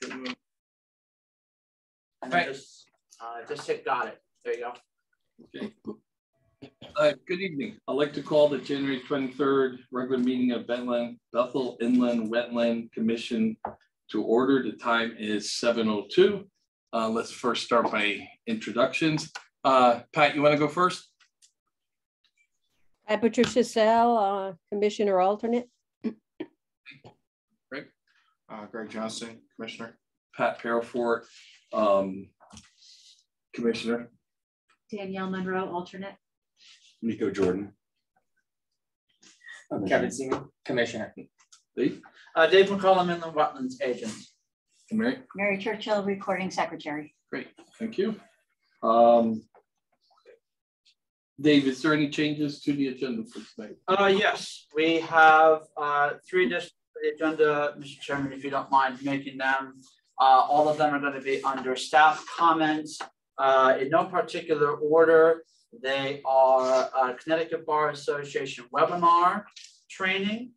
And then just hit got it. There you go. Okay. Good evening. I'd like to call the January 23rd regular meeting of Bethel Inland Wetland Commission to order. The time is 7:02. Let's first start by introductions. Pat, you want to go first? Hi, Patricia Sell, Commissioner Alternate. Greg? Greg Johnson, Commissioner. Pat Parafort, Commissioner. Danielle Monroe, Alternate. Nico Jordan. Kevin Seaman, Commissioner. Dave? Dave McCollum, Inland Wetlands Agent. And Mary? Mary Churchill, Recording Secretary. Great, thank you. Dave, is there any changes to the agenda for tonight? Yes, we have 3 additions to the agenda, Mr. Chairman, if you don't mind making them. All of them are going to be under staff comments in no particular order. They are Connecticut Bar Association webinar training,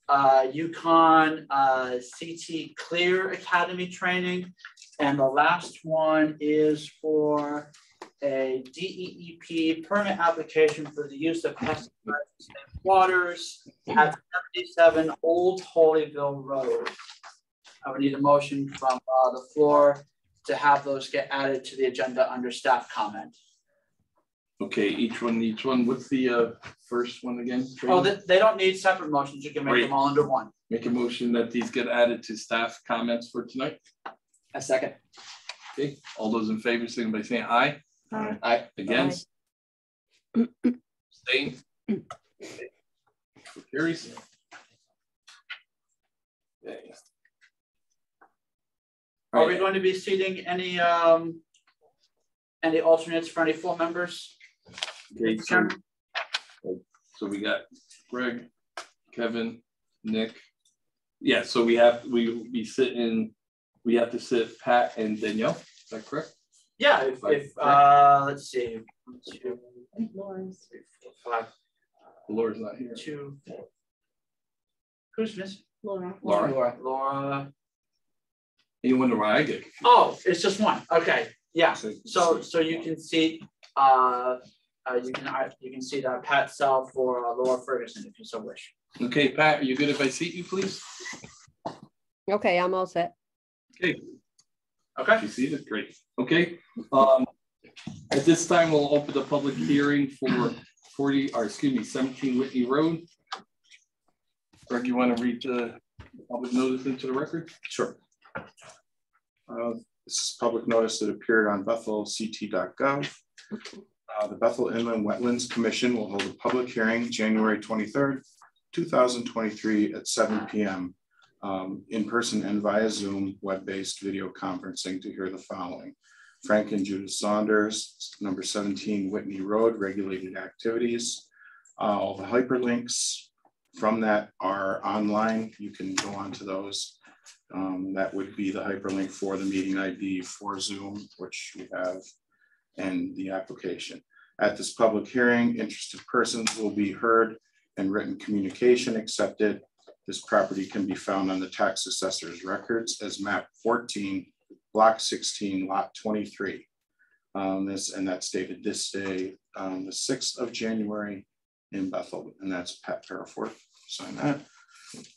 UConn CT Clear Academy training, and the last one is for a DEEP permit application for the use of pesticides in waters at 77 Old Holyville Road. I would need a motion from the floor to have those get added to the agenda under staff comment. Okay, each one. What's the first one again? Oh, they don't need separate motions. You can make them all under one. Make a motion that these get added to staff comments for tonight. A second. Okay, all those in favor, signify by saying aye. Aye. Aye. Against? Abstain? Carries. Okay. Are we going to be seating any alternates for any full members? Okay, so we got Greg, Kevin, Nick. Yeah, so we have to sit Pat and Danielle. Is that correct? Yeah, if let's see. 1, 2, 3, 4, 5. Laura's not here. 2, 4. Who's missing? Laura. You wonder why I get confused. Oh, it's just one. Okay. Yeah. So you can see you can see that Pat Sell for Laura Ferguson if you so wish. Okay, Pat, are you good if I seat you, please? Okay, I'm all set. Okay. Okay. You see it? Great. Okay. At this time, we'll open the public hearing for 17 Whitney Road. Greg, you want to read the public notice into the record? Sure. This is public notice that appeared on bethelct.gov. The Bethel Inland Wetlands Commission will hold a public hearing January 23rd, 2023 at 7 p.m. In person and via Zoom web-based video conferencing to hear the following. Frank and Judith Saunders, number 17 Whitney Road, regulated activities. All the hyperlinks from that are online. You can go onto those. That would be the hyperlink for the meeting ID for Zoom, which we have, and the application. At this public hearing, interested persons will be heard and written communication accepted. This property can be found on the tax assessor's records as map 14, block 16, lot 23. That's dated this day, the 6th of January in Bethel, and that's Pat Parafort. Sign that.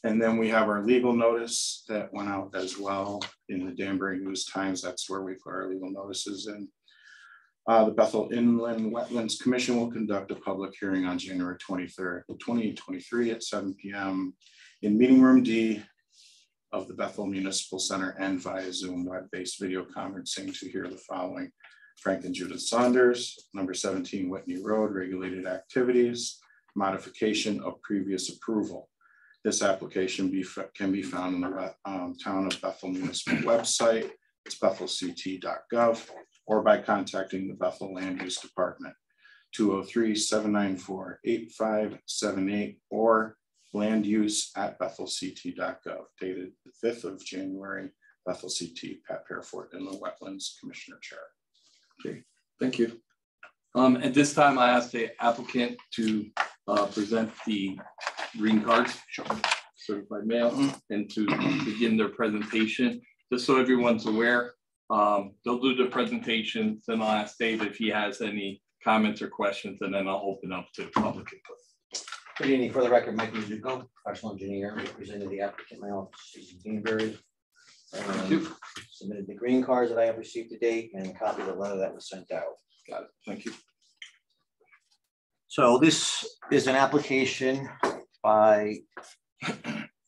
And then we have our legal notice that went out as well in the Danbury News Times. That's where we put our legal notices in. The Bethel Inland Wetlands Commission will conduct a public hearing on January 23rd, 2023 at 7 p.m. in Meeting Room D of the Bethel Municipal Center and via Zoom web-based video conferencing to hear the following. Frank and Judith Saunders, number 17 Whitney Road, regulated activities, modification of previous approval. This application can be found in the Town of Bethel Municipal website. It's bethelct.gov, or by contacting the Bethel Land Use Department, 203-794-8578, or landuse@bethelct.gov, dated the 5th of January, Bethel CT, Pat Parafort, Inland Wetlands Commissioner Chair. Okay, thank you. At this time, I ask the applicant to present the green cards, certified mail, and to begin their presentation. just so everyone's aware. They'll do the presentation, then I'll ask Dave if he has any comments or questions, and then I'll open up to public input. Good evening. For the record, Mike Mizuko, professional engineer, representing the applicant in my office, Susan Greenberg. Submitted the green cards that I have received to date and a copy of the letter that was sent out. Got it. Thank you. So this is an application by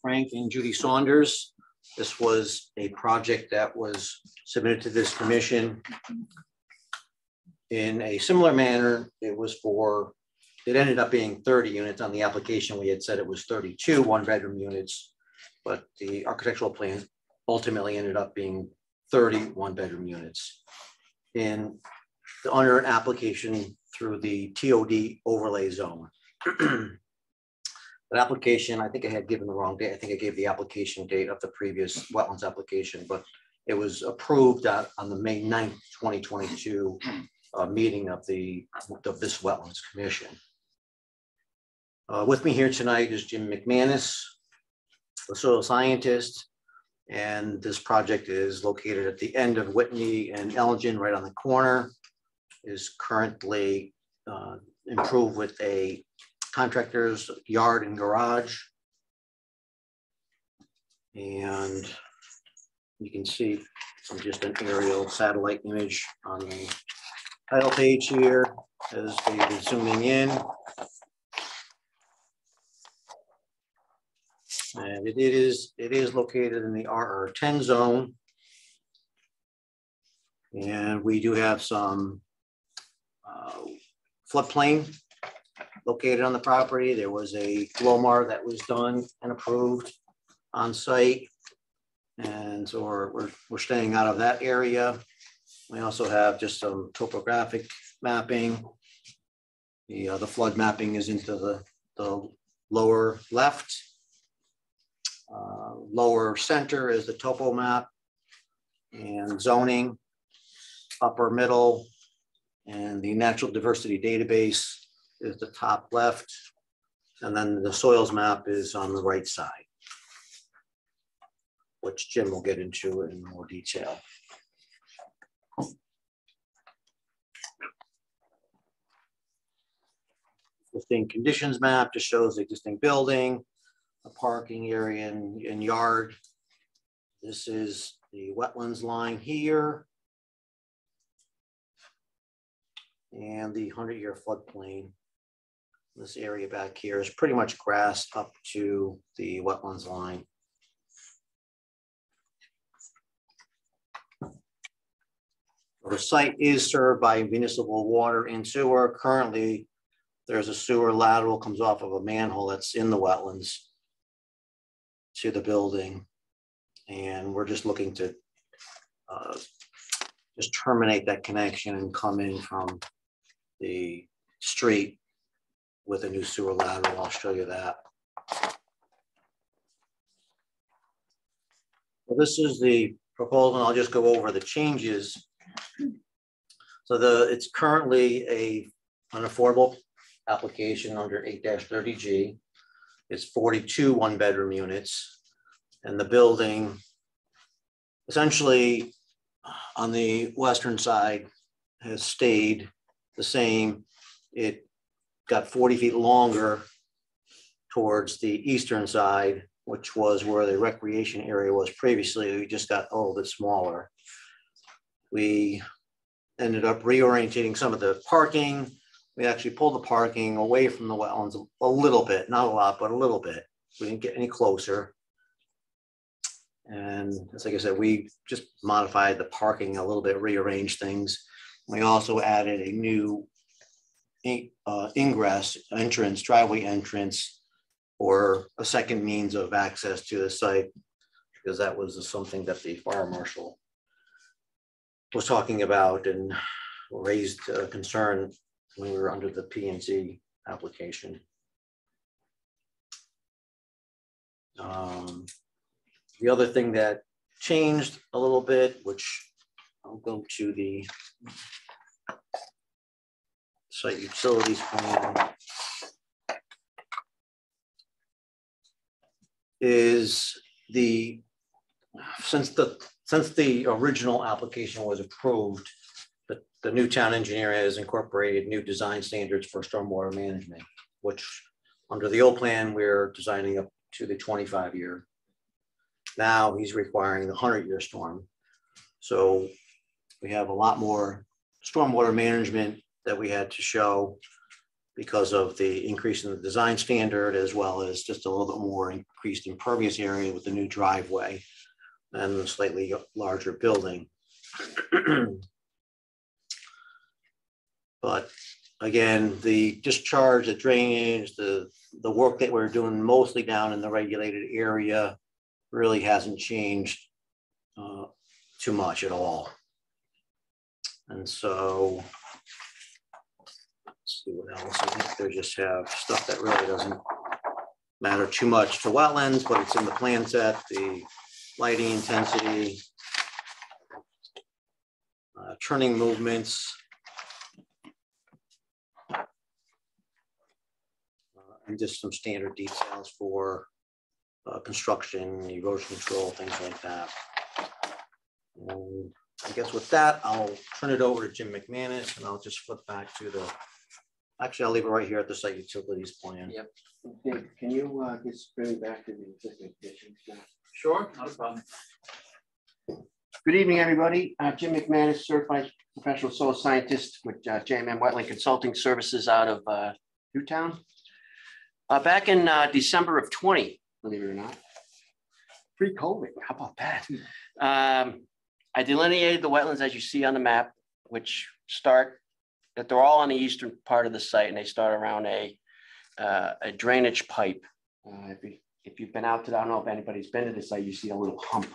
Frank and Judy Saunders. This was a project that was submitted to this commission in a similar manner. It ended up being 30 units. On the application. We had said it was 32 one-bedroom units, but the architectural plan ultimately ended up being 30 one-bedroom units. And under an application through the TOD overlay zone. That application, I think I had given the wrong date. I think I gave the application date of the previous wetlands application, but it was approved on the May 9th, 2022 meeting of this wetlands commission. With me here tonight is Jim McManus, a soil scientist, and this project is located at the end of Whitney and Elgin, right on the corner. Is currently improved with a contractor's yard and garage. And you can see from just an aerial satellite image on the title page here as Dave is zooming in. And it is located in the RR10 zone. And we do have some floodplain located on the property. There was a Glomar that was done and approved on site. And so we're staying out of that area. We also have just some topographic mapping. The flood mapping is into the lower left. Lower center is the topo map and zoning. Upper middle and the natural diversity database is the top left. And then the soils map is on the right side, which Jim will get into in more detail. Existing conditions map just shows the existing building, a parking area and yard. This is the wetlands line here. And the 100-year floodplain. This area back here is pretty much grass up to the wetlands line. The site is served by municipal water and sewer. Currently, there's a sewer lateral comes off of a manhole that's in the wetlands to the building. And we're just looking to just terminate that connection and come in from the street with a new sewer lateral. I'll show you that. Well, this is the proposal. I'll just go over the changes. So it's currently an affordable application under 8-30G. It's 42 one-bedroom units, and the building essentially on the western side has stayed the same. It got 40 feet longer towards the eastern side, which was where the recreation area was previously. We just got a little bit smaller. We ended up reorientating some of the parking. We actually pulled the parking away from the wetlands a little bit, not a lot, but a little bit. We didn't get any closer. And as like I said, we just modified the parking a little bit, rearranged things. We also added a new driveway entrance, or a second means of access to the site, because that was something that the fire marshal was talking about and raised concern when we were under the P&Z application. The other thing that changed a little bit, which I'll go to the site utilities plan, is since the since the original application was approved, the new town engineer has incorporated new design standards for stormwater management, which under the old plan, we're designing up to the 25-year. Now he's requiring the 100-year storm. So we have a lot more stormwater management that we had to show because of the increase in the design standard, as well as just a little bit more increased impervious area with the new driveway and a slightly larger building. But again, the discharge, the drainage, the work that we're doing mostly down in the regulated area really hasn't changed too much at all. And so, let's see what else. I think they just have stuff that really doesn't matter too much to wetlands, but it's in the plan set, the lighting intensity, turning movements, and just some standard details for construction, erosion control, things like that. And I guess with that, I'll turn it over to Jim McManus, and I'll just flip back to the, actually, I'll leave it right here at the site utilities plan. Yep. Okay, can you just bring me back to the existing conditions now? Sure, not a problem. Good evening, everybody. Jim McManus, certified professional soil scientist with JMM Wetland Consulting Services out of Newtown. Back in December of 20, believe it or not, pre-COVID, how about that? I delineated the wetlands as you see on the map, which start, that they're all on the eastern part of the site, and they start around a drainage pipe. If you've been out to, I don't know if anybody's been to the site, you see a little hump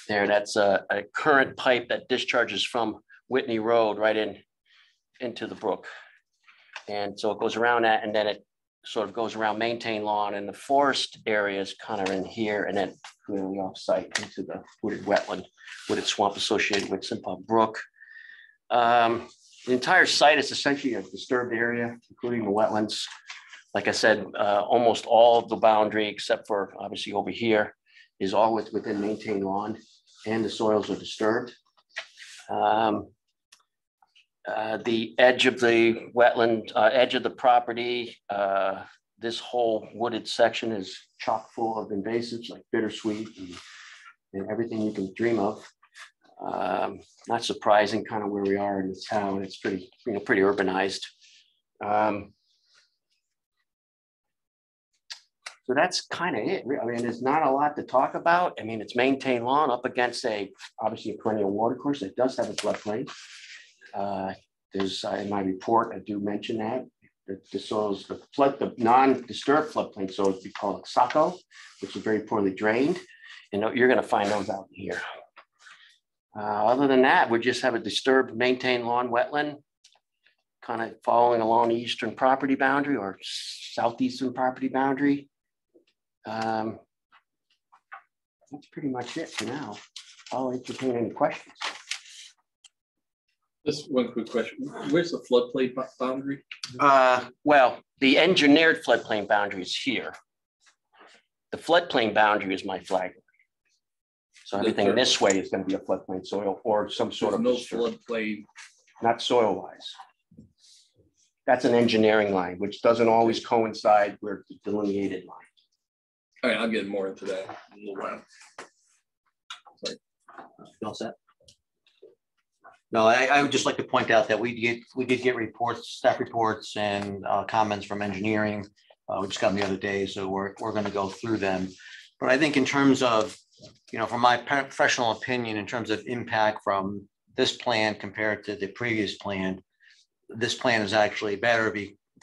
there. That's a current pipe that discharges from Whitney Road right into the brook. And so it goes around that, and then it sort of goes around maintain lawn, and the forest area is kind of in here, and then clearly off site into the wooded wetland, wooded swamp associated with Simpog Brook. The entire site is essentially a disturbed area, including the wetlands. Like I said, almost all of the boundary, except for obviously over here, is all within maintained lawn, and the soils are disturbed. The edge of the wetland, edge of the property, this whole wooded section is chock full of invasives like bittersweet and everything you can dream of. Not surprising, kind of where we are in the town. It's pretty, pretty urbanized. So that's kind of it. I mean, there's not a lot to talk about. I mean, it's maintained lawn up against obviously a perennial water course that does have a floodplain. There's in my report, I do mention that the soils, the non-disturbed floodplain soils, we call it Saco, which is very poorly drained, and you're going to find those out in here. Other than that, we just have a disturbed maintained lawn wetland, kind of following along the eastern property boundary or southeastern property boundary. That's pretty much it for now. I'll entertain any questions. Just one quick question. Where's the floodplain boundary? Well, the engineered floodplain boundary is here. The floodplain boundary is my flag. So everything this way is going to be a floodplain soil or some sort of no floodplain. Not soil wise. That's an engineering line, which doesn't always coincide with the delineated line. All right, I'll get more into that in a little while. Sorry. You all set? No, I would just like to point out that we did get reports, staff reports, and comments from engineering. We just got them the other day, so we're going to go through them. But I think in terms of, from my professional opinion, in terms of impact from this plan compared to the previous plan, this plan is actually better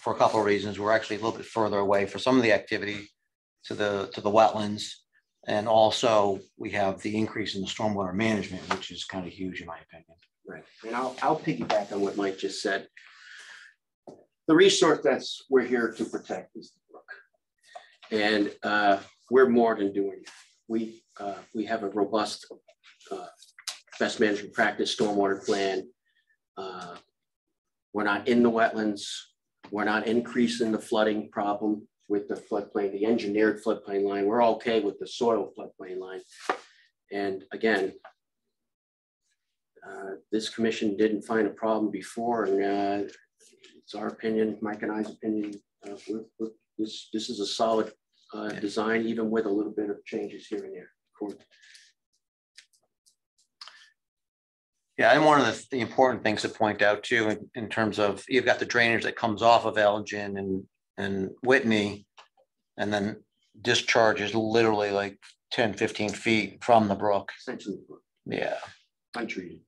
for a couple of reasons. We're actually a little bit further away for some of the activity to the wetlands. And also we have the increase in the stormwater management, which is kind of huge in my opinion. Right, and I'll piggyback on what Mike just said. The resource that's we're here to protect is the brook, and we're more than doing it. We have a robust best management practice stormwater plan. We're not in the wetlands. We're not increasing the flooding problem with the floodplain, the engineered floodplain line. We're okay with the soil floodplain line. And again, This commission didn't find a problem before, and it's our opinion, Mike and I's opinion, this is a solid design, even with a little bit of changes here and there. Cool. Yeah, and one of the important things to point out too, in terms of, you've got the drainage that comes off of Elgin and Whitney, and then discharges literally like 10, 15 feet from the brook. Essentially, Yeah. untreated.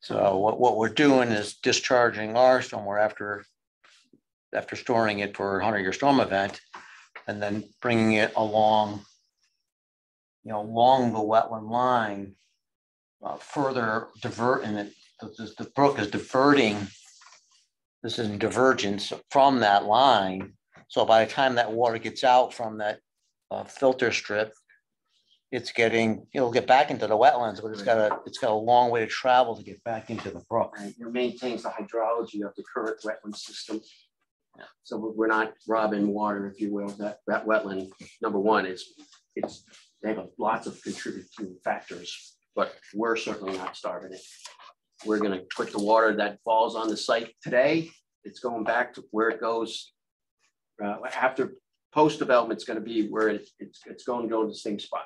So what we're doing is discharging our stormwater after storing it for a 100-year storm event, and then bringing it along, along the wetland line, further diverting it. The brook is diverting. This is divergence from that line. So by the time that water gets out from that filter strip, it'll get back into the wetlands, but it's got a long way to travel to get back into the brook. Right. It maintains the hydrology of the current wetland system. So we're not robbing water, if you will. That wetland, number one, they have lots of contributing factors, but we're certainly not starving it. We're going to put the water that falls on the site today. It's going back to where it goes after post-development. It's going to be where it's going to go in the same spot.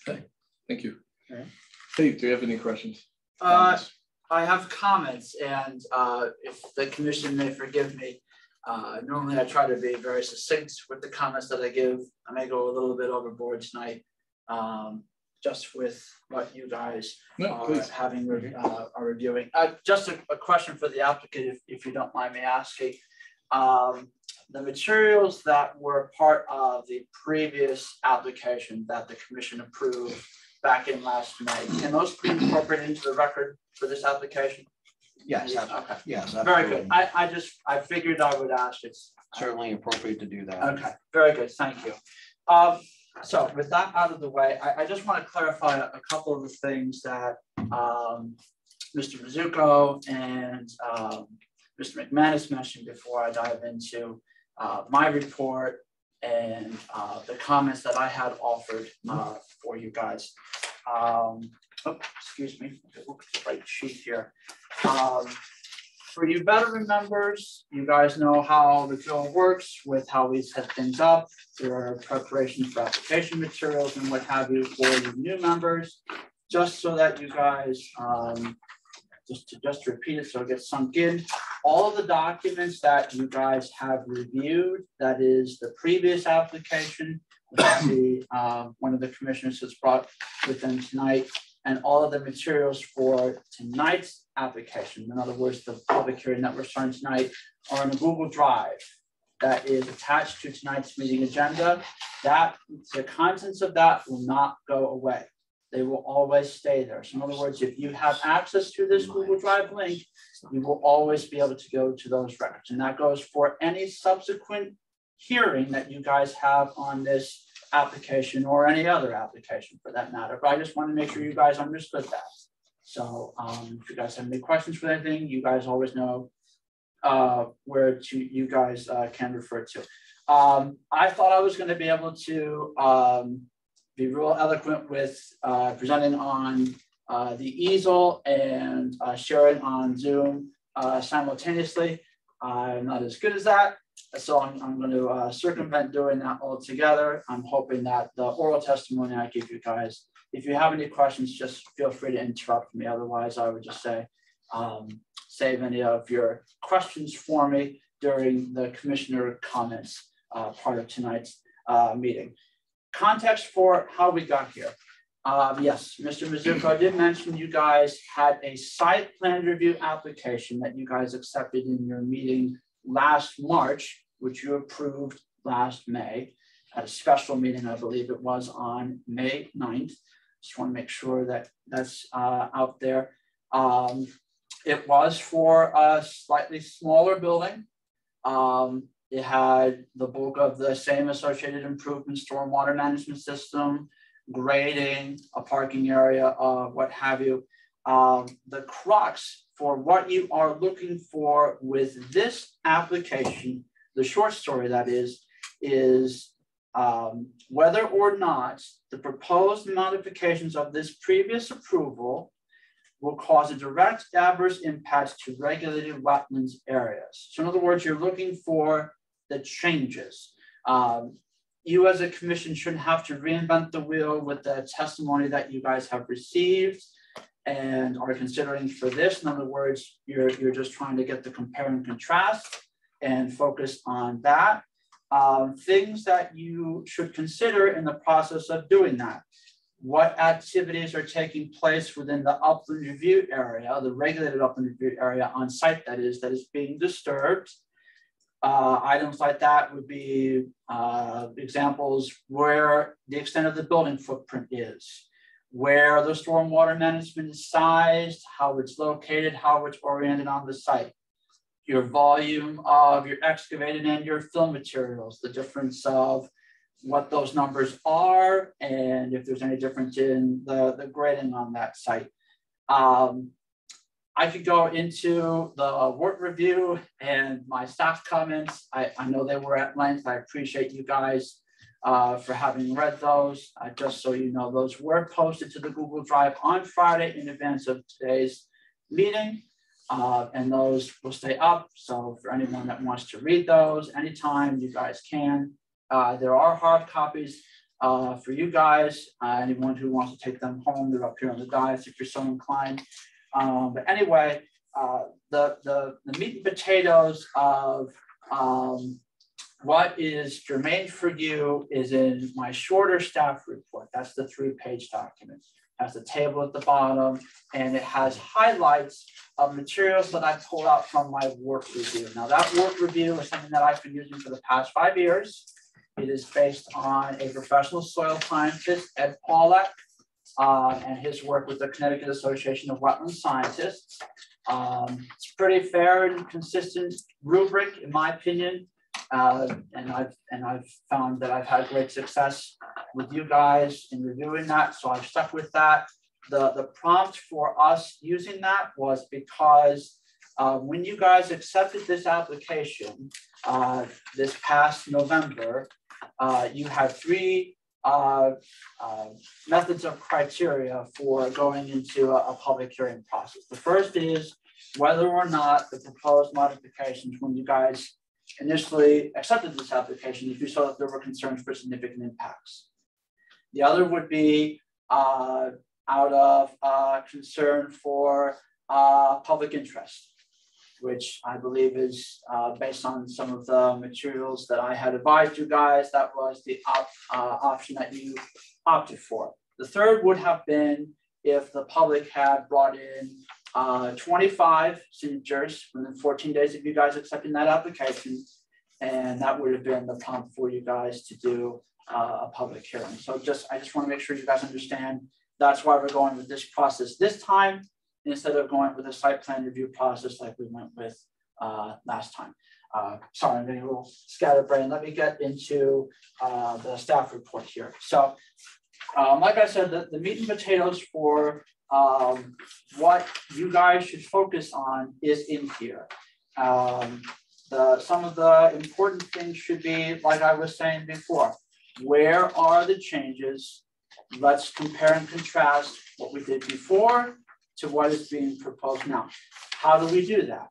Okay, thank you. Okay. Steve, do you have any questions? I have comments, and if the commission may forgive me, normally I try to be very succinct with the comments that I give. I may go a little bit overboard tonight, just with what you guys are reviewing. Just a question for the applicant, if you don't mind me asking. The materials that were part of the previous application that the commission approved back in last May, can those be incorporated into the record for this application? Yes. Okay. Yes. Very good. I figured I would ask. It's certainly appropriate to do that. Okay. Very good. Thank you. So with that out of the way, I just want to clarify a couple of the things that Mr. Mizuko and Mr. McManus mentioned before I dive into my report and the comments that I had offered for you guys. Excuse me, look at the right sheet here. For you veteran members, you guys know how the drill works with how we set things up. There are preparations for application materials and what have you for you new members, just so that you guys, just to repeat it so it gets sunk in. All of the documents that you guys have reviewed, that is the previous application, one of the commissioners has brought with them tonight, and all of the materials for tonight's application, in other words, the public hearing that we're starting tonight, are in a Google Drive that is attached to tonight's meeting agenda. The contents of that will not go away. They will always stay there. So in other words, if you have access to this Google Drive link, you will always be able to go to those records. And that goes for any subsequent hearing that you guys have on this application or any other application for that matter. But I just want to make sure you guys understood that. So if you guys have any questions for anything, you guys always know where you guys can refer to. I thought I was going to be able to be real eloquent with presenting on the easel and sharing on Zoom simultaneously. I'm not as good as that, so I'm going to circumvent doing that altogether. I'm hoping that the oral testimony I give you guys, if you have any questions, just feel free to interrupt me. Otherwise, I would just say, save any of your questions for me during the commissioner comments part of tonight's meeting. Context for how we got here. Yes, Mr. Mizuko did mention you guys had a site plan review application that you guys accepted in your meeting last March, which you approved last May at a special meeting. I believe it was on May 9th. Just want to make sure that that's out there. It was for a slightly smaller building. It had the bulk of the same associated improvements, stormwater management system, grading, a parking area, what have you. The crux for what you are looking for with this application, the short story that is whether or not the proposed modifications of this previous approval will cause a direct adverse impact to regulated wetlands areas. So in other words, you're looking for the changes. You as a commission shouldn't have to reinvent the wheel with the testimony that you guys have received and are considering for this. In other words, you're just trying to get the compare and contrast and focus on that. Things that you should consider in the process of doing that. What activities are taking place within the upland review area, the regulated upland review area on site that is being disturbed. Items like that would be examples where the extent of the building footprint is, where the stormwater management is sized, how it's located, how it's oriented on the site, your volume of your excavated and your fill materials, the difference of what those numbers are, and if there's any difference in the grading on that site. I could go into the work review and my staff comments. I know they were at length. I appreciate you guys for having read those. Just so you know, those were posted to the Google Drive on Friday in advance of today's meeting. And those will stay up. So for anyone that wants to read those anytime, you guys can. There are hard copies for you guys. Anyone who wants to take them home, they're up here on the dais if you're so inclined. But anyway, the meat and potatoes of what is germane for you is in my shorter staff report. That's the 3-page document. It has the table at the bottom, and it has highlights of materials that I pulled out from my work review. Now that work review is something that I've been using for the past 5 years. It is based on a professional soil scientist, Ed Pollack, and his work with the Connecticut Association of Wetland Scientists. It's pretty fair and consistent rubric, in my opinion. And I've found that I've had great success with you guys in reviewing that, so I've stuck with that. The prompt for us using that was because when you guys accepted this application this past November, you had 3 methods of criteria for going into a public hearing process. The first is whether or not the proposed modifications, when you guys initially accepted this application, if you saw that there were concerns for significant impacts. The other would be out of concern for public interest, which I believe is based on some of the materials that I had advised you guys, that was the option that you opted for. The third would have been if the public had brought in 25 signatures within 14 days of you guys accepting that application, and that would have been the prompt for you guys to do a public hearing. So I just want to make sure you guys understand that's why we're going with this process this time, instead of going with a site plan review process like we went with last time. Sorry, I'm getting a little scatterbrained. Let me get into the staff report here. So like I said, the meat and potatoes for what you guys should focus on is in here. Some of the important things should be, like I was saying before, where are the changes? Let's compare and contrast what we did before to what is being proposed now. How do we do that?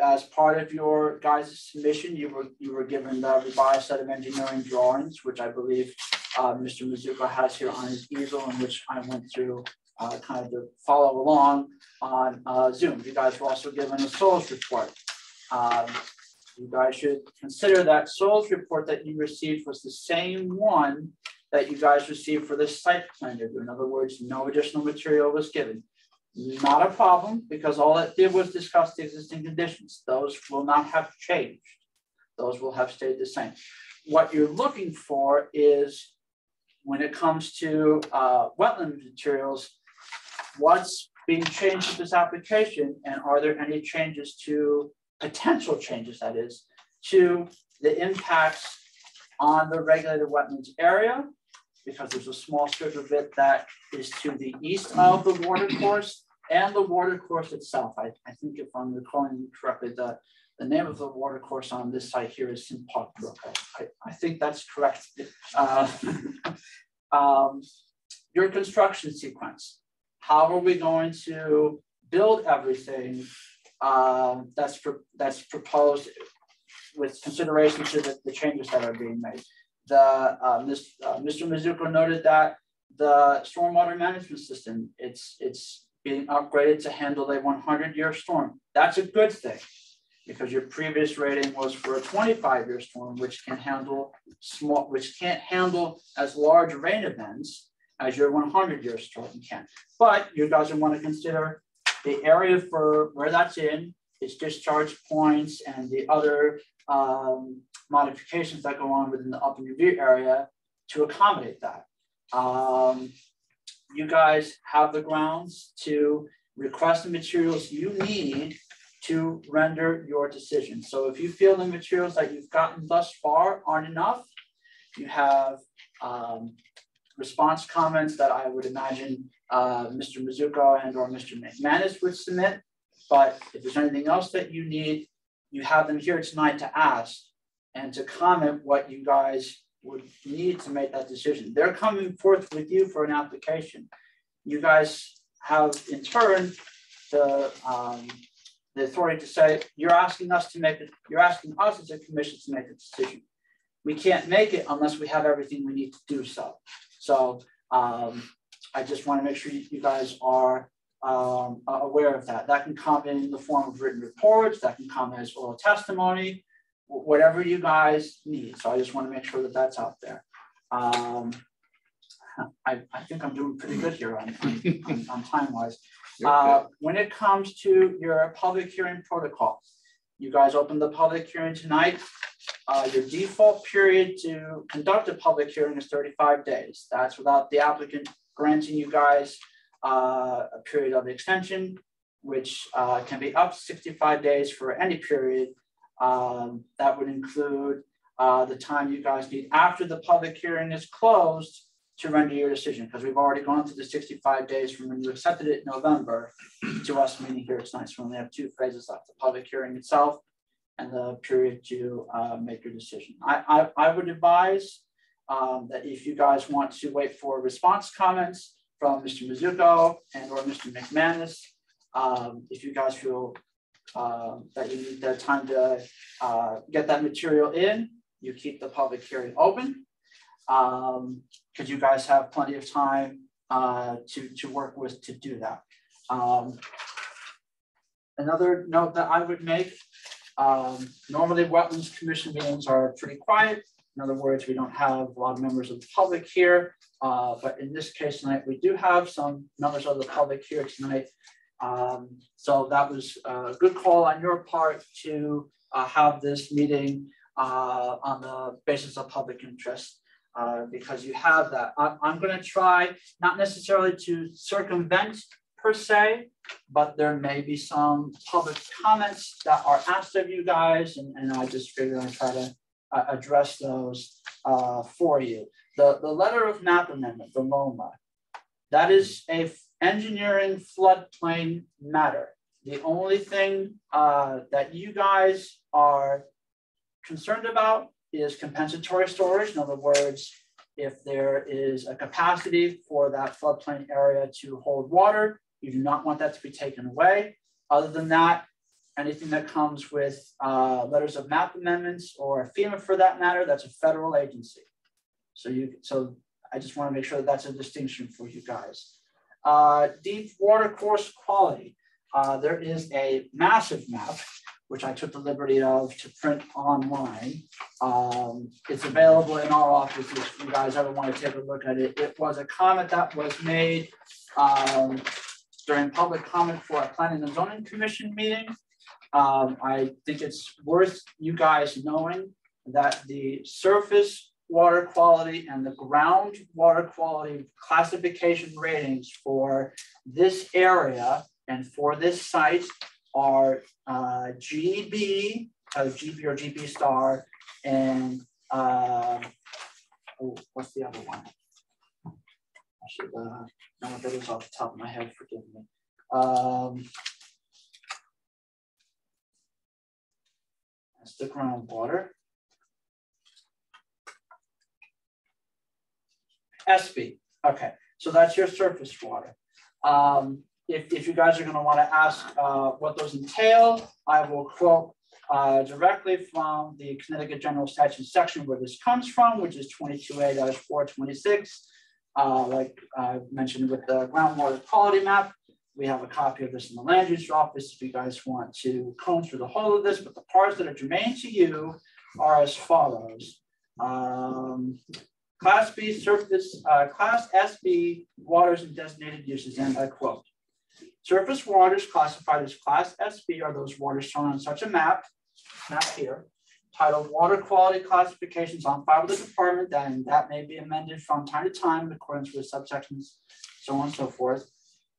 As part of your guys' submission, you were given the revised set of engineering drawings, which I believe Mr. Mizuko has here on his easel, in which I went through kind of to follow along on Zoom. You guys were also given a soils report. You guys should consider that soils report that you received was the same one that you guys received for this site plan review. In other words, no additional material was given. Not a problem, because all it did was discuss the existing conditions. Those will not have changed. Those will have stayed the same. What you're looking for is, when it comes to wetland materials, what's being changed with this application, and are there any changes to, potential changes that is, to the impacts on the regulated wetlands area, because there's a small strip of it that is to the east of the water course and the water course itself. I think if I'm recalling correctly, the the name of the water course on this site here is Simpok Brook. I think that's correct. Your construction sequence. How are we going to build everything that's proposed with consideration to the changes that are being made? Mr. Mizuko noted that the stormwater management system, it's being upgraded to handle a 100-year storm. That's a good thing, because your previous rating was for a 25-year storm, which can't handle as large rain events as your 100-year storm can. But you guys want to consider the area for where that's in, its discharge points, and the other modifications that go on within the upper review area to accommodate that. You guys have the grounds to request the materials you need to render your decision. So if you feel the materials that you've gotten thus far aren't enough, you have response comments that I would imagine Mr. Mizuko and or Mr. McManus would submit. But if there's anything else that you need, you have them here tonight to ask and to comment what you guys would need to make that decision. They're coming forth with you for an application. You guys have in turn the authority to say, you're asking us as a commission to make a decision. We can't make it unless we have everything we need to do so. So I just want to make sure you guys are aware of that. That can come in the form of written reports, that can come as oral testimony, whatever you guys need. So I just want to make sure that that's out there. I think I'm doing pretty good here on time-wise. When it comes to your public hearing protocol, you guys opened the public hearing tonight. Your default period to conduct a public hearing is 35 days. That's without the applicant granting you guys a period of extension, which can be up to 65 days for any period. That would include the time you guys need after the public hearing is closed to render your decision, because we've already gone through the 65 days from when you accepted it in November to us meeting here tonight. So we only have 2 phases left: the public hearing itself and the period to make your decision. I would advise that if you guys want to wait for response comments from Mr. Mizuko and or Mr. McManus, if you guys feel that you need the time to get that material in, you keep the public hearing open, because you guys have plenty of time to work with to do that. Another note that I would make, normally Wetlands Commission meetings are pretty quiet. In other words, we don't have a lot of members of the public here, but in this case tonight, we do have some members of the public here tonight. So that was a good call on your part to have this meeting on the basis of public interest, because you have that. I'm going to try not necessarily to circumvent per se, but there may be some public comments that are asked of you guys, and I just figured I'd try to address those for you. The letter of map amendment, the LOMA, that is a engineering floodplain matter. The only thing that you guys are concerned about is compensatory storage. In other words, if there is a capacity for that floodplain area to hold water, you do not want that to be taken away. Other than that, anything that comes with letters of map amendments or FEMA for that matter, that's a federal agency. So I just want to make sure that that's a distinction for you guys. Deep water course quality. There is a massive map, which I took the liberty of to print online. It's available in our office if you guys ever want to take a look at it. It was a comment that was made during public comment for a Planning and Zoning Commission meeting. I think it's worth you guys knowing that the surface water quality and the ground water quality classification ratings for this area and for this site are GB, GB or GB star, and what's the other one? I should know what that is off the top of my head, forgive me. the groundwater. SB, okay, so that's your surface water. If you guys are going to want to ask what those entail, I will quote directly from the Connecticut General Statute section where this comes from, which is 22A-426. Like I mentioned with the groundwater quality map, we have a copy of this in the land use office if you guys want to comb through the whole of this, but the parts that are germane to you are as follows. Class B surface, Class SB waters and designated uses, and I quote, surface waters classified as Class SB are those waters shown on such a map here, titled Water Quality Classifications on file with the department, and that may be amended from time to time in accordance with subsections, so on and so forth.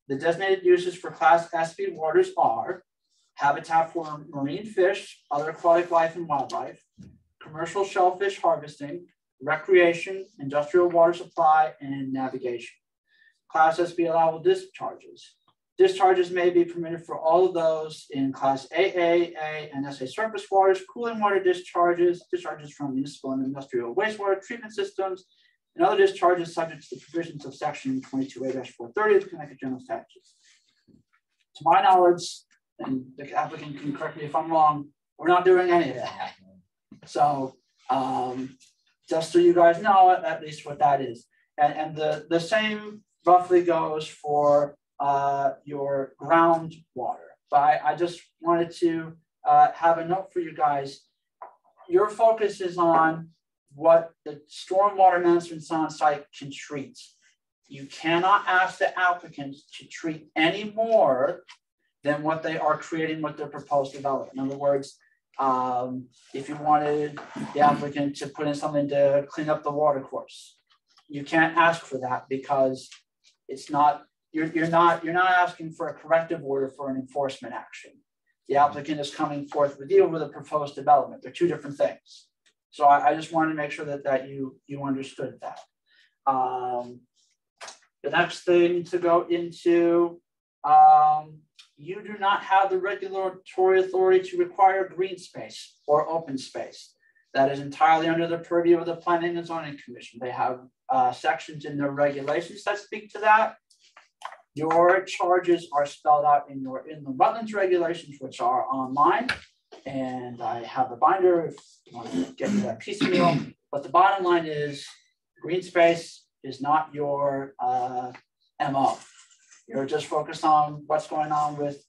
The designated uses for Class SB waters are habitat for marine fish, other aquatic life and wildlife, commercial shellfish harvesting, recreation, industrial water supply, and navigation. Class SB allowable discharges. Discharges may be permitted for all of those in Class AA, A, and SA surface waters, cooling water discharges, discharges from municipal and industrial wastewater treatment systems, and other discharges subject to the provisions of Section 22A-430 of the Connecticut General Statutes. To my knowledge, and the applicant can correct me if I'm wrong, we're not doing any of that. So just so you guys know at least what that is. And the same roughly goes for your groundwater. But I just wanted to have a note for you guys. Your focus is on what the stormwater management on site can treat. You cannot ask the applicants to treat any more than what they are creating with their proposed development. In other words, if you wanted the applicant to put in something to clean up the water course, you can't ask for that because it's not, you're not asking for a corrective order for an enforcement action. The applicant is coming forth with you with a proposed development. They're two different things. So I just wanted to make sure that you understood that. The next thing to go into, you do not have the regulatory authority to require green space or open space. That is entirely under the purview of the Planning and Zoning Commission. They have sections in their regulations that speak to that. Your charges are spelled out in the wetlands regulations, which are online. And I have a binder if you want to get into that piecemeal. But the bottom line is green space is not your MO. You're just focused on what's going on with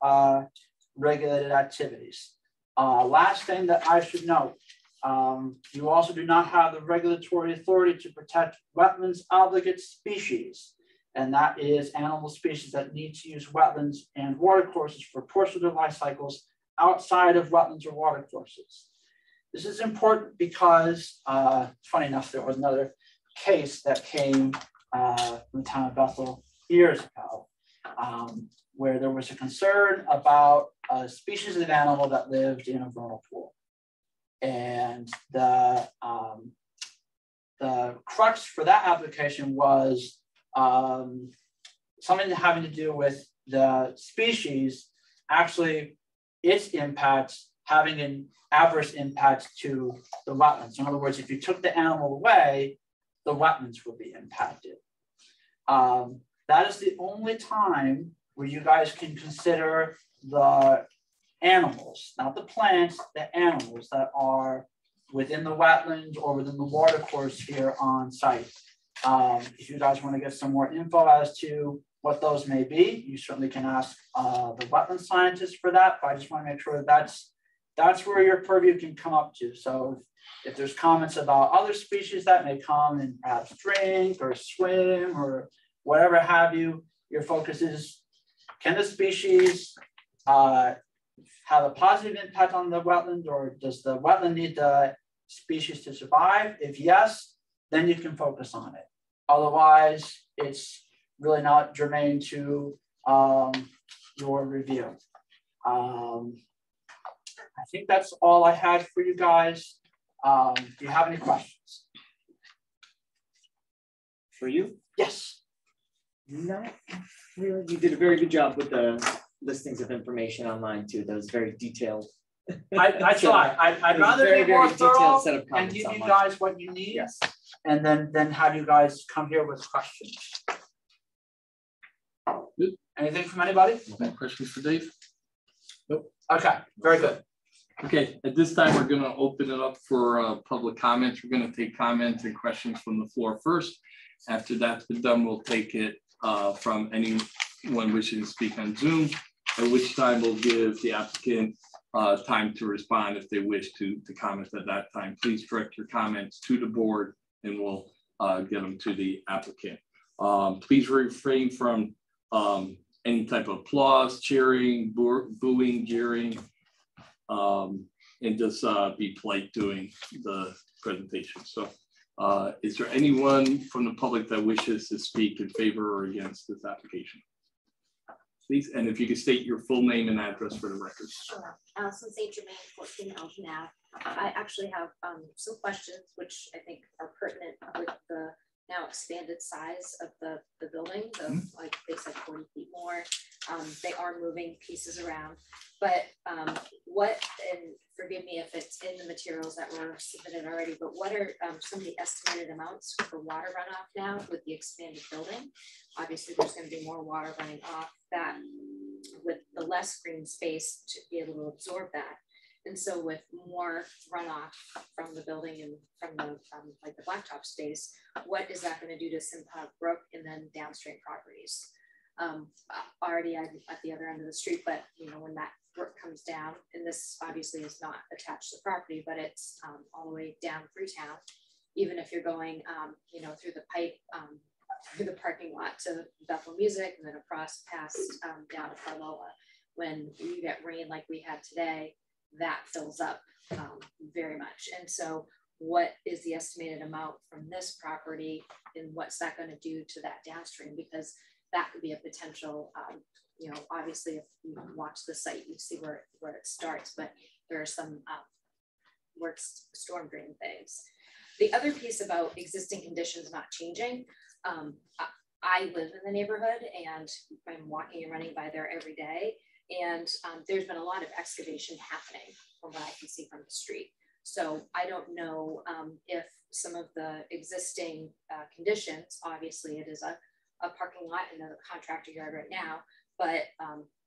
regulated activities. Last thing that I should note, you also do not have the regulatory authority to protect wetlands obligate species. And that is animal species that need to use wetlands and water courses for portions of their life cycles outside of wetlands or water courses. This is important because, funny enough, there was another case that came from the town of Bethel years ago, where there was a concern about a species of animal that lived in a vernal pool. And the crux for that application was something having to do with the species, actually its impacts having an adverse impact to the wetlands. In other words, if you took the animal away, the wetlands would be impacted. That is the only time where you guys can consider the animals, not the plants, the animals that are within the wetlands or within the water course here on site. If you guys want to get some more info as to what those may be, you certainly can ask the wetland scientist for that, but I just want to make sure that that's where your purview can come up to. So if there's comments about other species that may come and perhaps drink or swim or whatever have you, your focus is, can the species have a positive impact on the wetland, or does the wetland need the species to survive? If yes, then you can focus on it. Otherwise, it's really not germane to your review. I think that's all I had for you guys. Do you have any questions? For you? Yes. Not really. You did a very good job with the listings of information online too. That was very detailed. I try. I'd rather very, be more very detailed thorough set of and comments give on you mine. guys what you need. Yes. And then have you guys come here with questions. Good. Anything from anybody? Any questions for Dave? Nope. Okay, very good. Okay, at this time, we're gonna open it up for public comments. We're gonna take comments and questions from the floor first. After that's been done, we'll take it from anyone wishing to speak on Zoom, at which time we'll give the applicant time to respond if they wish to comment at that time. Please direct your comments to the board and we'll get them to the applicant. Please refrain from any type of applause, cheering, booing, jeering, and just be polite during the presentation. So is there anyone from the public that wishes to speak in favor or against this application? Please, and if you could state your full name and address for the record. Sure. Allison St. Germain, 14 Elgin Ave. I actually have some questions which I think are pertinent with the now expanded size of the building. Like they said, 40 feet more. They are moving pieces around, but what, and forgive me if it's in the materials that were submitted already, but what are some of the estimated amounts for water runoff now with the expanded building? Obviously, there's going to be more water running off that with the less green space to be able to absorb that. And so with more runoff from the building and from the like the blacktop space, what is that going to do to Simpog Brook and then downstream properties? Already I'm at the other end of the street, but you know, when that brook comes down, and this obviously is not attached to the property, but it's all the way down through town. Even if you're going, you know, through the pipe, through the parking lot to Bethel Music, and then across past down to Carloa, when you get rain like we had today, that fills up very much. And so what is the estimated amount from this property and what's that going to do to that downstream? Because that could be a potential, you know, obviously if you watch the site, you see where it starts, but there are some works storm drain things. The other piece about existing conditions not changing, I live in the neighborhood and I'm walking and running by there every day. And there's been a lot of excavation happening from what I can see from the street. So I don't know if some of the existing conditions, obviously it is a parking lot and a contractor yard right now, but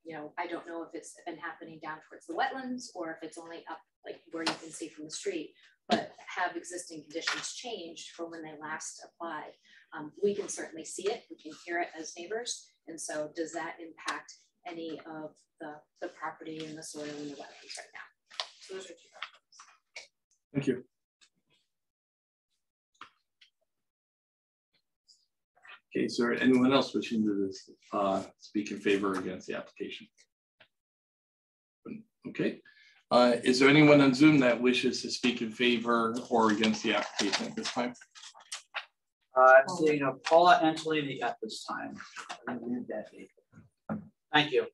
you know, I don't know if it's been happening down towards the wetlands or if it's only up like where you can see from the street, but have existing conditions changed from when they last applied? We can certainly see it, we can hear it as neighbors. And so does that impact any of the property and the soil and the wetlands right now? So those are two questions. Thank you. Okay, is there anyone else wishing to speak in favor or against the application? Okay. Is there anyone on Zoom that wishes to speak in favor or against the application at this time? Seeing Paula Angelini at this time. Thank you.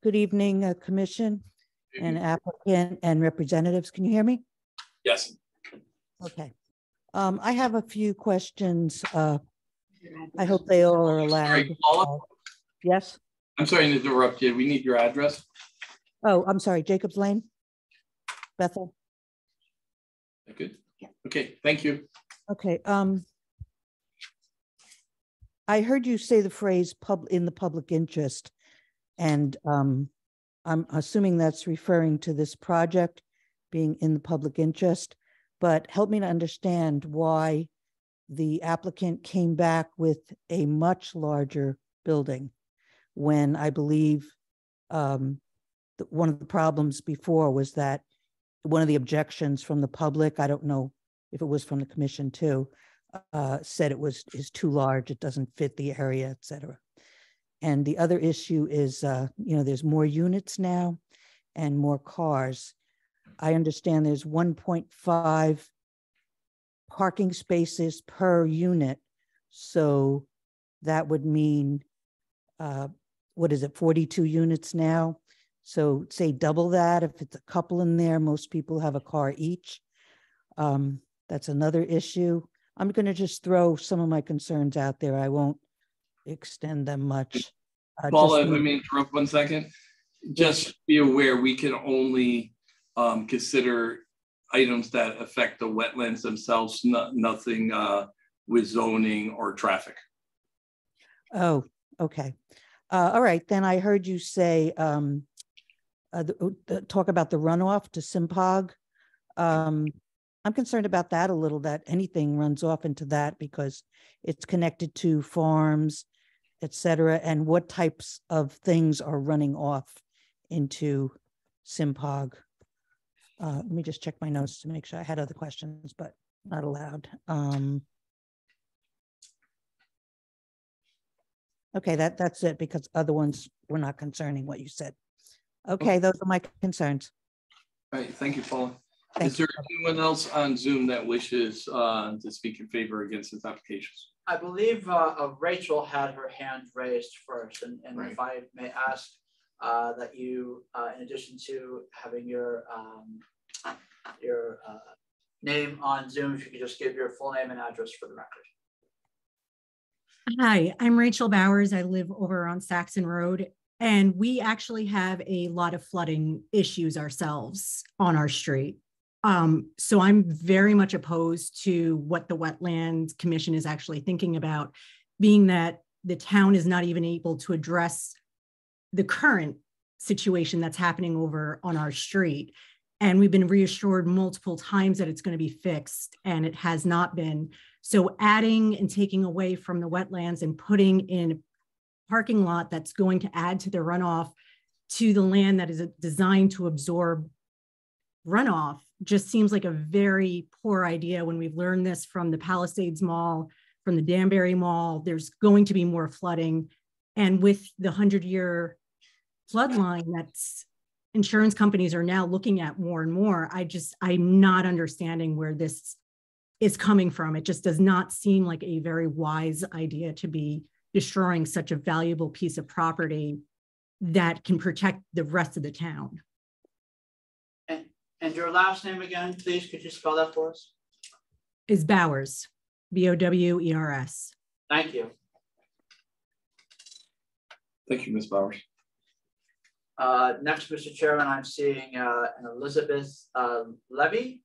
Good evening, Commission and applicant and representatives. Can you hear me? Yes. Okay. I have a few questions. I hope they all are allowed. Sorry, Paula? Yes? I'm sorry to interrupt you. We need your address. Oh, I'm sorry. Jacobs Lane, Bethel. Good. Okay, thank you. Okay. I heard you say the phrase in the public interest, and I'm assuming that's referring to this project being in the public interest, but help me to understand why the applicant came back with a much larger building when I believe one of the problems before was that one of the objections from the public, I don't know if it was from the commission too, said is too large, it doesn't fit the area, et cetera. And the other issue is, you know, there's more units now and more cars. I understand there's 1.5 parking spaces per unit. So that would mean, what is it, 42 units now? So say double that. If it's a couple in there, most people have a car each. That's another issue. I'm going to just throw some of my concerns out there. I won't extend them much. Paula, let me interrupt 1 second. Just be aware, we can only consider items that affect the wetlands themselves, nothing with zoning or traffic. Oh, okay. All right, then I heard you say, talk about the runoff to Simpog. I'm concerned about that a little, that anything runs off into that because it's connected to farms, et cetera, and what types of things are running off into Simpog. Let me just check my notes to make sure I had other questions, but not allowed. Okay, that's it, because other ones were not concerning what you said. Okay, those are my concerns. All right, thank you, Paula. Thank Is there anyone else on Zoom that wishes to speak in favor against this application? I believe Rachel had her hand raised first, and Right. if I may ask that you, in addition to having your name on Zoom, if you could just give your full name and address for the record. Hi, I'm Rachel Bowers. I live over on Saxon Road, and we actually have a lot of flooding issues ourselves on our street. So I'm very much opposed to what the Wetlands Commission is actually thinking about, being that the town is not even able to address the current situation that's happening over on our street. And we've been reassured multiple times that it's going to be fixed, and it has not been. So adding and taking away from the wetlands and putting in a parking lot that's going to add to the runoff to the land that is designed to absorb runoff just seems like a very poor idea when we've learned this from the Palisades Mall, from the Danbury Mall. There's going to be more flooding. And with the 100-year flood line that's insurance companies are now looking at more and more, I'm not understanding where this is coming from. It just does not seem like a very wise idea to be destroying such a valuable piece of property that can protect the rest of the town. And your last name again, please, could you spell that for us? Is Bowers, B-O-W-E-R-S. Thank you. Thank you, Ms. Bowers. Next, Mr. Chairman, I'm seeing an Elizabeth Levy,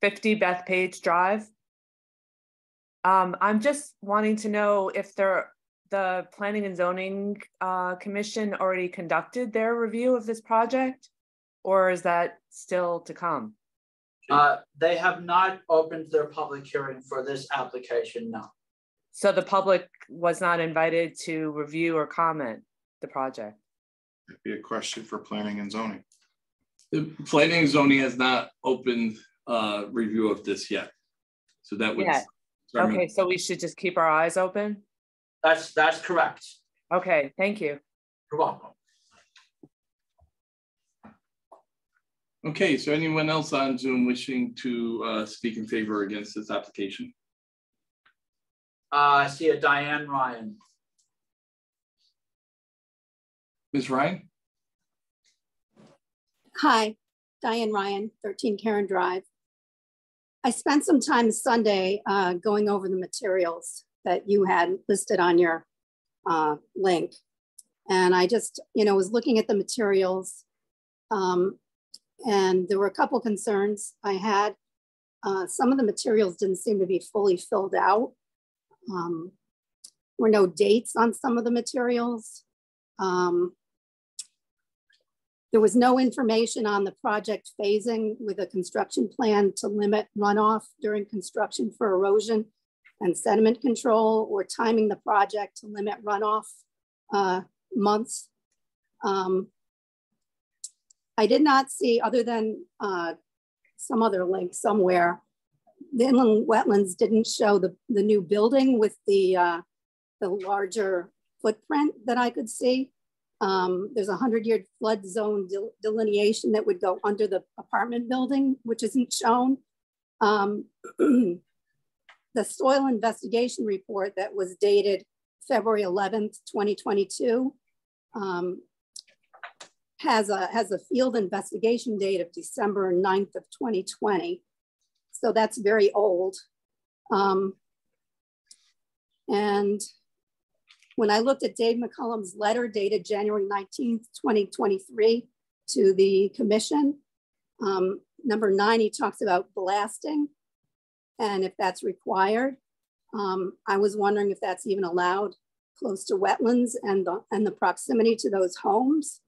50 Bethpage Drive. I'm just wanting to know if the Planning and Zoning Commission already conducted their review of this project, or is that still to come? They have not opened their public hearing for this application, no. So the public was not invited to review or comment the project? It'd be a question for planning and zoning. The planning and zoning has not opened review of this yet. So that would. Yeah. Okay, so we should just keep our eyes open? That's correct. Okay, thank you. You're welcome. Okay, so anyone else on Zoom wishing to speak in favor against this application? I see a Diane Ryan. Ms. Ryan? Hi, Diane Ryan, 13 Karen Drive. I spent some time Sunday going over the materials that you had listed on your link. And I just, was looking at the materials and there were a couple concerns I had. Some of the materials didn't seem to be fully filled out. There were no dates on some of the materials. There was no information on the project phasing with a construction plan to limit runoff during construction for erosion and sediment control, or timing the project to limit runoff months. I did not see, other than some other link somewhere, the inland wetlands didn't show the new building with the larger footprint that I could see. There's a 100-year flood zone delineation that would go under the apartment building, which isn't shown. The soil investigation report that was dated February 11th, 2022 has a field investigation date of December 9th of 2020. So that's very old. And when I looked at Dave McCullum's letter dated January 19th, 2023 to the commission, number 9, he talks about blasting and if that's required. I was wondering if that's even allowed close to wetlands and the proximity to those homes.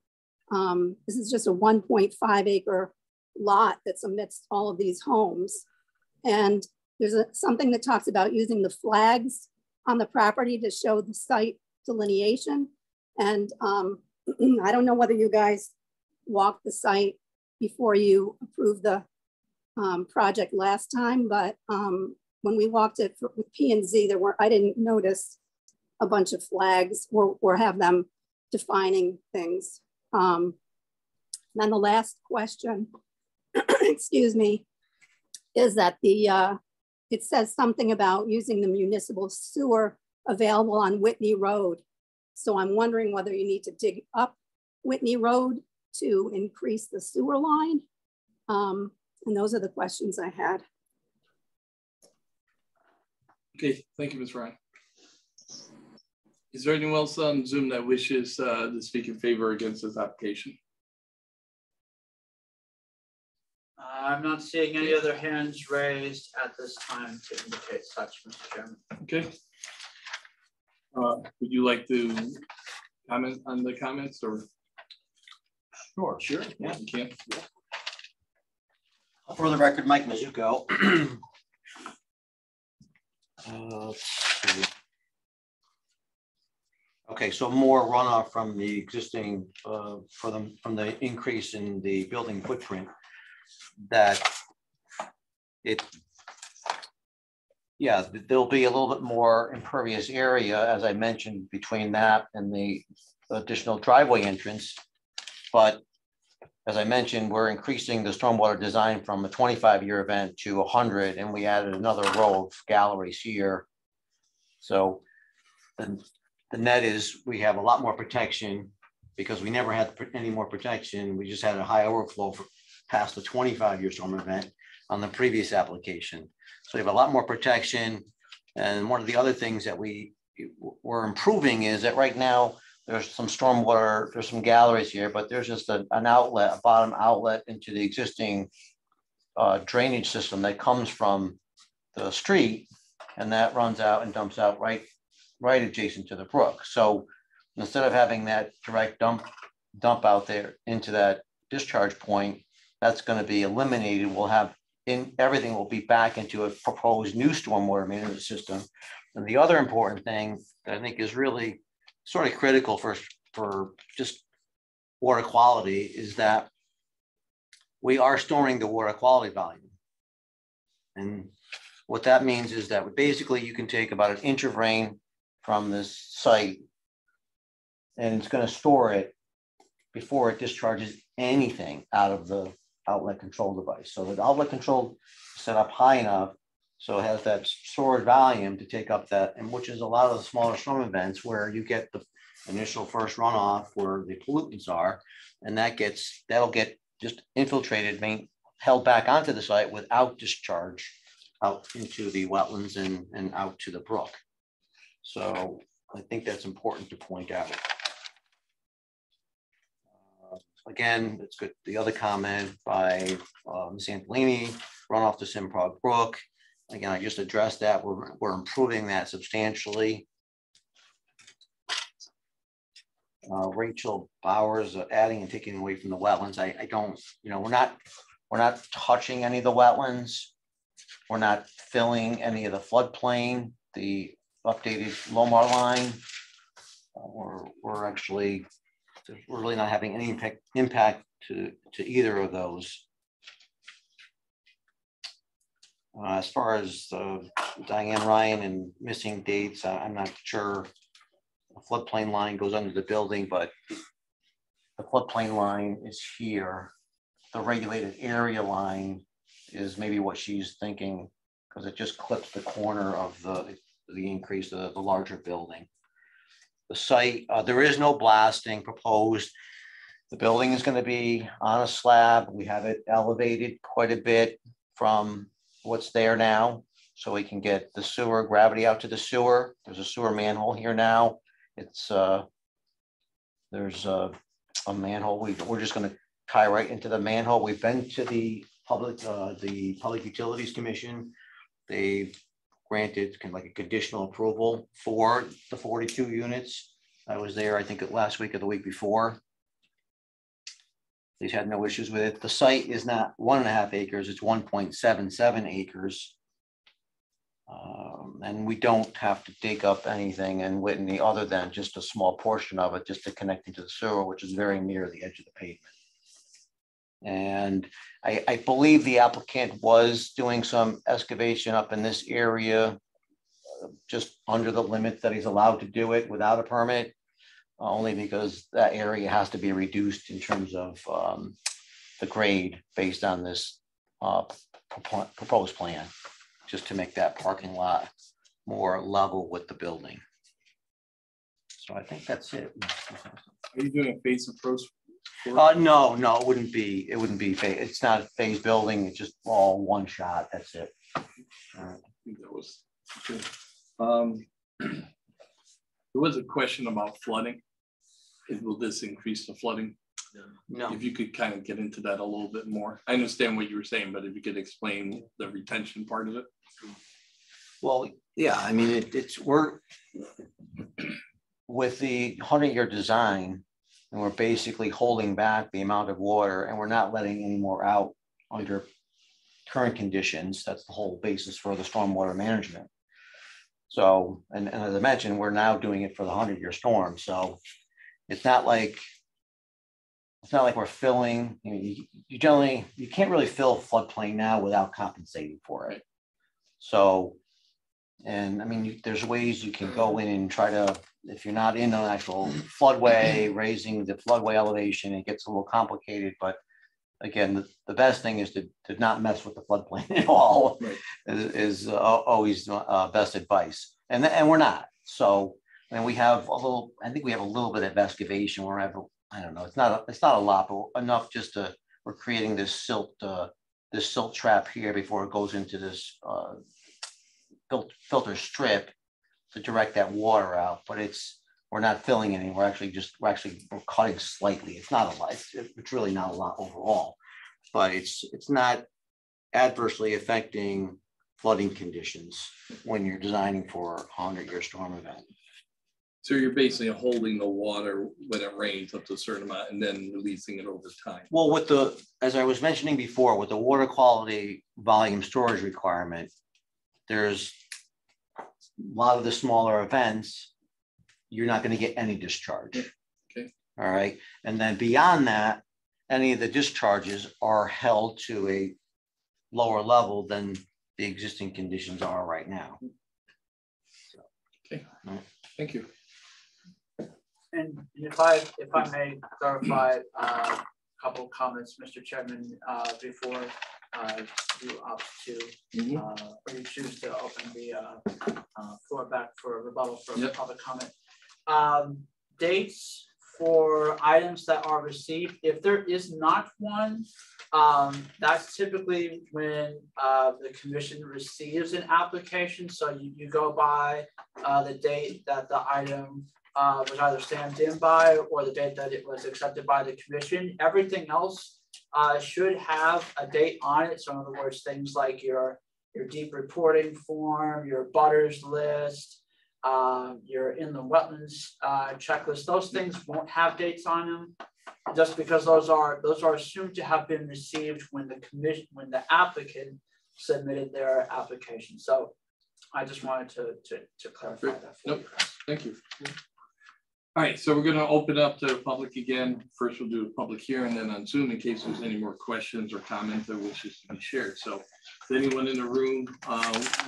This is just a 1.5 acre lot that's amidst all of these homes. And there's something that talks about using the flags on the property to show the site delineation. And I don't know whether you guys walked the site before you approved the project last time, but when we walked it with P&Z, I didn't notice a bunch of flags or have them defining things. Then the last question, excuse me, is that it says something about using the municipal sewer available on Whitney Road. So I'm wondering whether you need to dig up Whitney Road to increase the sewer line. And those are the questions I had. Okay, thank you, Ms. Ryan. Is there anyone else on Zoom that wishes to speak in favor or against this application? I'm not seeing any other hands raised at this time to indicate such, Mr. Chairman. Okay. Would you like to comment on the comments or? Sure. Yeah, you can. For the record, Mike Mizuko. Let's see. Okay, so more runoff from the existing, from the increase in the building footprint. That there'll be a little bit more impervious area, as I mentioned, between that and the additional driveway entrance. But as I mentioned, we're increasing the stormwater design from a 25-year event to 100, and we added another row of galleries here. So the net is we have a lot more protection because we never had any more protection. We just had a high overflow past the 25-year storm event on the previous application. So we have a lot more protection. And one of the other things that we're improving is that right now there's some stormwater, there's some galleries here, but there's just an outlet, a bottom outlet into the existing drainage system that comes from the street, and that runs out and dumps out right adjacent to the brook. So instead of having that direct dump out there into that discharge point, that's going to be eliminated. We'll have everything will be back into a proposed new stormwater management system. And the other important thing that I think is really sort of critical for just water quality is that we are storing the water quality volume. And what that means is that basically you can take about 1 inch of rain from this site and it's going to store it before it discharges anything out of the outlet control device. So the outlet control is set up high enough so it has that stored volume to take up that, and which is a lot of the smaller storm events where you get the initial first runoff where the pollutants are, and that'll get just infiltrated, held back onto the site without discharge out into the wetlands and out to the brook. So I think that's important to point out. Again, it's good. The other comment by Ms. Antolini, runoff to Simprog Brook. Again, I just addressed that. We're improving that substantially. Rachel Bowers, adding and taking away from the wetlands. I don't, we're not touching any of the wetlands. We're not filling any of the floodplain, the updated Lomar line. We're really not having any impact to either of those. As far as Diane Ryan and missing dates, I'm not sure. The floodplain line goes under the building, but the floodplain line is here. The regulated area line is maybe what she's thinking because it just clips the corner of the increase of the larger building. The site, there is no blasting proposed. The building is going to be on a slab. We have it elevated quite a bit from what's there now, so we can get the sewer gravity out to the sewer. There's a sewer manhole here now. It's there's a manhole. We're just going to tie right into the manhole. We've been to the Public Utilities Commission. They granted kind of like a conditional approval for the 42 units. I was there, I think, last week or the week before. They've had no issues with it. The site is not 1.5 acres, it's 1.77 acres. And we don't have to dig up anything in Whitney other than just a small portion of it, just to connect into the sewer, which is very near the edge of the pavement. And I believe the applicant was doing some excavation up in this area, just under the limit that he's allowed to do it without a permit, only because that area has to be reduced in terms of the grade based on this proposed plan, just to make that parking lot more level with the building. So I think that's it. Are you doing a phase approach? No, it wouldn't be. It wouldn't be phase. It's not a phase building. It's just all one shot. That's it. I think that was good. There was a question about flooding. Will this increase the flooding? No. If you could kind of get into that a little bit more. I understand what you were saying, but if you could explain the retention part of it. Well, yeah. I mean, we're with the 100-year design. And we're basically holding back the amount of water, and we're not letting any more out under current conditions. That's the whole basis for the stormwater management. So, and as I mentioned, we're now doing it for the 100-year storm. So it's not like we're filling, you can't really fill floodplain now without compensating for it. So, and I mean, there's ways you can go in and try to, if you're not in an actual floodway, raising the floodway elevation, it gets a little complicated. But again, the best thing is to not mess with the floodplain at all. Right. is always best advice. And we're not. So, and we have I think we have a little bit of excavation. We're I don't know, it's not a lot, but enough just we're creating this silt trap here before it goes into this filter strip to direct that water out, but we're not filling any. We're cutting slightly. It's not a lot. It's really not a lot overall, but it's not adversely affecting flooding conditions when you're designing for a 100-year storm event. So you're basically holding the water when it rains up to a certain amount and then releasing it over time. Well, as I was mentioning before, with the water quality volume storage requirement, there's a lot of the smaller events, you're not going to get any discharge. Okay. All right. And then beyond that, any of the discharges are held to a lower level than the existing conditions are right now. Okay. Thank you. And if I may clarify a couple of comments, Mr. Chairman, before you opt to, or you choose to open the floor back for rebuttal for public comment. Dates for items that are received. If there is not one, that's typically when the commission receives an application. So you go by the date that the item was either stamped in by or the date that it was accepted by the commission. Everything else should have a date on it. So in other words, things like your deep reporting form, your butters list, your inland wetlands checklist, those things won't have dates on them, just because those are assumed to have been received when the applicant submitted their application. So I just wanted to clarify that for you. Thank you. All right, so we're going to open up to the public again. First, we'll do a public hearing, then on Zoom, in case there's any more questions or comments that wishes to be shared. So, is anyone in the room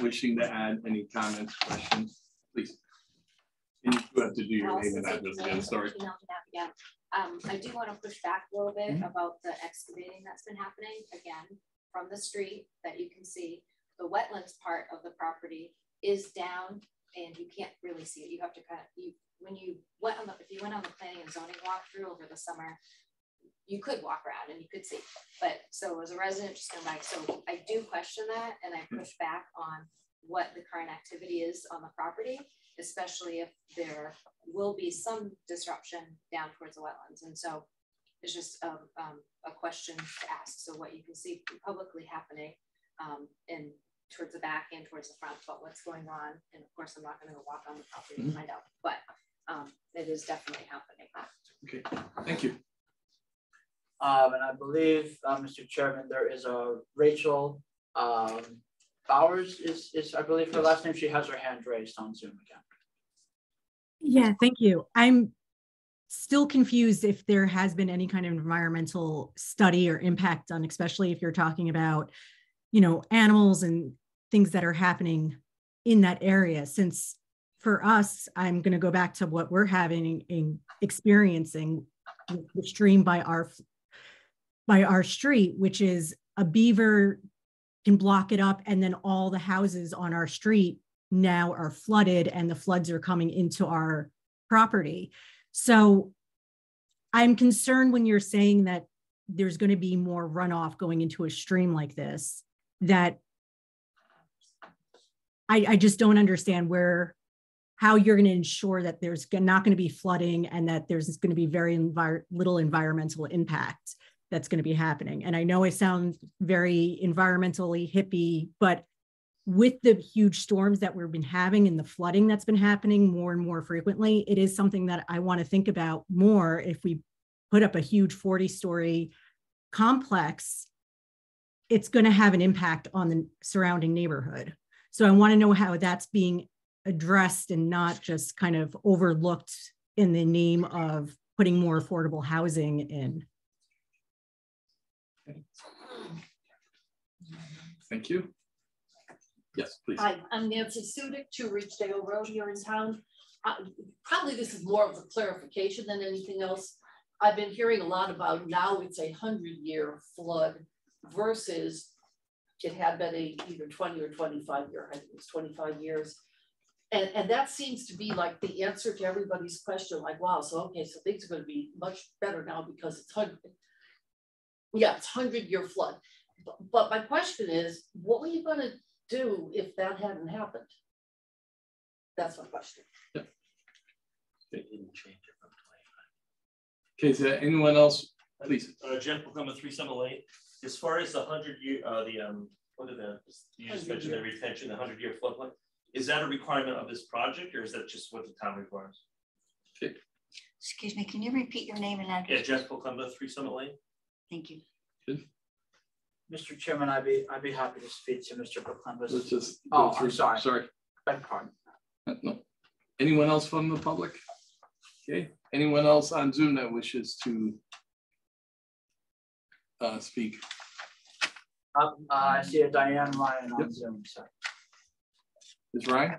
wishing to add any comments, questions, please? And you do have to do your name and address again. Sorry. Yeah. I do want to push back a little bit about the excavating that's been happening. Again, from the street that you can see, the wetlands part of the property is down, and you can't really see it. You have to kind of if you went on the planning and zoning walkthrough over the summer, you could walk around and you could see. But so as a resident just going back, so I do question that, and I push back on what the current activity is on the property. especially if there will be some disruption down towards the wetlands. And so it's just a question to ask. So what you can see publicly happening in towards the back and towards the front, but what's going on. And of course, I'm not going to go walk on the property to find out, but it is definitely happening. Okay, thank you. And I believe, Mr. Chairman, there is a Rachel Bowers is I believe her last name. She has her hand raised on Zoom again. Yeah, thank you. I'm still confused if there has been any kind of environmental study or impact on, especially if you're talking about, you know, animals and things that are happening in that area. Since for us, I'm going to go back to what we're having in experiencing the stream by our street, which is a beaver can block it up, and then all the houses on our street now are flooded and the floods are coming into our property. So I'm concerned when you're saying that there's going to be more runoff going into a stream like this, that I just don't understand how you're going to ensure that there's not going to be flooding and that there's going to be very little environmental impact that's going to be happening. And I know it sounds very environmentally hippie, but with the huge storms that we've been having and the flooding that's been happening more and more frequently, it is something that I want to think about more. If we put up a huge 40-story complex, it's going to have an impact on the surrounding neighborhood. So I want to know how that's being addressed and not just kind of overlooked in the name of putting more affordable housing in. Thank you. Yes, please. Hi, I'm Nancy Sudik, 2 Ridgedale Road here in town. Probably this is more of a clarification than anything else. I've been hearing a lot about now it's a 100-year flood versus it had been either 20 or 25 year, I think it was 25 years. And that seems to be like the answer to everybody's question, like, wow, so okay, so things are going to be much better now because it's 100. Yeah, it's 100-year flood. But my question is, what were you going to do if that hadn't happened? That's my question. Yep. They didn't change it from 25. Okay, is there anyone else? Please. Jeff Pocumba, 3 Summer Lane. As far as the 100-year, you just mentioned the retention, the 100-year floodplain. Is that a requirement of this project, or is that just what the town requires? Okay. Excuse me, can you repeat your name and address? Yeah, Jeff Pocumba, 3 Summer Lane. Thank you. Good. Mr. Chairman, I'd be happy to speak to Mr. Pocumba's. Let's just I'm sorry. Sorry. Beg pardon. No. Anyone else from the public? Okay. Anyone else on Zoom that wishes to speak? I see a Diane Ryan on Zoom. So. Ms. Ryan?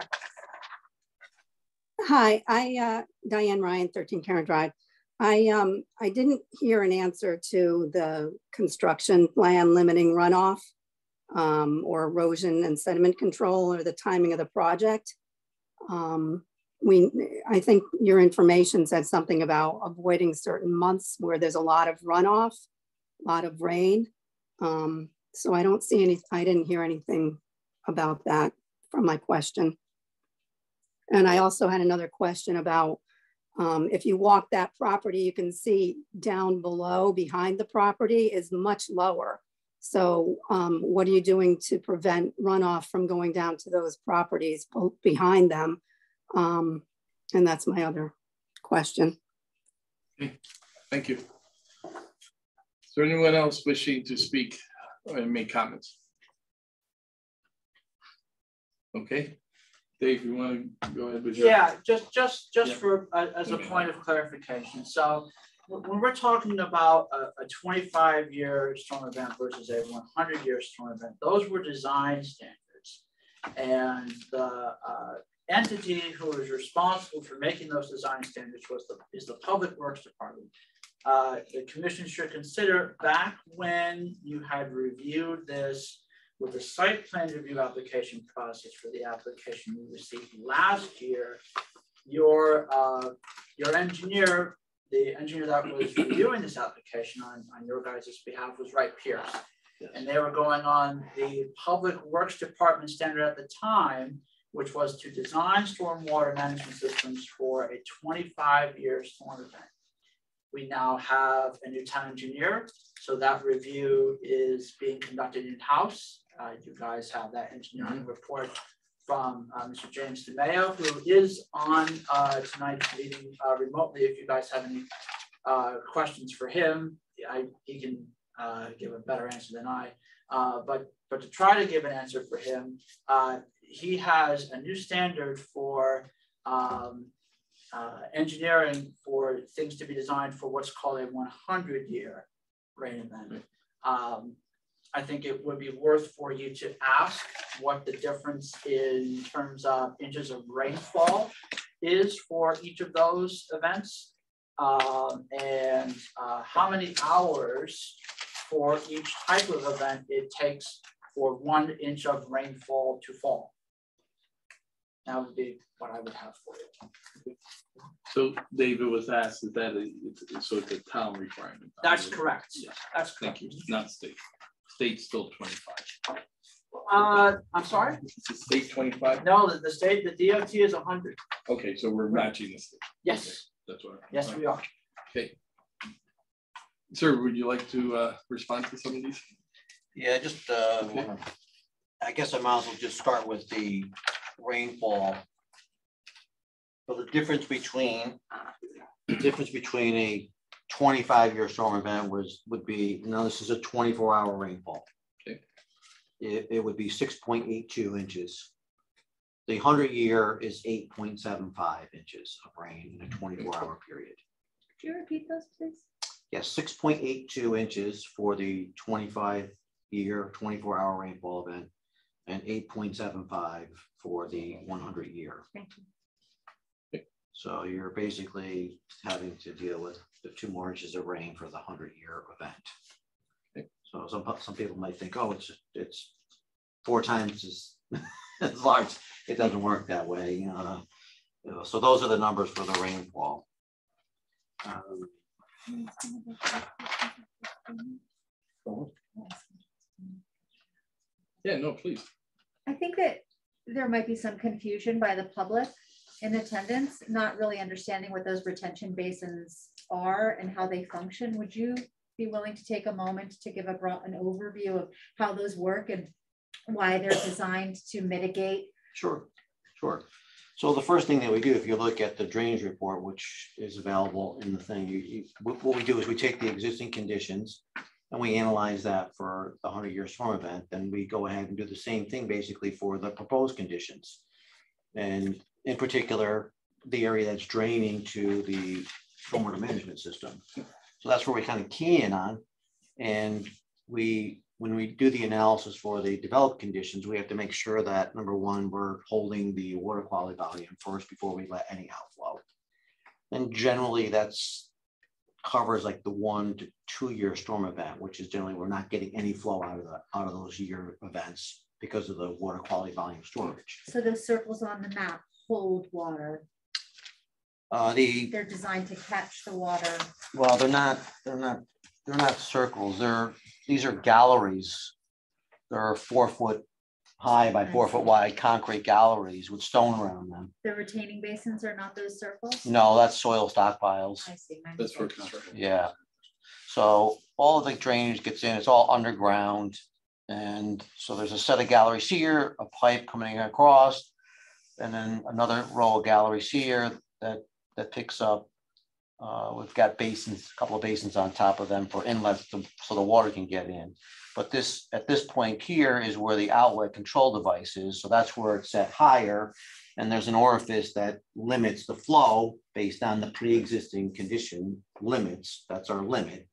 Hi, Diane Ryan, 13 Karen Drive. I didn't hear an answer to the construction plan limiting runoff or erosion and sediment control or the timing of the project. I think your information said something about avoiding certain months where there's a lot of runoff, a lot of rain. So I don't see I didn't hear anything about that from my question. And I also had another question about if you walk that property, you can see down below behind the property is much lower. So what are you doing to prevent runoff from going down to those properties behind them? And that's my other question. Okay. Thank you. Is there anyone else wishing to speak or make comments? Okay. Dave, you want to go ahead with your... Yeah, just for as a point of clarification. So when we're talking about a 25-year storm event versus a 100-year storm event, those were design standards, and the entity who is responsible for making those design standards is the Public Works Department. The commission should consider back when you had reviewed this with the site plan review application process for the application we received last year, your engineer, the engineer that was reviewing this application on your guys' behalf was Wright Pierce. Yes. And they were going on the Public Works Department standard at the time, which was to design stormwater management systems for a 25-year storm event. We now have a new town engineer, so that review is being conducted in-house. You guys have that engineering report from Mr. James DeMeo, who is on tonight's meeting remotely. If you guys have any questions for him, he can give a better answer than I. But to try to give an answer for him, he has a new standard for engineering for things to be designed for what's called a 100-year rain event. I think it would be worth for you to ask what the difference in terms of inches of rainfall is for each of those events, and how many hours for each type of event it takes for 1 inch of rainfall to fall. That would be what I would have for you. So David was asked, is that so it's a town requirement? That's correct. Yes, that's correct. Thank you, not state. State's still 25. I'm sorry? Is the state 25? No, the state, the DOT is 100. Okay, so we're matching the state. Yes. Okay, that's what. Yes, we are. Okay. Sir, would you like to respond to some of these? Yeah, just I guess I might as well just start with the rainfall. So the difference between a 25-year storm event would be, now this is a 24-hour rainfall. Okay. It would be 6.82 inches. The 100-year is 8.75 inches of rain in a 24-hour period. Could you repeat those, please? Yes, 6.82 inches for the 25-year, 24-hour rainfall event, and 8.75 for the 100-year. Thank you. So you're basically having to deal with the 2 more inches of rain for the 100-year event. Okay. So some people might think, oh, it's 4 times as large. It doesn't work that way. So those are the numbers for the rainfall. Yeah, no, please. I think that there might be some confusion by the public in attendance, not really understanding what those retention basins are and how they function. Would you be willing to take a moment to give an overview of how those work and why they're designed to mitigate? Sure. So the first thing that we do, if you look at the drainage report, which is available in the thing, what we do is we take the existing conditions and we analyze that for the 100-year storm event. Then we go ahead and do the same thing basically for the proposed conditions. And in particular, the area that's draining to the stormwater management system. So that's where we kind of key in on. And when we do the analysis for the developed conditions, we have to make sure that, number one, we're holding the water quality volume first before we let any outflow. And generally that's covers like the 1 to 2 year storm event, which is generally we're not getting any flow out of those year events because of the water quality volume storage. So those circles on the map hold water. They're designed to catch the water. Well, they're not circles. These are galleries. They're 4 foot high by 4 foot wide concrete galleries with stone around them. The retaining basins are not those circles? No, that's soil stockpiles. I see. That's for construction. Yeah. So all of the drainage gets in, it's all underground. And so there's a set of galleries here, a pipe coming across, and then another row of galleries here that picks up. We've got basins, a couple of basins on top of them for inlets so the water can get in. But at this point here is where the outlet control device is. So that's where it's set higher. And there's an orifice that limits the flow based on the pre-existing condition limits. That's our limit.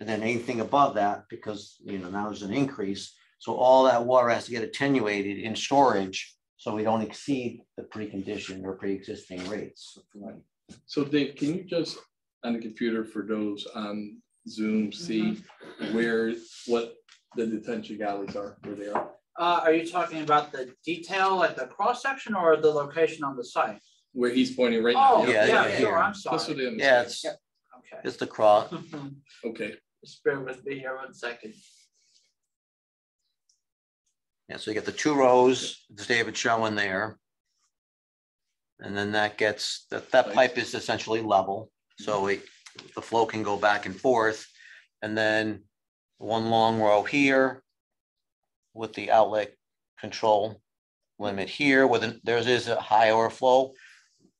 And then anything above that, because now there's an increase. So all that water has to get attenuated in storage so we don't exceed the preconditioned or pre-existing rates. So Dave, can you just on the computer for those on Zoom see what the detention galleries are, where they are? Are you talking about the detail at the cross section or the location on the site? Where he's pointing right now. Oh, yeah, sure. I'm sorry. Just so they Yeah, understand. it's the cross. Okay. Just bear with me here 1 second. Yeah, so you get the 2 rows, as David's showing there. And then that gets, that pipe is essentially level. So the flow can go back and forth. And then one long row here with the outlet control limit here there is a high overflow.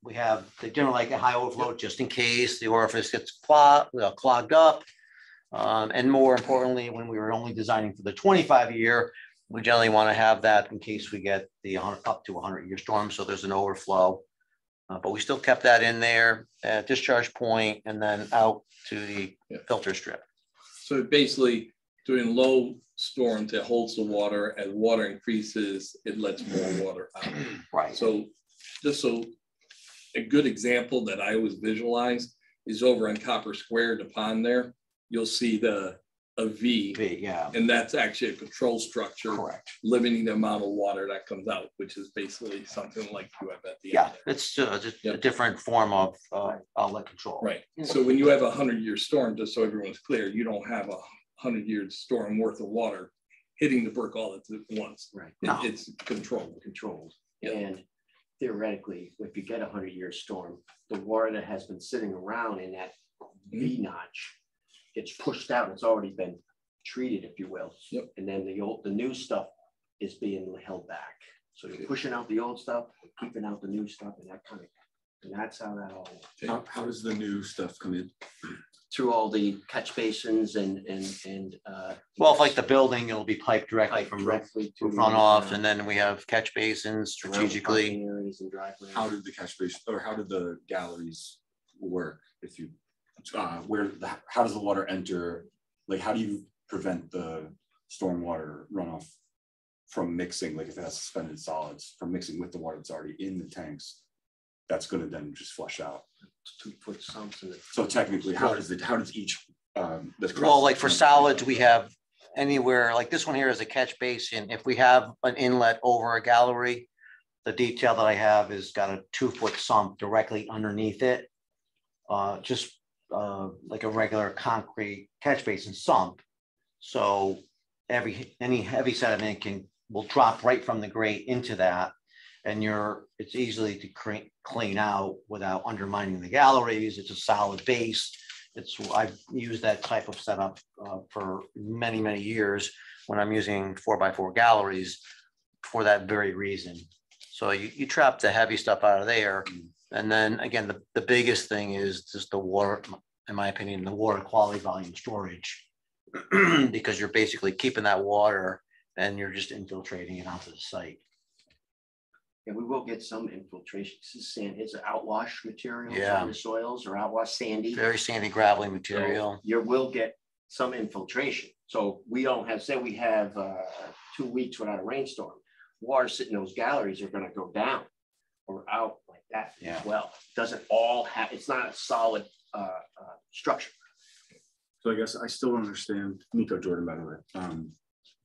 They generally like a high overflow just in case the orifice gets clogged up. And more importantly, when we were only designing for the 25-year, we generally want to have that in case we get the up to 100-year storm. So there's an overflow, but we still kept that in there at discharge point and then out to the filter strip. So basically during low storms, it holds the water. As water increases, it lets more water out. Right. So a good example that I always visualize is over on Copper Square, the pond there. You'll see a V, yeah, and that's actually a control structure, correct, limiting the amount of water that comes out, which is basically something like you have at the end. Yeah, it's just a different form of outlet control. Right. So when you have a 100-year storm, just so everyone's clear, you don't have a 100-year storm worth of water hitting the brick all at once. Right. No. It's controlled. Yeah. And theoretically, if you get a 100-year storm, the water that has been sitting around in that V notch gets pushed out. It's already been treated, if you will. Yep. And then the new stuff is being held back. So you're pushing out the old stuff, keeping out the new stuff, and that's how that all works. How does the new stuff come in? Through all the catch basins and well, if like the building, it'll be piped directly from runoff, and then we have catch basins strategically. How did the catch basin or how did the galleries work? If you how does the water enter? Like, how do you prevent the stormwater runoff from mixing? Like, if it has suspended solids, from mixing with the water that's already in the tanks, that's going to then just flush out. 2-foot sumps in it. So technically, how does each well, like for solids, we have anywhere like this one here is a catch basin. If we have an inlet over a gallery, the detail that I have is got a 2-foot sump directly underneath it, just like a regular concrete catch basin sump. So any heavy sediment will drop right from the grate into that, and it's easily to clean out without undermining the galleries. It's a solid base. I've used that type of setup for many years when I'm using 4x4 galleries for that very reason. So you trap the heavy stuff out of there, and then again the biggest thing is just the water. In my opinion, the water quality volume storage, because you're basically keeping that water and you're just infiltrating it onto the site. Yeah, we will get some infiltration. This is sand. It's an outwash material. Yeah. From the soils or outwash sandy. Very sandy, gravelly material. So you will get some infiltration. So we don't have, say we have 2 weeks without a rainstorm. Water sitting in those galleries are going to go down or out like that as well. It doesn't all have, it's not a solid structure. So I guess I still don't understand, Nico Jordan, by the way,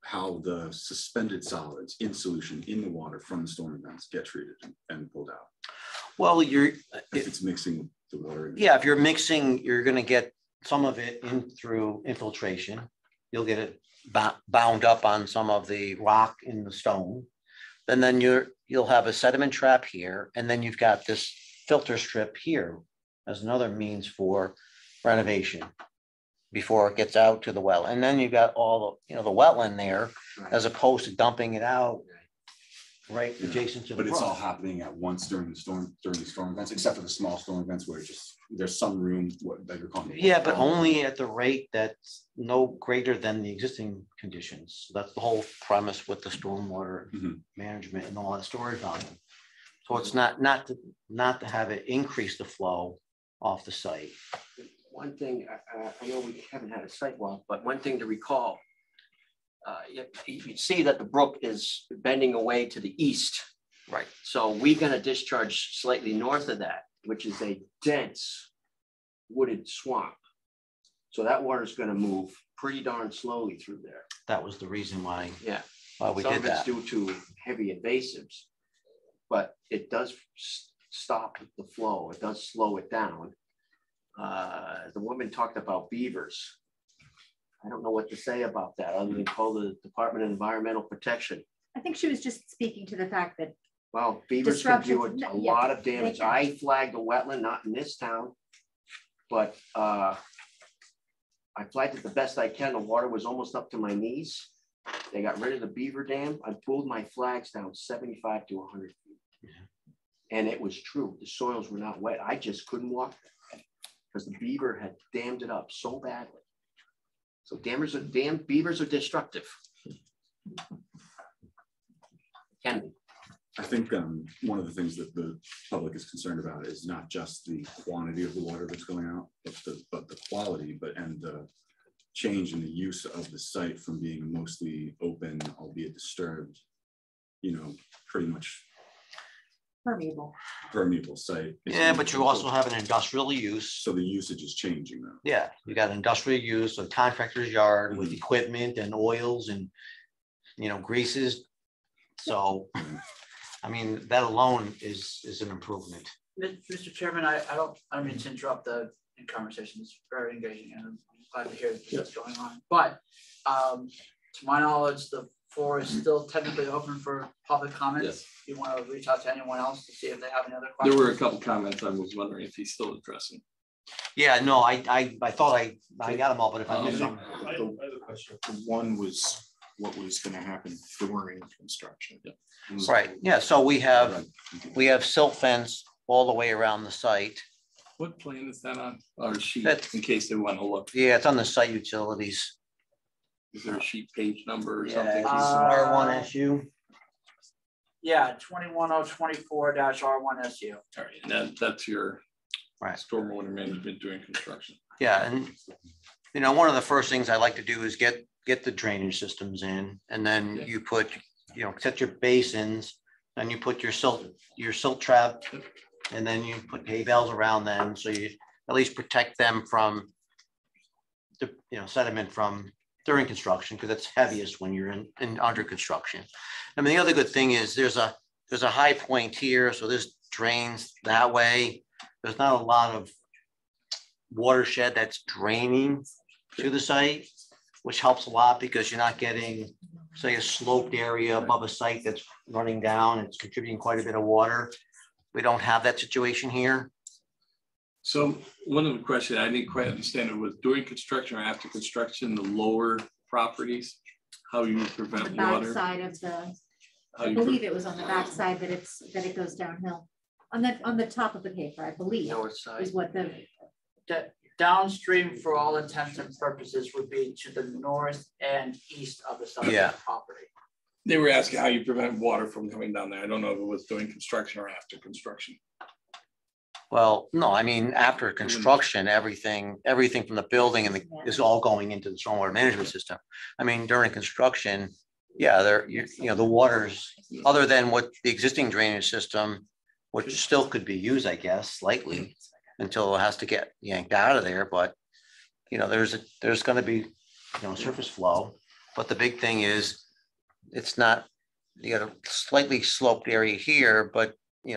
how the suspended solids in solution in the water from the storm events get treated and pulled out. Well, if it's mixing the water. Yeah, if you're mixing, you're going to get some of it in through infiltration. You'll get it bound up on some of the rock in the stone. And then you'll have a sediment trap here, and then you've got this filter strip here as another means for renovation before it gets out to the well. And then you've got all the the wetland there, as opposed to dumping it out right adjacent to the But it's all happening at once during the storm events, except for the small storm events where there's some room that you're calling. Yeah, but only at the rate that's no greater than the existing conditions. So that's the whole premise with the stormwater management and all that storage volume. So it's not to have it increase the flow off the site. One thing, I know we haven't had a site walk, but one thing to recall, you see that the brook is bending away to the east. Right. So we're going to discharge slightly north of that, which is a dense wooded swamp. So that water is going to move pretty darn slowly through there. That was the reason why. Yeah. We Some did of it's that. due to heavy invasives, but it does stop the flow. It does slow it down. The woman talked about beavers. I don't know what to say about that other than call the Department of Environmental Protection. I think she was just speaking to the fact that Well, beavers can do a Disruptive, lot of they damage. can. I flagged a wetland, not in this town, but I flagged it the best I can. The water was almost up to my knees. They got rid of the beaver dam. I pulled my flags down 75 to 100 feet. And it was true. The soils were not wet. I just couldn't walk because the beaver had dammed it up so badly. So beavers are destructive. Can be. I think one of the things that the public is concerned about is not just the quantity of the water that's going out, but the quality, and the change in the use of the site from being mostly open, albeit disturbed, pretty much permeable site. Yeah, but you also have an industrial use. So the usage is changing though. Yeah, you got industrial use, a contractor's yard with equipment and oils and, greases. So, I mean, that alone is an improvement. Mr. Chairman, I don't mean to interrupt the conversation. It's very engaging and I'm glad to hear what's going on. But to my knowledge, the floor is still technically open for public comments. Yes. You want to reach out to anyone else to see if they have any other questions? There were a couple comments. I was wondering if he's still addressing. Yeah, no, I thought I got them all, but if I missed them. I have a question. One was what was going to happen during construction. Right, yeah, so we have silt fence all the way around the site. What plan is that on? Or sheet, That's- in case they want to look? Yeah, it's on the site utilities. Is there a sheet page number or Yeah, something? R1 SU. Yeah, 21024-R1SU. All right, and that's your Right. stormwater management during construction. Yeah, and one of the first things I like to do is get the drainage systems in, and then you put, set your basins, then you put your silt trap, and then you put hay bales around them, so you at least protect them from the sediment from during construction, because it's heaviest when you're in under construction. I mean, the other good thing is there's a high point here, so this drains that way. There's not a lot of watershed that's draining to the site, which helps a lot because you're not getting, say, a sloped area above a site that's running down. It's contributing quite a bit of water. We don't have that situation here. So one of the questions I didn't quite understand, it was during construction or after construction, the lower properties, how you prevent The water? backside of the, How I you believe it was on the backside that it goes downhill. On the top of the paper, I believe, North side. is what the, Downstream, for all intents and purposes, would be to the north and east of the subject Yeah. property. They were asking how you prevent water from coming down there. I don't know if it was during construction or after construction. Well, no, I mean, after construction, everything from the building is all going into the stormwater management system. I mean, during construction, yeah, the waters, other than what the existing drainage system, which still could be used, I guess, slightly until it has to get yanked out of there. But, there's going to be, surface flow. But the big thing is it's not, you got a slightly sloped area here, but,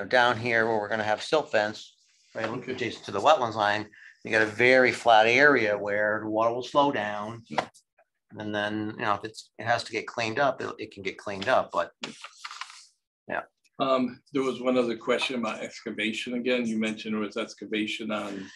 down here where we're going to have silt fence, right, adjacent to the wetlands line, you got a very flat area where the water will slow down. And then, if it has to get cleaned up, it can get cleaned up, but yeah. There was one other question about excavation again. You mentioned there was excavation on.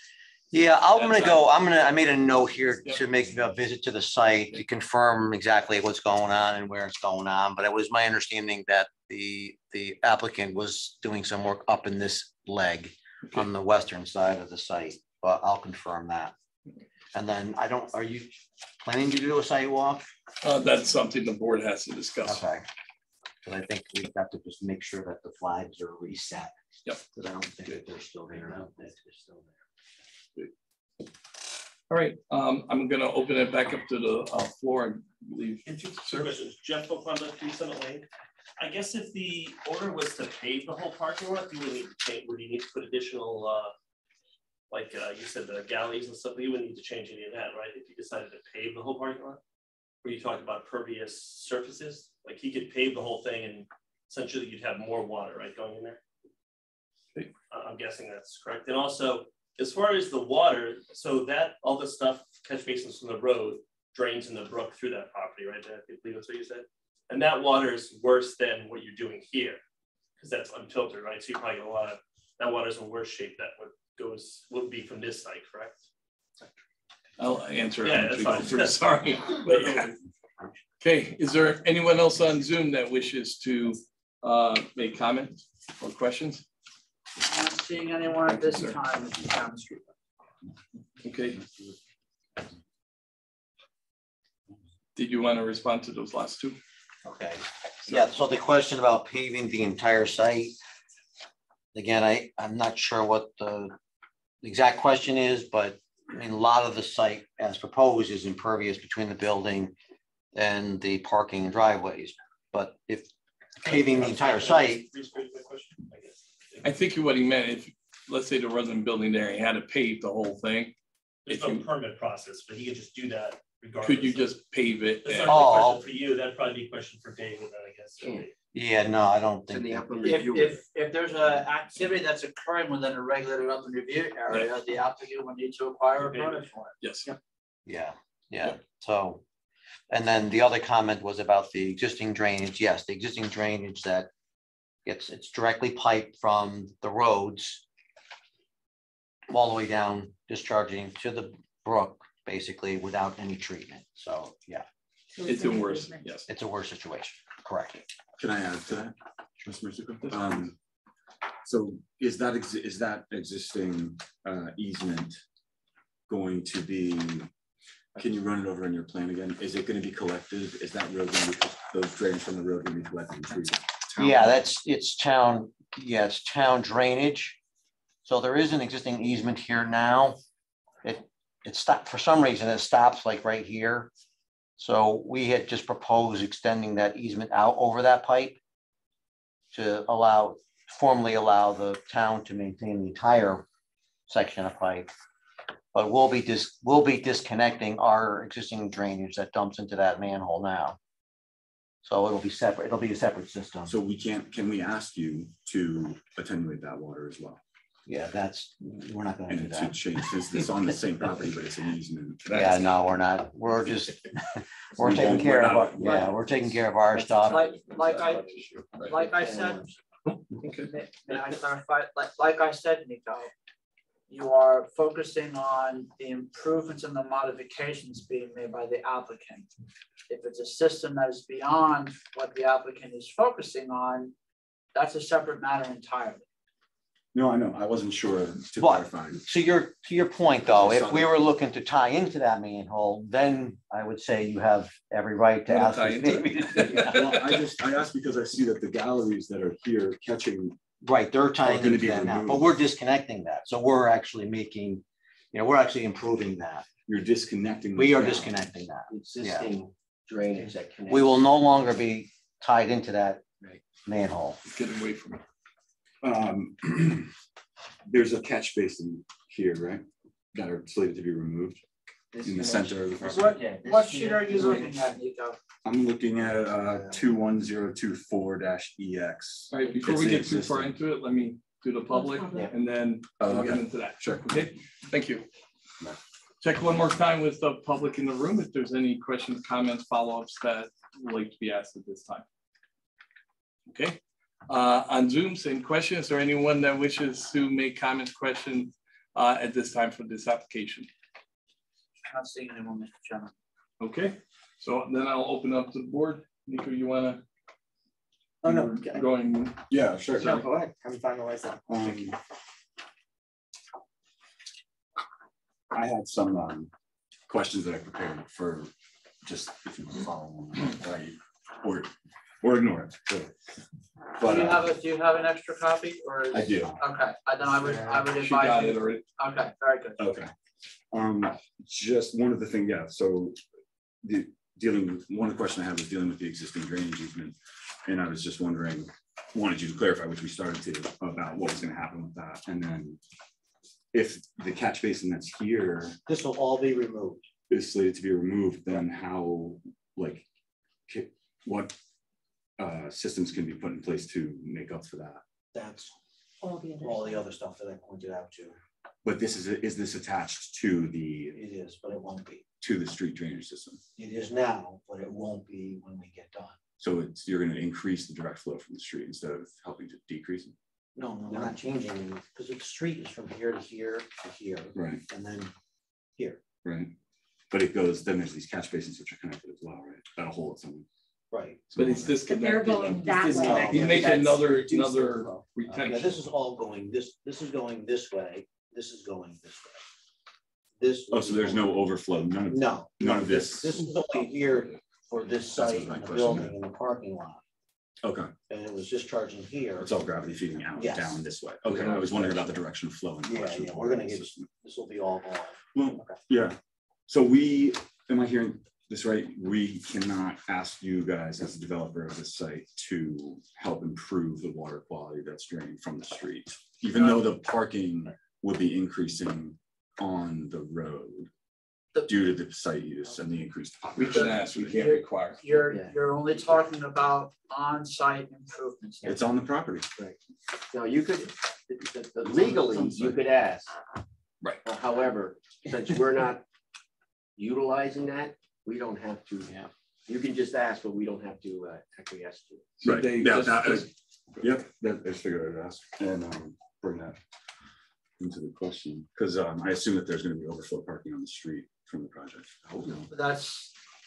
Yeah, I made a note here to make a visit to the site to confirm exactly what's going on and where it's going on. But it was my understanding that the applicant was doing some work up in this leg on the western side of the site, but I'll confirm that. And then are you planning to do a site walk? That's something the board has to discuss. Okay. Because I think we have to just make sure that the flags are reset. Yep. Because I don't think that they're still there. I don't think they're still there. All right, I'm gonna open it back up to the floor and leave. Services. Jeff O'Connor, 3 Summit Lane. I guess if the order was to pave the whole parking lot, would you need to put additional, like you said, the galleys and stuff? You wouldn't need to change any of that, right? If you decided to pave the whole parking lot? Were you talking about pervious surfaces? Like he could pave the whole thing and essentially you'd have more water, right, going in there? Okay. I'm guessing that's correct. And also, as far as the water, so that all the stuff, catch basins from the road, drains in the brook through that property, right? I believe that's what you said. And that water is worse than what you're doing here. because that's unfiltered, right? So you probably get a lot of, that water's in worse shape that would be from this site, correct? I'll answer. Yeah, that's fine. Sorry. But yeah. Okay, is there anyone else on Zoom that wishes to make comments or questions? I'm not seeing anyone at this time, Mr. Chairman. Okay. Did you want to respond to those last two? Okay. Yeah, so the question about paving the entire site. Again, I'm not sure what the exact question is, but I mean, a lot of the site as proposed is impervious between the building and the parking and driveways. But if paving the entire site. I think what he meant, if let's say there wasn't a building there, he had to pave the whole thing. There's no permit process, but he could just do that regardless. Could you just pave it? That's not a question for you. That'd probably be a question for David, I guess. Yeah, no, I don't think. If there's an activity that's occurring within a regulated upland review area, the applicant would need to acquire a permit for it. Yes. Yeah. So, and then the other comment was about the existing drainage. Yes, the existing drainage that it's directly piped from the roads all the way down, discharging to the brook, basically without any treatment. So, yeah. It's a worse, yes. It's a worse situation, correct. Can I add to that, Mr. Mercico? So is that existing easement going to be, can you run it over on your plan again? Is it going to be collected? Is that road going to be, those drains from the road going to be collected and treated? Yeah, it's town drainage. So there is an existing easement here now. It stopped for some reason, it stops like right here. So we had just proposed extending that easement out over that pipe to formally allow the town to maintain the entire section of pipe. But we'll be disconnecting our existing drainage that dumps into that manhole now. So it'll be separate. It'll be a separate system. So can we ask you to attenuate that water as well? Yeah, we're not going to do that. To change, since it's on the same property, but it's an easement. Yeah, no, we're not. We're just, we're taking care of, we're taking care of our stuff. Like I said, may I clarify? Like I said, Nico, you are focusing on the improvements and the modifications being made by the applicant. If it's a system that is beyond what the applicant is focusing on, that's a separate matter entirely. No, I know. I wasn't sure to clarify. To your point, though, if we were looking to tie into that manhole, then I would say you have every right to ask. Well, I asked because I see that the galleries that are here catching. Right, they're tying into that now, but we're disconnecting that. So we're actually making, we're actually improving that. You're disconnecting. We are disconnecting that. Existing drainage that connects. We will no longer be tied into that manhole. Get away from it. There's a catch basin here, right? That are slated to be removed in the center of the first. What sheet are you looking at, Nico? I'm looking at 21024-EX. All right, before we get too far into it, let me do the public and then we'll get into that. Sure. Okay, thank you. Check one more time with the public in the room if there's any questions, comments, follow-ups that would like to be asked at this time. Okay. On Zoom, same question. Is there anyone that wishes to make comments, questions at this time for this application? I'm not seeing anyone, Mr. Chairman. Okay, so then I'll open up to the board. Nico, you want to? Oh, no. Going. Yeah, sure. No, go ahead. I'm finalized that. I had some questions that I prepared for just if you want to follow along, or ignore it. So, but, do you have an extra copy, or I do. Okay, then I would advise she got you. It already. Okay, very good. Okay. Just one of the things, yeah. So one of the questions I have is dealing with the existing drainage easement, and I was just wondering, wanted you to clarify, which we started to, about what was going to happen with that, and then if the catch basin that's here, this will all be removed. Is slated to be removed, then how, like, what systems can be put in place to make up for that? That's all the other stuff that I pointed out to. But this is this attached to the? It is, but it won't be. To the street drainage system. It is now, but it won't be when we get done. So you're going to increase the direct flow from the street instead of helping to decrease it? No, we're not changing any, because the street is from here to here to here. Right. And then here. Right. But it goes, then there's these catch basins which are connected as well, right? That'll hold something. Right. But it's disconnected. They're going that way. He's making another Yeah, retention. this is all going, this is going this way, this is going this way. This. Oh, so there's no overflow, none of this. This is only here for this site, my and the question, building and the parking lot. Okay. And it was discharging here. It's all gravity feeding out, Yes. down this way. Okay, I was wondering about the direction of flow. Yeah, we're gonna get, this will be all gone. Well, Okay. yeah. So am I hearing this right? We cannot ask you guys as a developer of this site to help improve the water quality that's drained from the street, even though the parking would be increasing on the road due to the site use and the increased We population. can ask, we can't require. You're only talking about on-site improvements. It's on the property. Right. No, you could, legally, you could ask. Right. However, since we're not utilizing that, we don't have to. Yeah. You can just ask, but we don't have to acquiesce to it. Right. Yep. That I figured I'd ask and bring that into the question because I assume that there's going to be overflow parking on the street from the project. I hope not.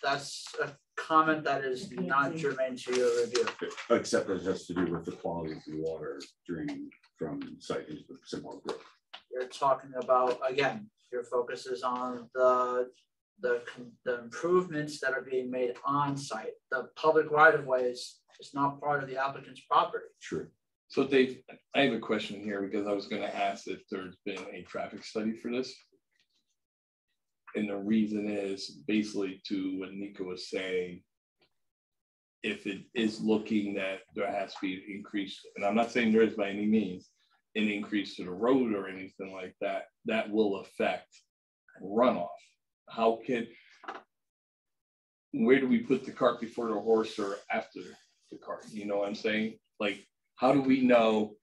That's a comment that is not germane to your review. Except that it has to do with the quality of the water draining from the site into the St. Paul Brook. You're talking about, again, your focus is on the improvements that are being made on site. The public right of ways is not part of the applicant's property. True. So Dave, I have a question here because I was going to ask if there's been a traffic study for this. And the reason is basically to what Nico was saying, if it is looking that there has to be an increase, and I'm not saying there is by any means, an increase to the road or anything like that, that will affect runoff. Where do we put the cart before the horse or after the cart? You know what I'm saying? Like, how do we know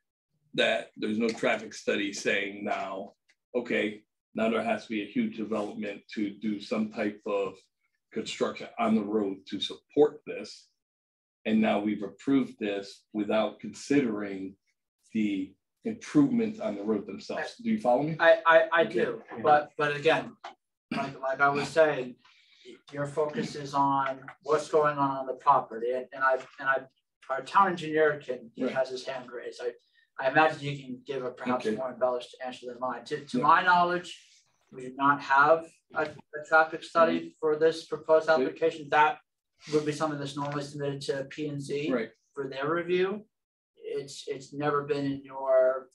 that there's no traffic study saying now, okay, now there has to be a huge development to do some type of construction on the road to support this. And now we've approved this without considering the improvements on the road themselves. Do you follow me? I do, but again, like I was saying, your focus is on what's going on the property, and our town engineer has his hand raised. I imagine you can give a perhaps more embellished answer than mine. To my knowledge, we do not have a traffic study for this proposed application. That would be something that's normally submitted to P&Z for their review. It's never been in your.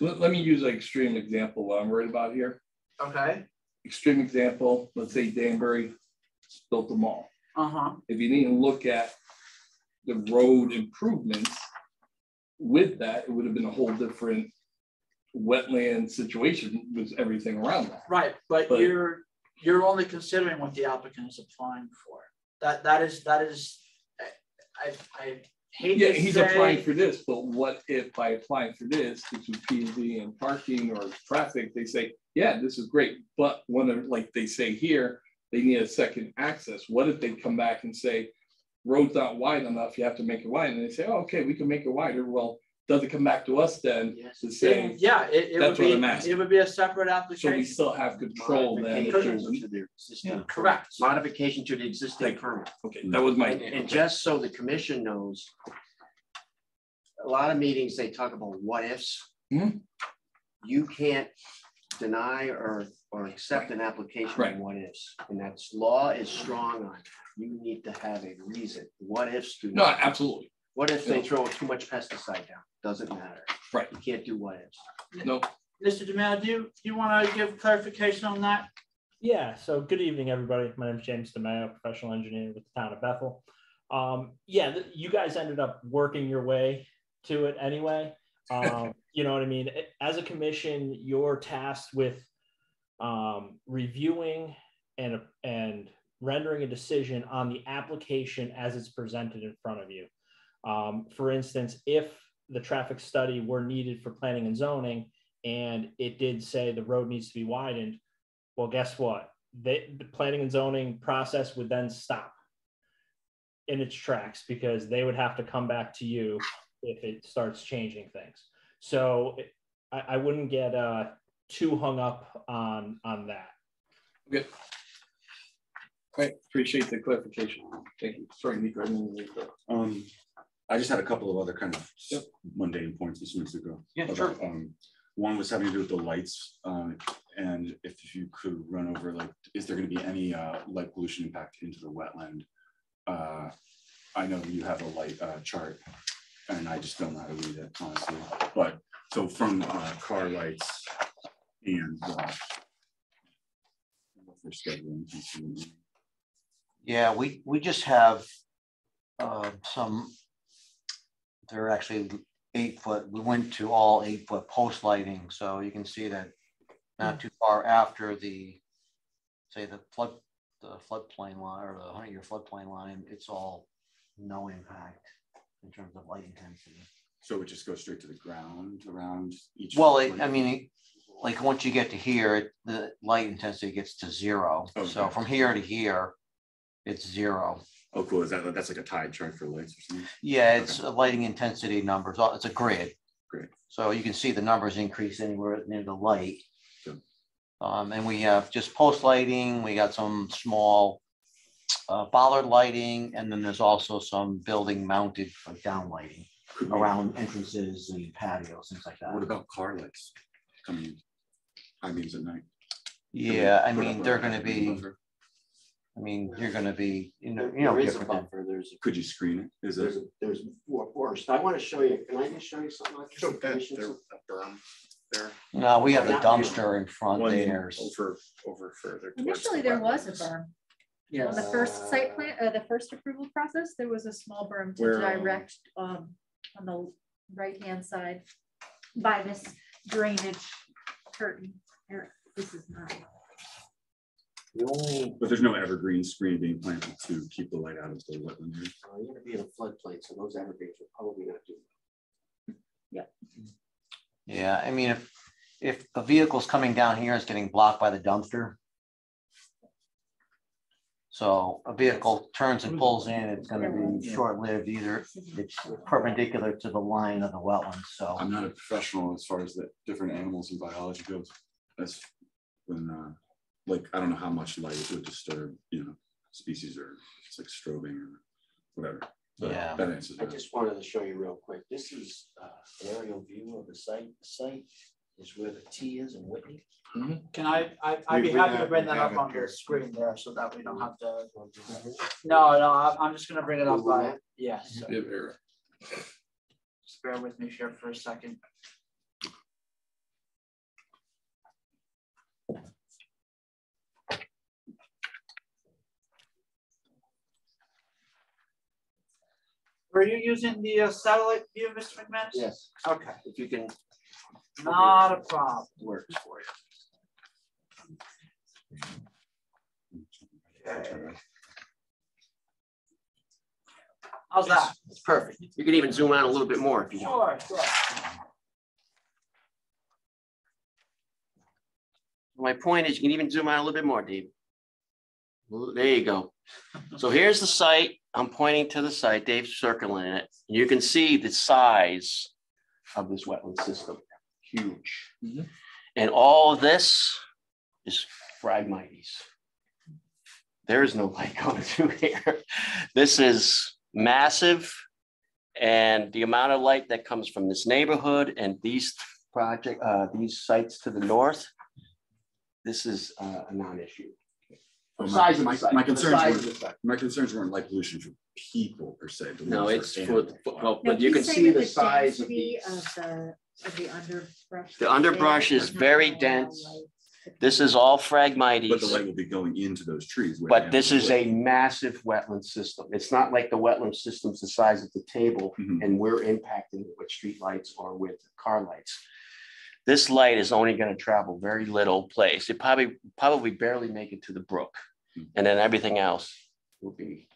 Let me use an extreme example what I'm worried about here. Okay. Extreme example, let's say Danbury built a mall. If you didn't look at the road improvements with that, it would have been a whole different wetland situation with everything around that. Right, but you're only considering what the applicant is applying for. That is I hate to he's say, applying for this, but what if by applying for this, which is P&Z and parking or traffic, they say, yeah, this is great, but when like they say here, they need a second access. What if they come back and say, road's not wide enough, you have to make it wide, and they say, oh, okay, we can make it wider. Well, does it come back to us then to say, it would be a separate application. So we still have control then. Correct. Modification to the existing permit. Okay, that was my. And just so the commission knows, a lot of meetings, they talk about what ifs. You can't deny or accept an application on what ifs. And that's law is strong on it. You need to have a reason. What ifs do not. No, absolutely. What if they throw too much pesticide down? Doesn't matter. Right. You can't do what ifs. No. Mr. DeMille, do you want to give clarification on that? Yeah, so good evening, everybody. My name is James DeMille, professional engineer with the town of Bethel. You guys ended up working your way to it anyway. You know what I mean? As a commission, you're tasked with reviewing and rendering a decision on the application as it's presented in front of you. For instance, if the traffic study were needed for planning and zoning, and it did say the road needs to be widened, well, guess what? The planning and zoning process would then stop. in its tracks, because they would have to come back to you if it starts changing things. So I wouldn't get too hung up on that. Good. Great, appreciate the clarification. Thank you. Sorry, Nico. I just had a couple of other kind of mundane points just minutes ago. Yeah, about, sure. One was having to do with the lights, and if you could run over, like, is there going to be any light pollution impact into the wetland? I know you have a light chart, and I just don't know how to read it, honestly. But so from car lights and for scheduling. Yeah, we just have some, they're actually 8 foot. We went to all 8 foot post lighting. So you can see that not too far after the, say the floodplain line or the 100-year floodplain line, it's all no impact in terms of light intensity. So it just goes straight to the ground around each. Well, I mean, like once you get to here, the light intensity gets to 0. Okay. So from here to here, it's 0. Oh, cool. Is that's like a tide chart for lights or something? Yeah, it's a lighting intensity numbers. It's a grid. Great. So you can see the numbers increase anywhere near the light. Good. And we have just post lighting. We got some small bollard lighting, and then there's also some building mounted down lighting around entrances and patios, things like that. What about car lights coming in? I mean, at night. Yeah, I mean, they're going to be. I mean, you're going to be, there is a buffer. Could you screen it? Is there's forest. I want to show you. Can I just show you something like this? So there's a berm there. No, we have a dumpster in front there. Over further. Initially, there was a berm. Yeah. On the first site plan, the first approval process, there was a small berm to direct on the right-hand side by this drainage curtain. This is not. But there's no evergreen screen being planted to keep the light out of the wetland. You're going to be in a floodplain, so those evergreens will probably not do that. Yeah. Yeah, I mean, if a vehicle's coming down here, it's getting blocked by the dumpster. So a vehicle turns and pulls in, it's going to be short-lived. Either it's perpendicular to the line of the wetlands. So I'm not a professional as far as the different animals and biology goes. That's when like, I don't know how much light it would disturb, species, or it's like strobing or whatever. But yeah, that answers that. I just wanted to show you real quick. This is an aerial view of the site. The site is where the T is in Whitney. Mm-hmm. Can I'd be happy to bring that up on the screen there so that we don't have to. No, I'm just going to bring it up by, yes. Yeah, just bear with me here for a second. Were you using the satellite view, Mr. McManus? Yes. Okay. If you can. Not a problem. Works for you. Okay. How's that? It's perfect. You can even zoom out a little bit more if you want. Sure. My point is, you can even zoom out a little bit more, Dave. There you go. So here's the site. I'm pointing to the site. Dave's circling it. You can see the size of this wetland system. Huge. Mm-hmm. And all of this is Phragmites. There is no light going through here. This is massive. And the amount of light that comes from this neighborhood and these sites to the north, this is a non-issue. My concerns weren't light pollution for people per se. No, it's for but you can see the size of the underbrush. The underbrush is very dense. This is all Phragmites. But the light will be going into those trees. But this is a massive wetland system. It's not like the wetland system's the size of the table, and we're impacting it with street lights or with car lights. This light is only going to travel very little place. It probably barely make it to the brook. And then everything else will be,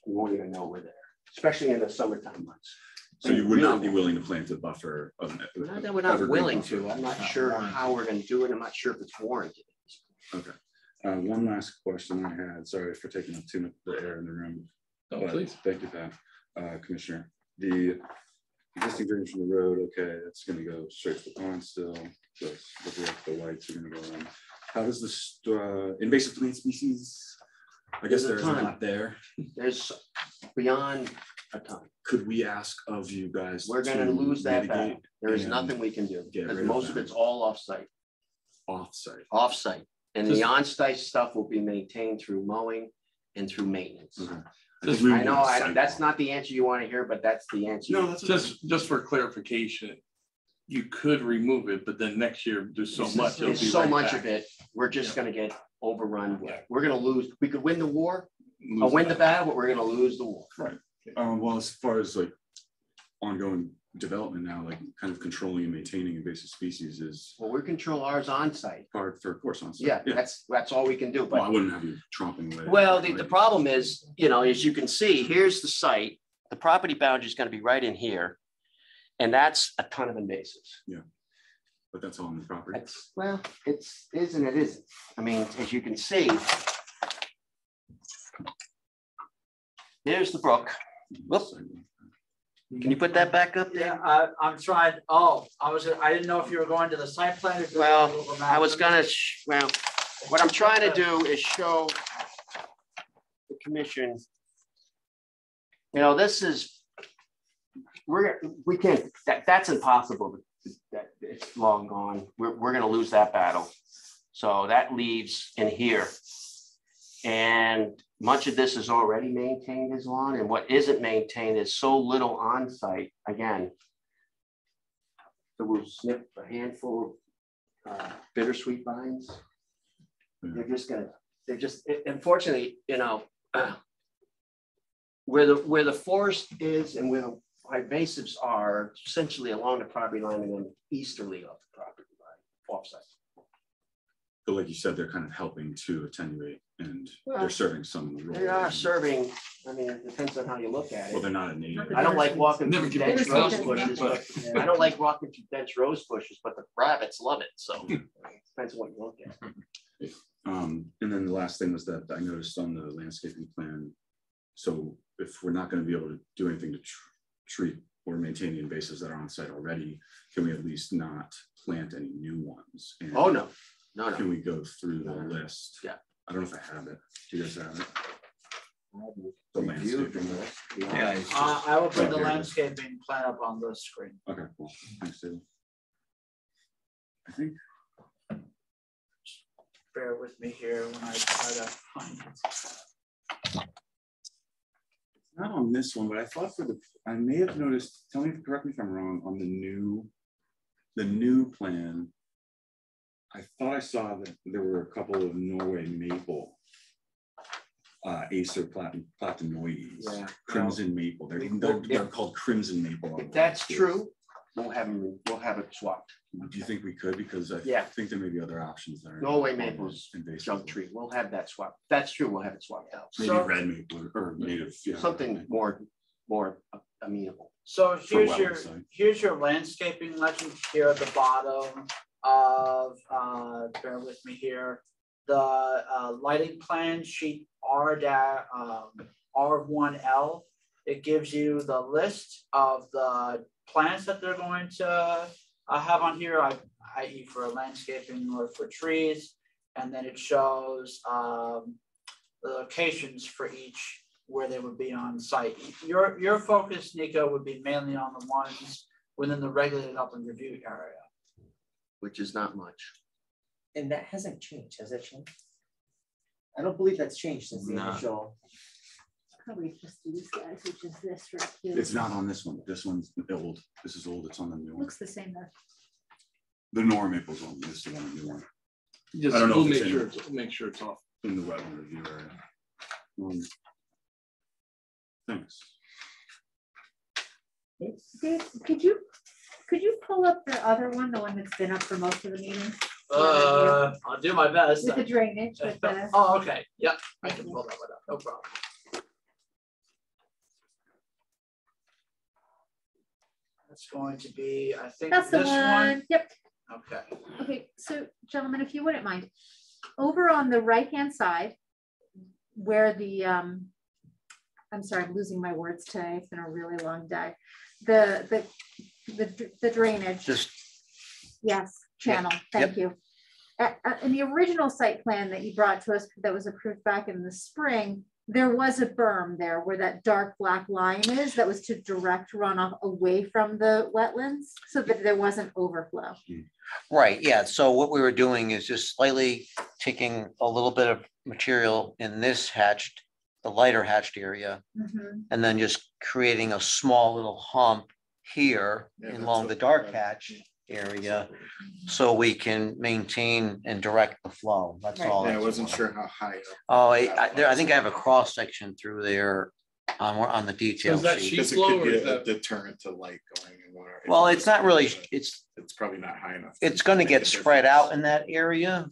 we won't even know we're there, especially in the summertime months. So you would not be willing to plant a buffer of not that we're not willing to. I'm not sure how we're going to do it. I'm not sure if it's warranted. Okay. One last question I had. Sorry for taking up too much of the air in the room. Oh, please. Thank you, Pat. Commissioner, the existing drainage from the road, okay, that's gonna go straight to the pond still. The lights are gonna go in. How does this invasive plant species? I guess there's a lot there. There's beyond a ton. Could we ask of you guys? We're gonna lose that battle. There is nothing we can do because most of it's all off-site. Off-site. Off-site. And the on-site stuff will be maintained through mowing and through maintenance. I know that's not the answer you want to hear, but that's the answer. No, that's just for clarification. You could remove it, but then next year there's so much. There's so much of it. We're just going to get overrun. We're going to lose. We could win the war, or win the battle, but we're going to lose the war. Right. Well, as far as like ongoing development now, like kind of controlling and maintaining invasive species is. Well, we control ours on site. Part for, of course, on site. Yeah, that's all we can do. But well, I wouldn't have you tromping away. Well, the problem is, you know, as you can see, here's the site. The property boundary is going to be right in here, and that's a ton of invasives. Yeah, but that's all on the property. Well, it is and it isn't. I mean, as you can see, here's the brook. Whoops. Can you put that back up there? Yeah, I'm trying. Oh, I didn't know if you were going to the site plan. Well, I was gonna. Well, what I'm trying to do is show the commission. You know, this is we can't. That's impossible. That it's long gone. We're gonna lose that battle. So that leaves in here, and much of this is already maintained as lawn, and what isn't maintained is so little on site. Again, so we'll snip a handful of bittersweet vines. They're just unfortunately, you know, where the forest is and where the invasives are essentially along the property line and then easterly of the property line, offsite. But like you said, they're kind of helping to attenuate, and they're serving some role. They are serving. I mean, it depends on how you look at it. Well, they're not a native. I don't like walking through dense rose bushes. I don't like walking through dense rose bushes, but the rabbits love it. So it depends on what you look at. And then the last thing was that I noticed on the landscaping plan. So if we're not going to be able to do anything to treat or maintain the invasives that are on site already, can we at least not plant any new ones? And oh no. Can we go through the list? Yeah. I don't know if I have it. Do you guys have it? The landscaping list. Yeah. I will put the landscaping plan up on the screen. Okay, cool. Thanks, David. I think. Bear with me here when I try to find it. It's not on this one, but I thought I may have noticed, correct me if I'm wrong, on the new plan, I thought I saw that there were a couple of Norway maple, Acer platinoides, crimson maple. They're called crimson maple. If that's true, we'll have it swapped. Do you think we could? Because I think there may be other options there. Norway maple's junk tree. We'll have that swapped. That's true. We'll have it swapped out. Maybe red maple or native. Yeah. Something more amenable. So here's your landscaping legend here at the bottom of bear with me here. The lighting plan sheet R1L. It gives you the list of the plants that they're going to have on here, i.e. for landscaping or for trees, and then it shows the locations for each where they would be on site. Your focus, Nico, would be mainly on the ones within the regulated upland review area, which is not much. And that hasn't changed, has it changed? I don't believe that's changed since the initial. Probably just these guys, which is this right here. It's not on this one. This one's old. This is old. It's on the new one. Looks the same though. The Nor maple's on this is on the new one. Just I don't know. Make sure it's off in the wetland review area. Thanks. Dave, could you pull up the other one, the one that's been up for most of the meetings? I'll do my best. With the drainage. With the... Oh, okay. Yep. I can pull that one up. No problem. That's going to be, I think, that's this the one. Yep. Okay. Okay. So, gentlemen, if you wouldn't mind, over on the right-hand side, where the I'm sorry, I'm losing my words today. It's been a really long day. The drainage. Yes, channel. Thank you. In the original site plan that you brought to us that was approved back in the spring, there was a berm there where that dark black line is that was to direct runoff away from the wetlands so that there wasn't overflow. Right, yeah. So what we were doing is just slightly taking a little bit of material in this hatched, the lighter hatched area, and then just creating a small little hump here along the dark hatch area so we can maintain and direct the flow. That's all. Yeah, I wasn't sure how high up. Oh, I think I have a cross section through there on the detail sheet. Because it could be a deterrent to light going in water. Well, it's not really, it's probably not high enough. It's going to get spread out in that area,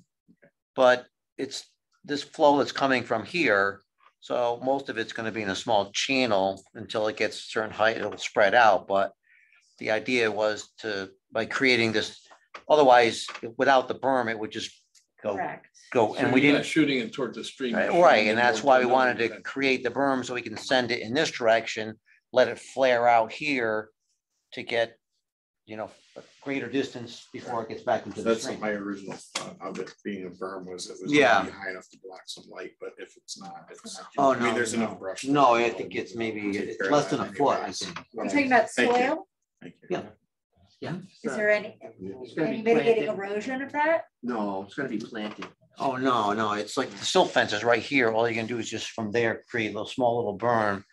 but it's this flow that's coming from here. So most of it's going to be in a small channel until it gets a certain height, it'll spread out. But the idea was to, by creating this, otherwise without the berm, it would just go, So and we you're not didn't. shooting it towards the stream. Right, and that's why we wanted to create the berm so we can send it in this direction, let it flare out here to get, you know, a greater distance before it gets back into the That's stream. what my original thought of it being a berm was. It was Yeah. gonna be high enough to block some light, but if it's not, it's. Oh, I mean, no, there's no. enough brush. No, I think it's maybe, it's less than a foot, I think. You're talking about Thank you. soil? Yeah. Yeah. Is there any gonna be mitigating planted. erosion of that? No, it's gonna be planted. Oh, no, it's like the silt fence is right here. All you can do is just from there, create a little small little berm,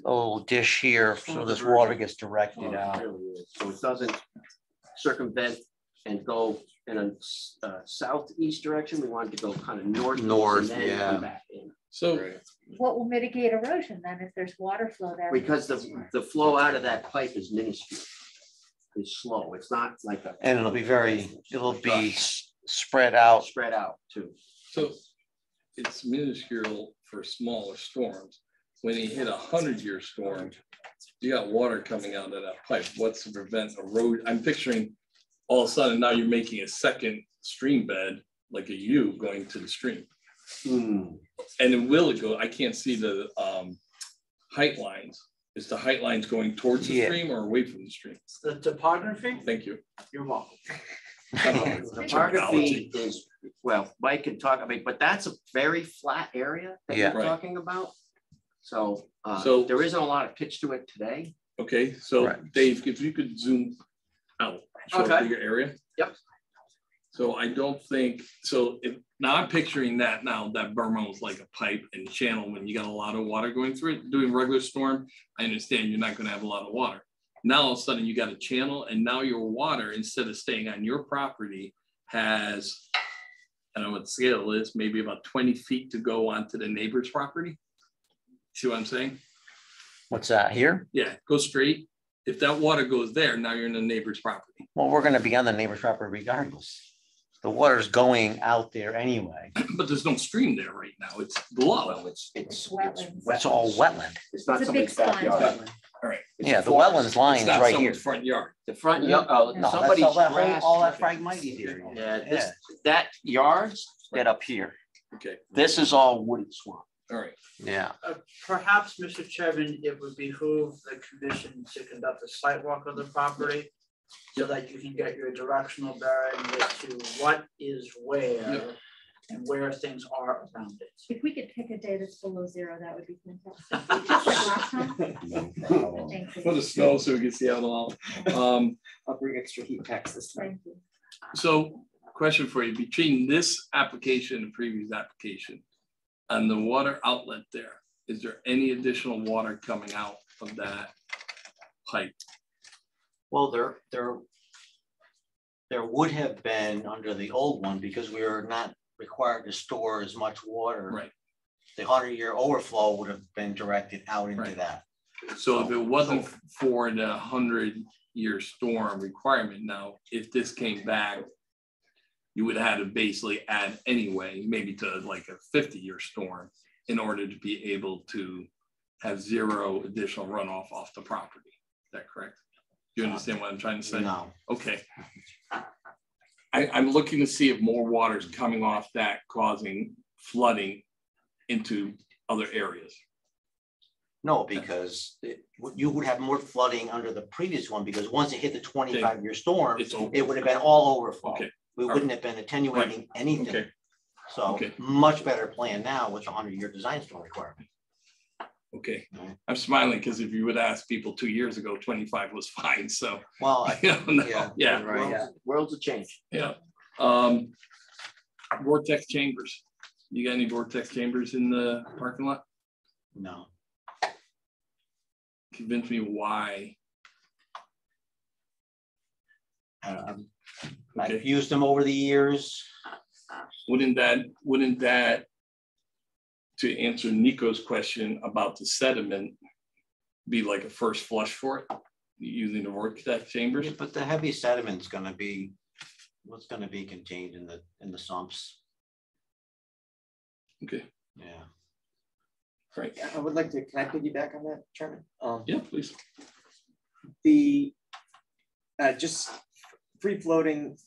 a little dish here, so this water gets directed out. So it doesn't circumvent and go in a southeast direction. We wanted to go kind of north. North, and then yeah. come back in. So What will mitigate erosion then if there's water flow there? because the flow out of that pipe is minuscule. It's slow. It's not like a. And it'll be spread out. Spread out too. So it's minuscule for smaller storms. When you hit 100-year storm, you got water coming out of that pipe. What's to prevent erosion? I'm picturing all of a sudden now you're making a second stream bed, like a U going to the stream. And then will it go? I can't see the height lines. Is the height lines going towards the stream or away from the stream? The topography? Thank you. You're welcome. Topography is, well, Mike can talk about, but that's a very flat area that Yeah. we're talking about. So, So- there isn't a lot of pitch to it today. Okay, so Dave, if you could zoom out, show a bigger area. Yep. So I don't think, so if, now I'm picturing that now, that berm was like a pipe and channel when you got a lot of water going through it. Doing regular storm, I understand you're not gonna have a lot of water. Now all of a sudden you got a channel and now your water, instead of staying on your property, has, I don't know what the scale is, maybe about 20 feet to go onto the neighbor's property. See what I'm saying? What's that here? Yeah, go straight. If that water goes there, now you're in the neighbor's property. Well, we're going to be on the neighbor's property regardless. The water's going out there anyway. But there's no stream there right now. It's below. Well, it's wetlands. It's all wetland. It's not It's a big somebody's spine. backyard. All right. It's Yeah, a the forest. wetlands line It's is not right here. someone's front yard. The front, No, that's somebody's all that grass. all that Phragmites area. Yeah, that yards get up here. Okay. This is all wooded swamp. All right. Yeah. Perhaps, Mr. Chairman, it would behoove the commission to conduct a site walk of the property so that you can get your directional bearing as to what is where and where things are around it. If we could pick a day that's below zero, that would be fantastic. Just like last time. Thank you. For the snow so we can see how long. I'll bring extra heat packs this time. Thank you. So question for you, between this application and previous application and the water outlet there, is there any additional water coming out of that pipe? Well, there would have been under the old one because we were not required to store as much water. Right. The 100-year overflow would have been directed out into that. So if it wasn't for the 100-year storm requirement, now, if this came back, you would have had to basically add anyway, maybe to like a 50-year storm in order to be able to have zero additional runoff off the property. Is that correct? Do you understand what I'm trying to say? No. Okay. I'm looking to see if more water is coming off that causing flooding into other areas. No, because you would have more flooding under the previous one, because once it hit the 25-year storm, it would have been all overflow. Okay. We wouldn't have been attenuating anything. Okay. So much better plan now with the 100-year design storm requirement. Okay, I'm smiling because if you would ask people 2 year ago, 25 was fine. So well, yeah, right. Yeah, worlds of change. Yeah. Vortex chambers. You got any vortex chambers in the parking lot? No. Convince me why. I've used them over the years. Wouldn't that, to answer Nico's question about the sediment, be like a first flush for it, using the vortex chambers? Yeah, but the heavy sediment's going to be what's going to be contained in the sumps. Okay. Yeah. Frank, I would like to. Can I piggyback on that, Chairman? Yeah, please. The just free floating.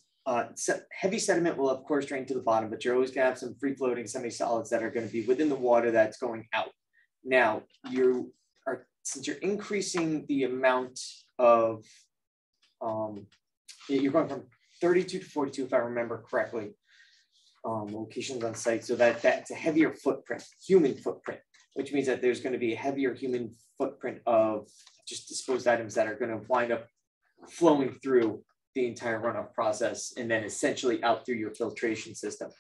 Heavy sediment will of course drain to the bottom, but you're always gonna have some free floating semi-solids that are going to be within the water that's going out. Now since you're increasing the amount of you're going from 32 to 42, if I remember correctly, locations on site, so that's a heavier footprint, human footprint, which means that there's going to be a heavier human footprint of just disposed items that are going to wind up flowing through the entire runoff process and then essentially out through your filtration system.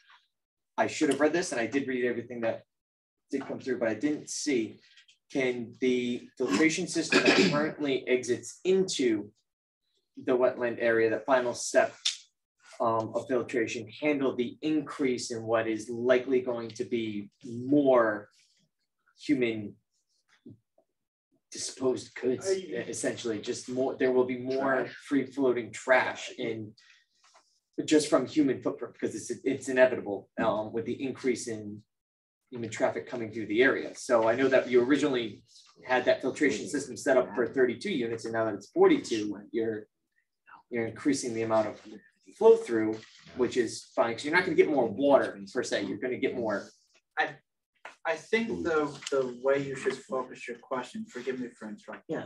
I should have read this, and I did read everything that did come through, but I didn't see, can the filtration system that currently exits into the wetland area, the final step of filtration, handle the increase in what is likely going to be more human disposed goods, essentially? Just more, there will be more free floating trash in just from human footprint, because it's inevitable with the increase in human traffic coming through the area. So I know that you originally had that filtration system set up for 32 units, and now that it's 42, you're increasing the amount of flow through, which is fine, because you're not going to get more water per se. You're going to get more. I think the way you should focus your question, forgive me for interrupting,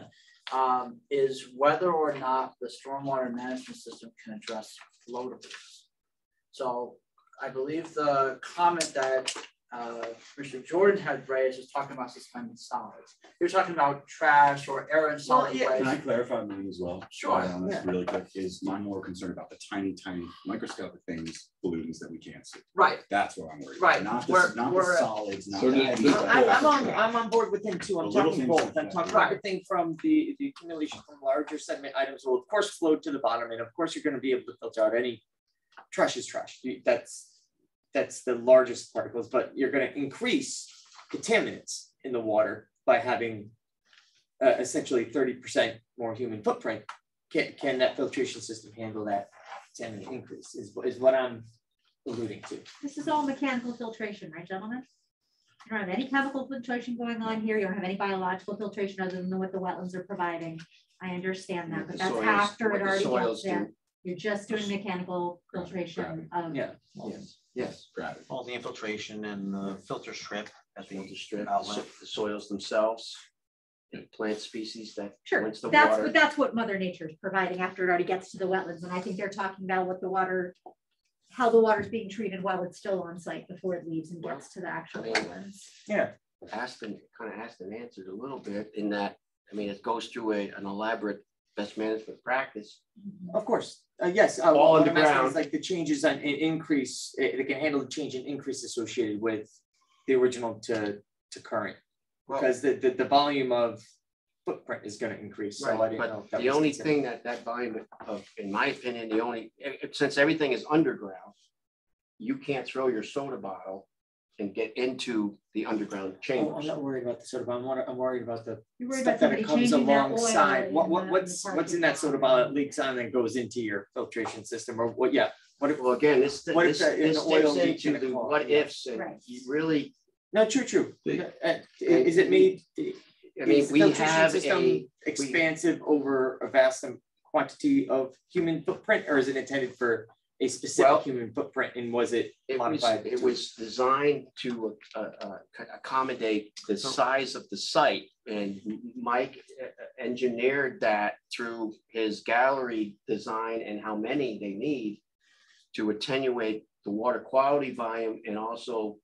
is whether or not the stormwater management system can address floatables. So I believe the comment that Mr. Jordan had raised was talking about suspended solids. You're talking about trash or air and solid waste. Can I clarify mine as well? Sure. Really quick, is I'm more concerned about the tiny microscopic things, pollutants that we can't see. Right. That's what I'm worried about. Right. Not the solids, not the heavy stuff. I'm on board with him too. I'm talking both. I'm talking Right. everything from the accumulation from larger sediment items will of course float to the bottom, and of course you're going to be able to filter out any trash is trash. That's the largest particles, but you're going to increase contaminants in the water by having essentially 30% more human footprint. Can that filtration system handle that contaminant increase is what I'm alluding to. This is all mechanical filtration, right, gentlemen? You don't have any chemical filtration going on here. You don't have any biological filtration other than what the wetlands are providing. I understand that, but that's after it already gets there. You're just doing mechanical filtration of. Yes. All the infiltration and the filter strip at the outlet, the soils themselves, the plant species that Sure, the that's what Mother Nature is providing after it already gets to the wetlands. And I think they're talking about what the water, how the water is being treated while it's still on site before it leaves and gets to the actual wetlands. Yeah, asked and answered a little bit in that. I mean, it goes through an elaborate best management practice. Of course, yes. All underground. Is like the changes in increase. It can handle the change in increase associated with the original to current, because the volume of footprint is going to increase. So Right, I didn't know if that the was only considered. thing that volume of, in my opinion, since everything is underground, you can't throw your soda bottle and get into the underground chambers. I'm not worried about the soda bottle. I'm worried about the You're worried stuff about that it somebody comes changing that oil alongside. in What's in that soda bottle that leaks on and goes into your filtration system, or what? Yeah. What if? Well, again, this what if dips into the what ifs, and you really. No, true. Is it made? I mean, is the filtration system expansive over a vast quantity of human footprint, or is it intended for a specific human footprint, and was it modified? It was designed to accommodate the size of the site And Mike engineered that through his gallery design and how many they need to attenuate the water quality volume and also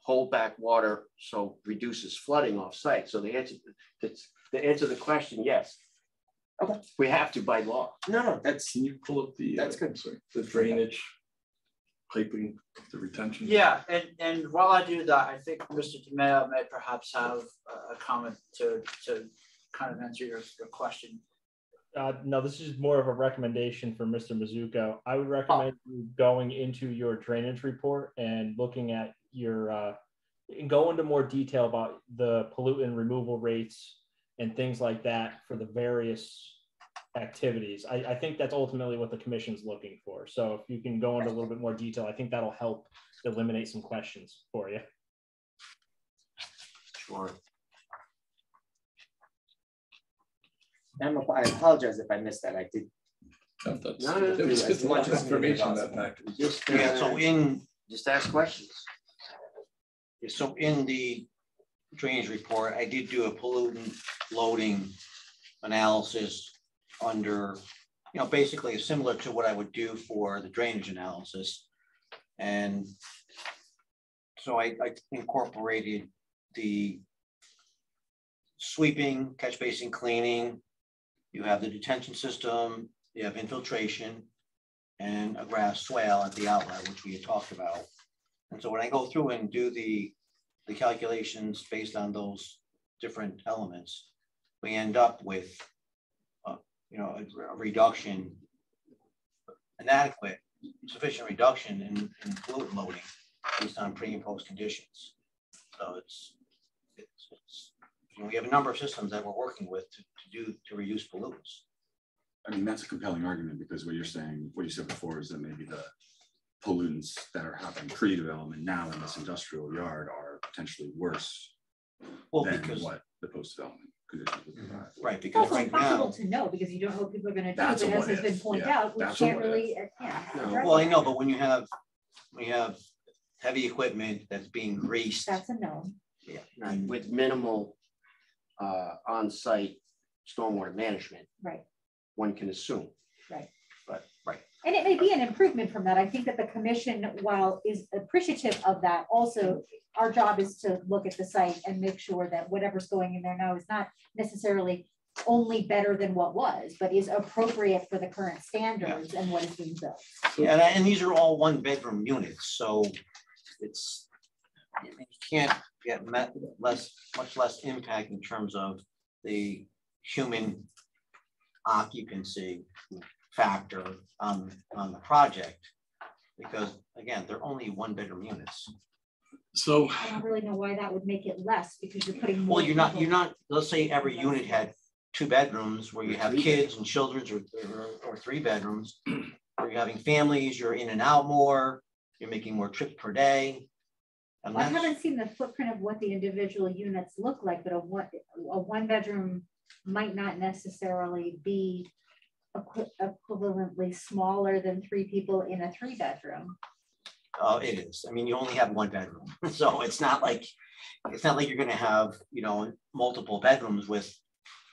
hold back water so reduces flooding off site. So the answer to the question, yes. Okay, we have to by law. No, that's, can you pull up the, that's good. Sorry, the drainage piping, the retention? Yeah, and while I do that, I think Mr. DeMeo may perhaps have a comment to kind of answer your question. No, this is more of a recommendation for Mr. Mizuko. I would recommend you going into your drainage report and looking at your, and go into more detail about the pollutant removal rates and things like that for the various activities. I think that's ultimately what the commission's looking for. So if you can go into a little bit more detail, I think that'll help eliminate some questions for you. Sure. I apologize if I missed that. I did. It was just much information that package. Yeah, so just ask questions. Yeah, so in the drainage report, I did do a pollutant loading analysis under, basically similar to what I would do for the drainage analysis. And so I incorporated the sweeping, catch basin cleaning, you have the detention system, you have infiltration, and a grass swale at the outlet, which we had talked about. And so when I go through and do the calculations based on those different elements, we end up with a reduction, an adequate, sufficient reduction in pollutant loading based on pre and post conditions. So it's we have a number of systems that we're working with to reduce pollutants. I mean, that's a compelling argument because what you're saying, what you said before is that maybe the pollutants that are happening pre-development now in this industrial yard are potentially worse than what the post-development conditions would provide. Right, because it's impossible to know because you don't know what people are going to do. But as has been pointed out, we can't really. Well, I know, but when you have heavy equipment that's being greased, that's a no. Yeah, and with minimal on-site stormwater management, right? One can assume, right? But right. And it may be an improvement from that. I think that the commission, while is appreciative of that, also our job is to look at the site and make sure that whatever's going in there now is not necessarily only better than what was, but is appropriate for the current standards and what is being built. Yeah, and these are all 1-bedroom units, so it's you can't get much less impact in terms of the human occupancy factor on the project, because again, they're only 1-bedroom units. So I don't really know why that would make it less, because you're putting more. Well, you're not. Let's say every unit had 2 bedrooms where you have kids and children, or 3 bedrooms, where you're having families. You're in and out more. You're making more trips per day. Well, I haven't seen the footprint of what the individual units look like, but a 1-bedroom might not necessarily be equivalently smaller than 3 people in a 3-bedroom. It is. I mean, you only have 1 bedroom, so it's not like you're going to have multiple bedrooms with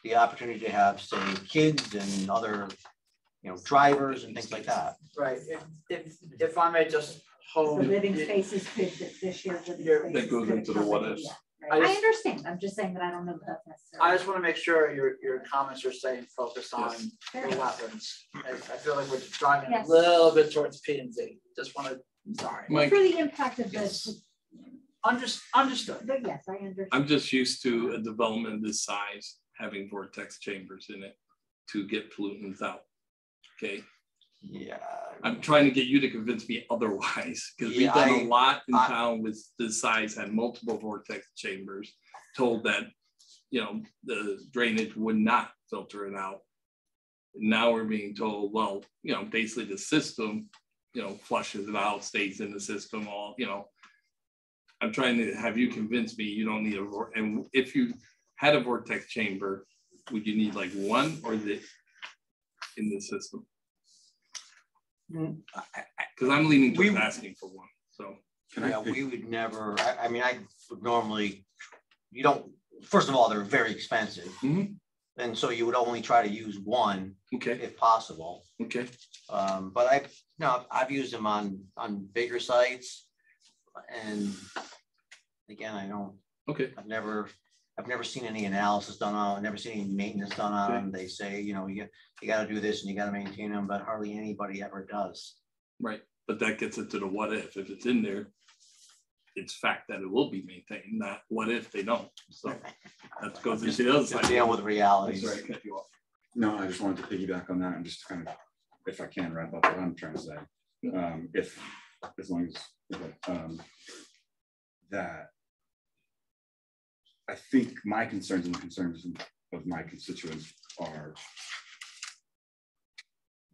the opportunity to have, say, kids and other drivers and things like that. Right. If I may just hold the living spaces could this year. That goes into the what ifs. Right. I understand. I'm just saying that I don't know if that's necessary. I just want to make sure your comments are staying focused on the wetlands. I feel like we're driving a little bit towards P and Z. Just want to. Sorry. For the impact of this. Understood. But yes, I understand. I'm just used to a development this size having vortex chambers in it to get pollutants out. Okay. Yeah. I'm trying to get you to convince me otherwise, because we've done a lot in town with this size, had multiple vortex chambers, told that the drainage would not filter it out. Now we're being told, well, basically the system flushes it out, stays in the system, all, I'm trying to have you convince me you don't need a vortex. And if you had a vortex chamber, would you need like 1 or the in the system? Because I'm leaning towards asking for 1. So we would never. I mean, I would normally. You don't first of all, they're very expensive. And so you would only try to use one if possible. But I've used them on bigger sites, and again, I don't. I've never seen any analysis done on. I've never seen any maintenance done on them. They say, you know, you got to do this and you got to maintain them, but hardly anybody ever does. Right, but that gets into the what if. If it's in there, it's fact that it will be maintained, not what if they don't. So that goes into the other side. Deal with realities. Sorry, I cut you off. No, I just wanted to piggyback on that and just kind of, if I can, wrap up what I'm trying to say. As long as that I think my concerns and the concerns of my constituents are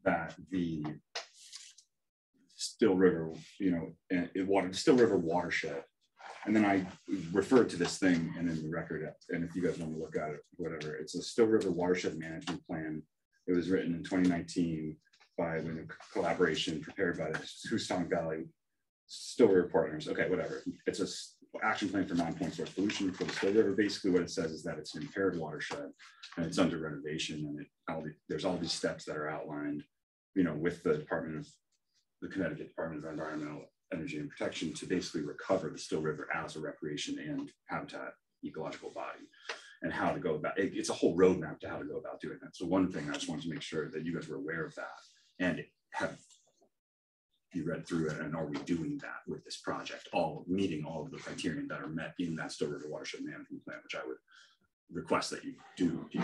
that the Still River, you know, Still River watershed. And then I referred to this thing and in the record, and if you guys want to look at it, whatever, it's a Still River watershed management plan. It was written in 2019 by the collaboration prepared by the Houston Valley Still River Partners. Okay, whatever. It's a action plan for non-point source pollution for the Still River. Basically what it says is that it's an impaired watershed and it's under renovation, and there's all these steps that are outlined, you know, with the Connecticut Department of Environmental Energy and Protection to basically recover the Still River as a recreation and habitat ecological body, and how to go about it. It's a whole roadmap to how to go about doing that. So one thing I just wanted to make sure that you guys were aware of that, and have you read through it, and are we doing that with this project, all meeting all of the criteria that are met in that Still River watershed management plan, which I would request that you do if you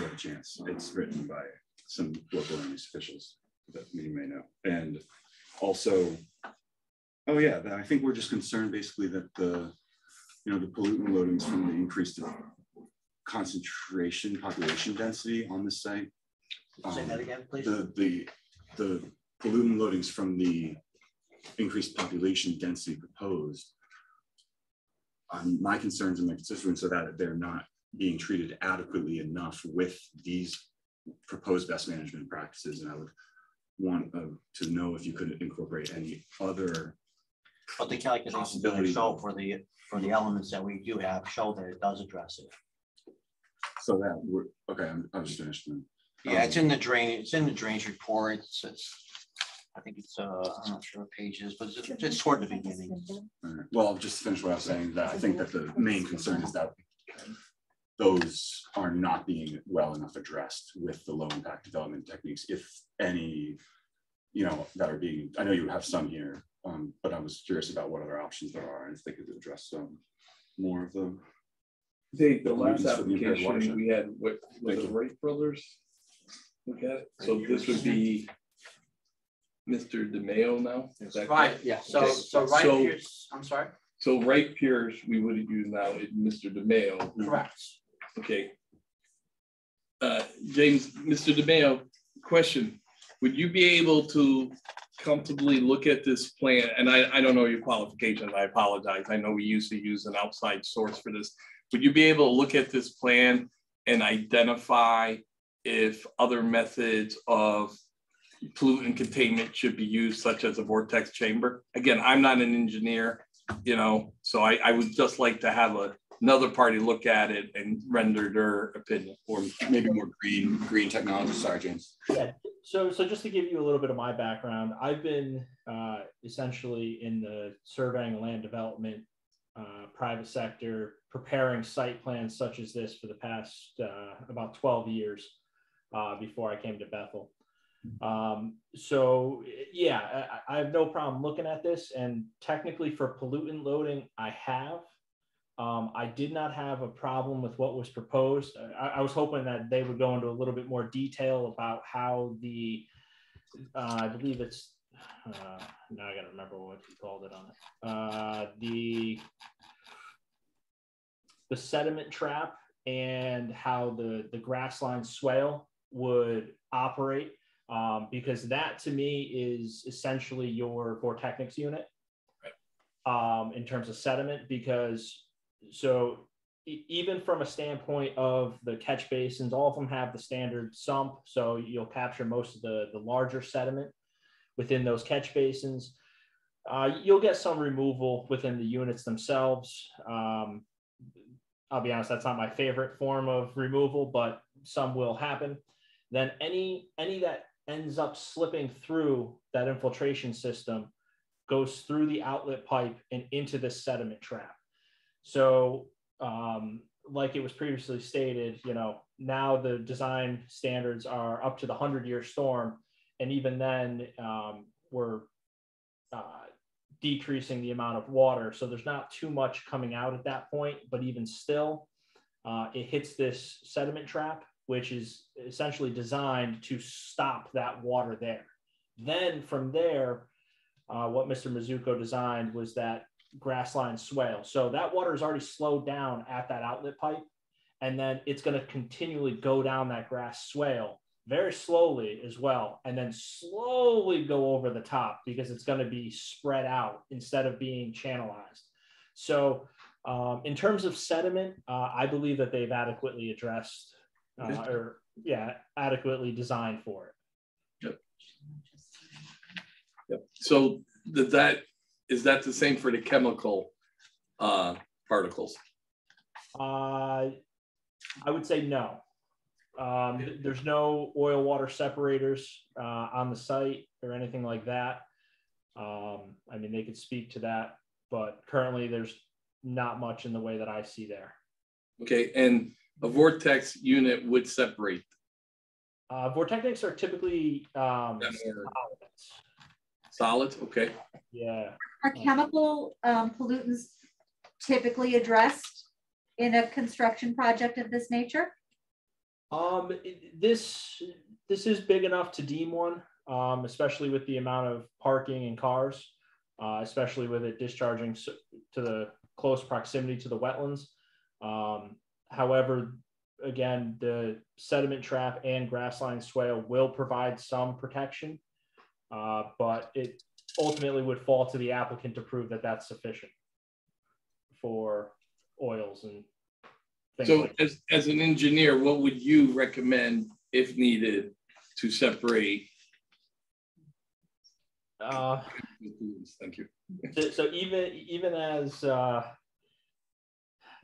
have a chance. It's written by some local NES officials that you may know. And also, oh yeah, I think we're just concerned basically that the pollutant loadings from the increased concentration population density on this site. Say that again, please. The pollutant loadings from the increased population density proposed. My concerns and my constituents are that they're not being treated adequately enough with these proposed best management practices, and I would want to know if you could incorporate any other. But the calculations that show for the elements that we do have show that it does address it. So that we're okay. I was just finished. Yeah, it's in the drain. It's in the drainage report. I think it's I'm not sure what page it is, but it's toward the beginning. Right. Well, I'll just finish what I was saying. That I think that the main concern is that those are not being well enough addressed with the low impact development techniques, if any, that are being. I know you have some here, but I was curious about what other options there are, and if they could address more of them. The last application we had with the Wright brothers. Okay, so this would be Mr. DeMeo now. Is that right? Correct? Yeah. So Wright Pierce. I'm sorry. So Wright Pierce, we would use now is Mr. DeMeo. Correct. Okay. James, Mr. DeMeo, question: would you be able to comfortably look at this plan? And I don't know your qualifications. I apologize. I know we used to use an outside source for this. Would you be able to look at this plan and identify if other methods of pollutant containment should be used, such as a vortex chamber? Again, I'm not an engineer, so I would just like to have another party look at it and render their opinion. Or maybe more green technology. Sorry, James. Yeah. So just to give you a little bit of my background, I've been essentially in the surveying and land development private sector, preparing site plans such as this for the past about 12 years before I came to Bethel. So yeah, I have no problem looking at this, and technically for pollutant loading, I have. I did not have a problem with what was proposed. I was hoping that they would go into a little bit more detail about how I believe it's, now I gotta remember what he called it on it. The sediment trap and how the grassline swale would operate, because that to me is essentially your vortechnics unit, in terms of sediment, because even from a standpoint of the catch basins, all of them have the standard sump, so you'll capture most of the larger sediment within those catch basins. You'll get some removal within the units themselves. I'll be honest, that's not my favorite form of removal, but some will happen. Then any that ends up slipping through that infiltration system goes through the outlet pipe and into the sediment trap. So like it was previously stated, you know, now the design standards are up to the 100-year storm. And even then we're decreasing the amount of water. So there's not too much coming out at that point, but even still, it hits this sediment trap, which is essentially designed to stop that water there. Then from there, what Mr. Mizuko designed was that grassline swale. So that water is already slowed down at that outlet pipe, and then it's going to continually go down that grass swale very slowly as well, and then slowly go over the top because it's going to be spread out instead of being channelized. So in terms of sediment, I believe that they've adequately addressed adequately designed for it. Yep. Yep. So is that the same for the chemical particles? I would say no. There's no oil water separators on the site or anything like that. I mean, they could speak to that, but currently there's not much in the way that I see there. Okay, and a vortex unit would separate. Vortechnics are typically solids. Okay. Yeah. Are chemical pollutants typically addressed in a construction project of this nature? This is big enough to deem one, especially with the amount of parking and cars, especially with it discharging to the close proximity to the wetlands. However, again, the sediment trap and grassline swale will provide some protection, but it ultimately would fall to the applicant to prove that that's sufficient for oils and things. So like that. as an engineer, what would you recommend if needed to separate? Thank you. So even as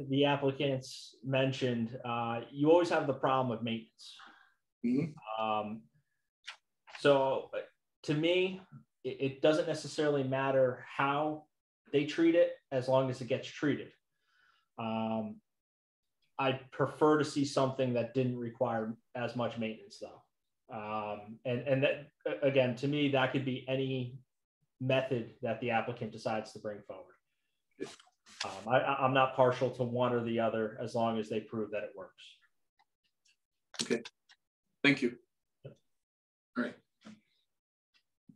the applicants mentioned, you always have the problem of maintenance. Mm-hmm. So to me, it doesn't necessarily matter how they treat it as long as it gets treated. I'd prefer to see something that didn't require as much maintenance though. And that, again, to me, that could be any method that the applicant decides to bring forward. I'm not partial to one or the other as long as they prove that it works. Okay, thank you. All right.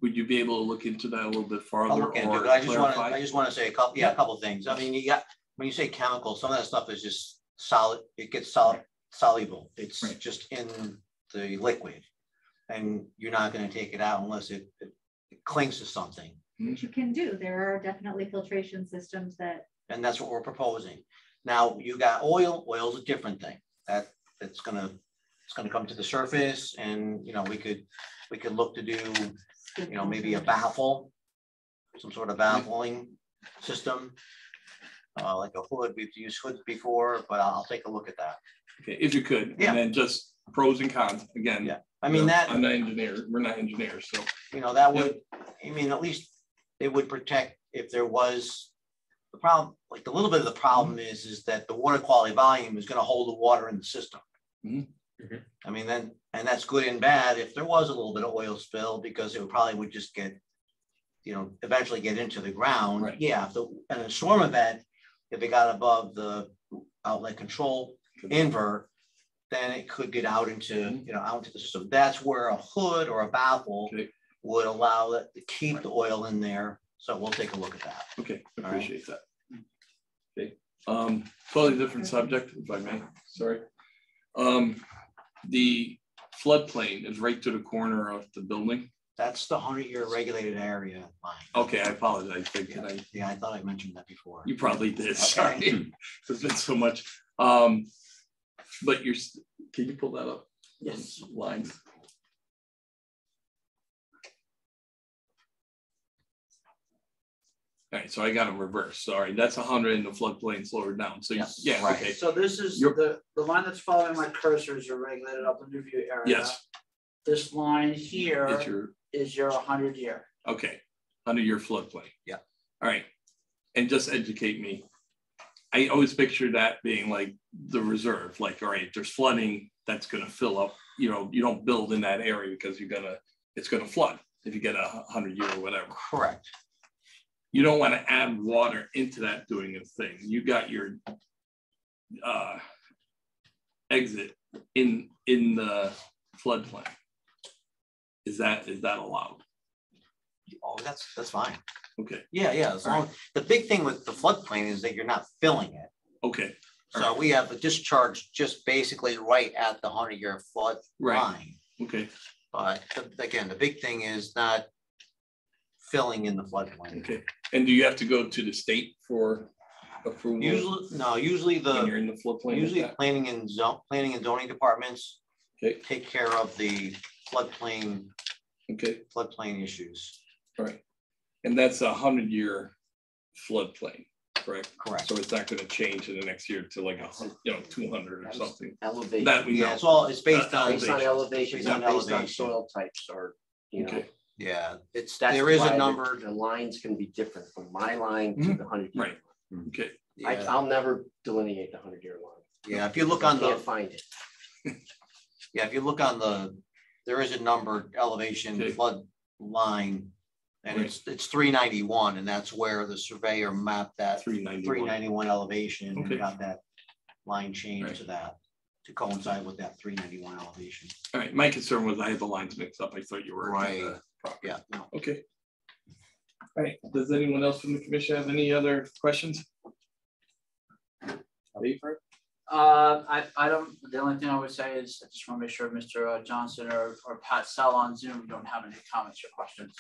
Would you be able to look into that a little bit farther? I'll look into it. I just want to say a couple of things. I mean, you got, when you say chemical, some of that stuff is just solid. It gets soluble. It's just in the liquid, and you're not going to take it out unless it clings to something. Which you can do. There are definitely filtration systems that. And that's what we're proposing. Now you got oil. Oil's a different thing. It's gonna come to the surface, and you know we could look to do, you know, maybe a baffle, some sort of baffling system, like a hood. We've used hoods before, but I'll take a look at that. Okay, if you could, and then just pros and cons again. Yeah, I mean that. I'm not an engineer. We're not engineers, so you know that would. I mean, at least it would protect if there was. The problem, like a little bit of the problem is that the water quality volume is going to hold the water in the system. Mm-hmm. I mean, then, and that's good and bad if there was a little bit of oil spill, because it would just get, you know, eventually get into the ground. Right. Yeah. And a storm event, if it got above the outlet control invert, then it could get out into, you know, out into the system. That's where a hood or a baffle would allow it to keep the oil in there. So we'll take a look at that. Okay, appreciate that. Okay, totally different subject, if I may. Sorry. The floodplain is right to the corner of the building. That's the 100-year regulated area line. Okay, I apologize. Yeah, I thought I mentioned that before. You probably did. Okay. Sorry, there's been so much. But can you pull that up? Yes. Lines. All right, so I got them reversed. Sorry, that's 100 and the floodplain's lower down. So yeah, Right. okay. So this is the line that's following my cursor is your regulated upland review area. Yes. This line here is your 100-year. Okay, 100-year floodplain. Yeah. All right, and just educate me. I always picture that being like the reserve, like, all right, there's flooding that's gonna fill up, you know, you don't build in that area because it's gonna flood if you get a 100-year or whatever. Correct. You don't want to add water into that doing a thing. You got your exit in the floodplain. Is that allowed? Oh, that's fine. Okay. Yeah. As long, the big thing with the floodplain is that you're not filling it. Okay. So we have a discharge just basically right at the 100-year flood line. Okay. But again, the big thing is not filling in the floodplain. Okay. And do you have to go to the state for approval? Usually when you're in the floodplain. Usually planning and zoning departments take care of the floodplain. Okay. Floodplain issues. Right. And that's a 100-year floodplain, correct? Correct. So it's not going to change in the next year to like 200 or something. Elevation. That we know. It's based on elevation, not based on soil types or Okay. Yeah, that's there is why a number. The lines can be different from my line to the 100-year. Right. Okay. I'll never delineate the 100-year line. Yeah, if you look on can't find it. Yeah, if you look on there is a number elevation flood line, and it's 391, and that's where the surveyor mapped that 391 elevation and got that line changed to that to coincide with that 391 elevation. All right. My concern was I had the lines mixed up. I thought you were right. Yeah. No. Okay. All right. Does anyone else from the commission have any other questions? I don't. The only thing I would say is I just want to make sure Mr. Johnson or Pat Sell on Zoom don't have any comments or questions.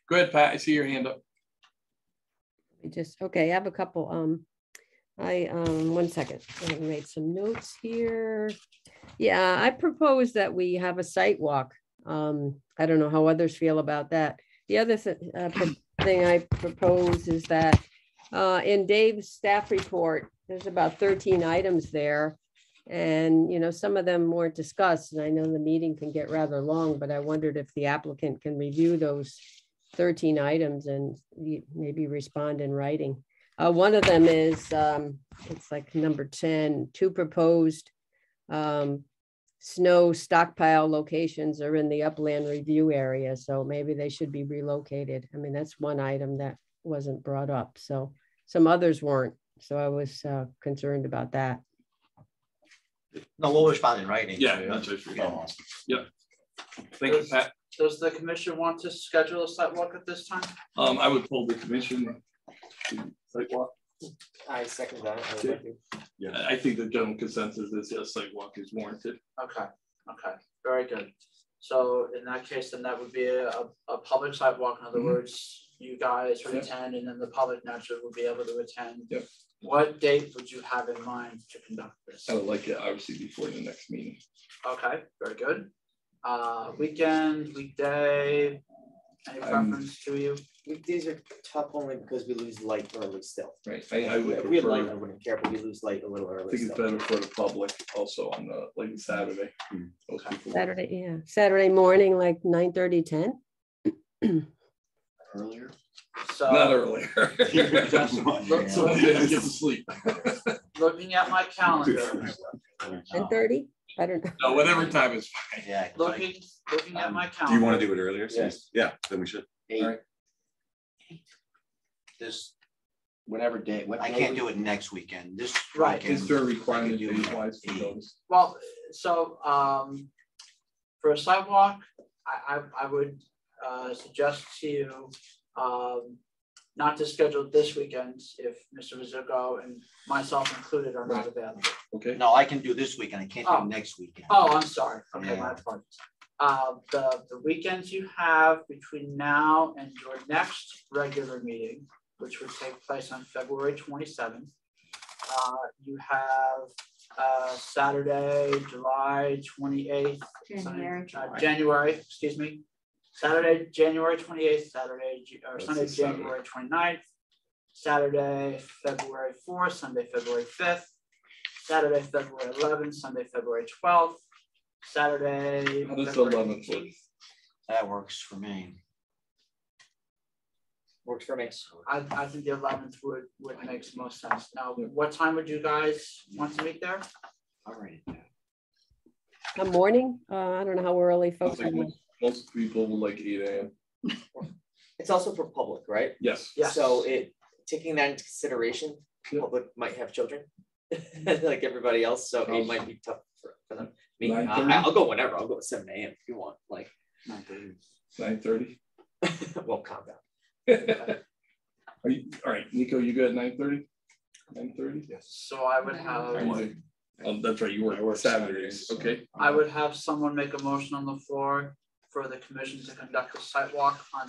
Go ahead, Pat. I see your hand up. I have a couple. One second. I made some notes here. Yeah, I propose that we have a site walk. I don't know how others feel about that. The other thing I propose is that in Dave's staff report, there's about 13 items there. And, some of them weren't discussed. And I know the meeting can get rather long, but I wondered if the applicant can review those 13 items and maybe respond in writing. One of them is, it's like number 10, 2 proposed snow stockpile locations are in the upland review area. So maybe they should be relocated. I mean, that's one item that wasn't brought up. So some others weren't. So I was concerned about that. No, we'll respond in writing. Yeah, that's what yeah. Thank you, Pat. Does the commission want to schedule a site walk at this time? I would pull the commission to site walk. I second that. Yeah, I think the general consensus is a site walk is warranted. Okay, very good. So in that case, then that would be a public site walk. In other words, you guys would attend, and then the public naturally would be able to attend. Yep. What date would you have in mind to conduct this? I would like it obviously before the next meeting. Okay, very good. Weekend, weekday, any preference to you? Weekdays are tough only because we lose light early still. Right. I would if we had prefer, light, I wouldn't care, but we lose light a little early. I think it's better for the public also on the like Saturday. Saturday, yeah. Saturday morning, like 9:30, 10. Earlier. So not earlier. So get to sleep. Looking at my calendar. 10:30? I don't know. No, whatever time is fine. Yeah. Looking at my calendar. Do you want to do it earlier? Yes. Yeah, then we should. 8. All right. Whatever day. I can't do it next weekend. This right. weekend, is there a requirement wise for those? Well, so for a sidewalk, I would suggest to you not to schedule this weekend if Mr. Rizzuto and myself included are not available. Okay. No, I can do this weekend. I can't do next weekend. Oh, I'm sorry. Okay, Yeah. my apologies. The weekends you have between now and your next regular meeting, which would take place on February 27th, you have Saturday, July 28th, January. January, excuse me, Saturday, January 28th, Sunday, Saturday. January 29th, Saturday, February 4th, Sunday, February 5th, Saturday, February 11th, Sunday, February 12th, Saturday. How does February 11th work? That works for me. Works for me. I think the 11th would make most sense. Now, what time would you guys want to meet there? All right. A morning? I don't know how early folks. Like most people will like 8 a.m. It's also for public, right? Yes. Yes. So taking that into consideration, public might have children, like everybody else. So it might be tough for them. Me, I'll go whenever. I'll go at 7 a.m. if you want. Like 9:30. Well, calm down. Are you all right, Nico? You good at 9:30? 9:30. Yes. So I would have. That's right. You work Saturdays. Okay. I would have someone make a motion on the floor for the commission to conduct a site walk on